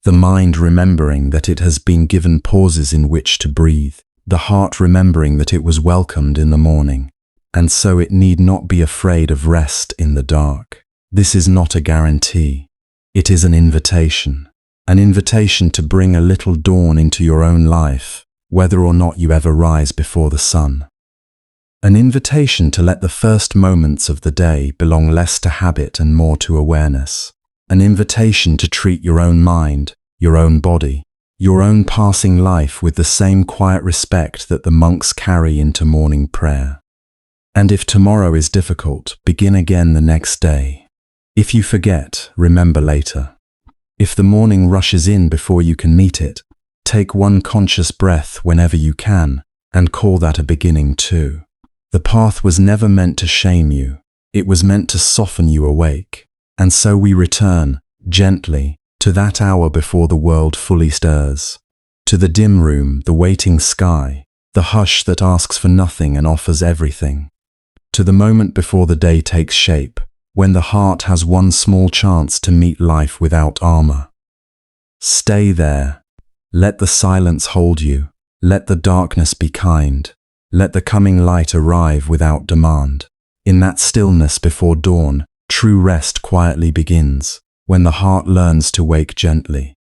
The mind remembering that it has been given pauses in which to breathe. The heart remembering that it was welcomed in the morning, and so it need not be afraid of rest in the dark. This is not a guarantee. It is an invitation to bring a little dawn into your own life, whether or not you ever rise before the sun. An invitation to let the first moments of the day belong less to habit and more to awareness. An invitation to treat your own mind, your own body, your own passing life with the same quiet respect that the monks carry into morning prayer. And if tomorrow is difficult, begin again the next day. If you forget, remember later. If the morning rushes in before you can meet it, take one conscious breath whenever you can, and call that a beginning too. The path was never meant to shame you. It was meant to soften you awake. And so we return, gently, to that hour before the world fully stirs. To the dim room, the waiting sky, the hush that asks for nothing and offers everything. To the moment before the day takes shape, when the heart has one small chance to meet life without armor. Stay there. Let the silence hold you. Let the darkness be kind. Let the coming light arrive without demand. In that stillness before dawn, true rest quietly begins, when the heart learns to wake gently.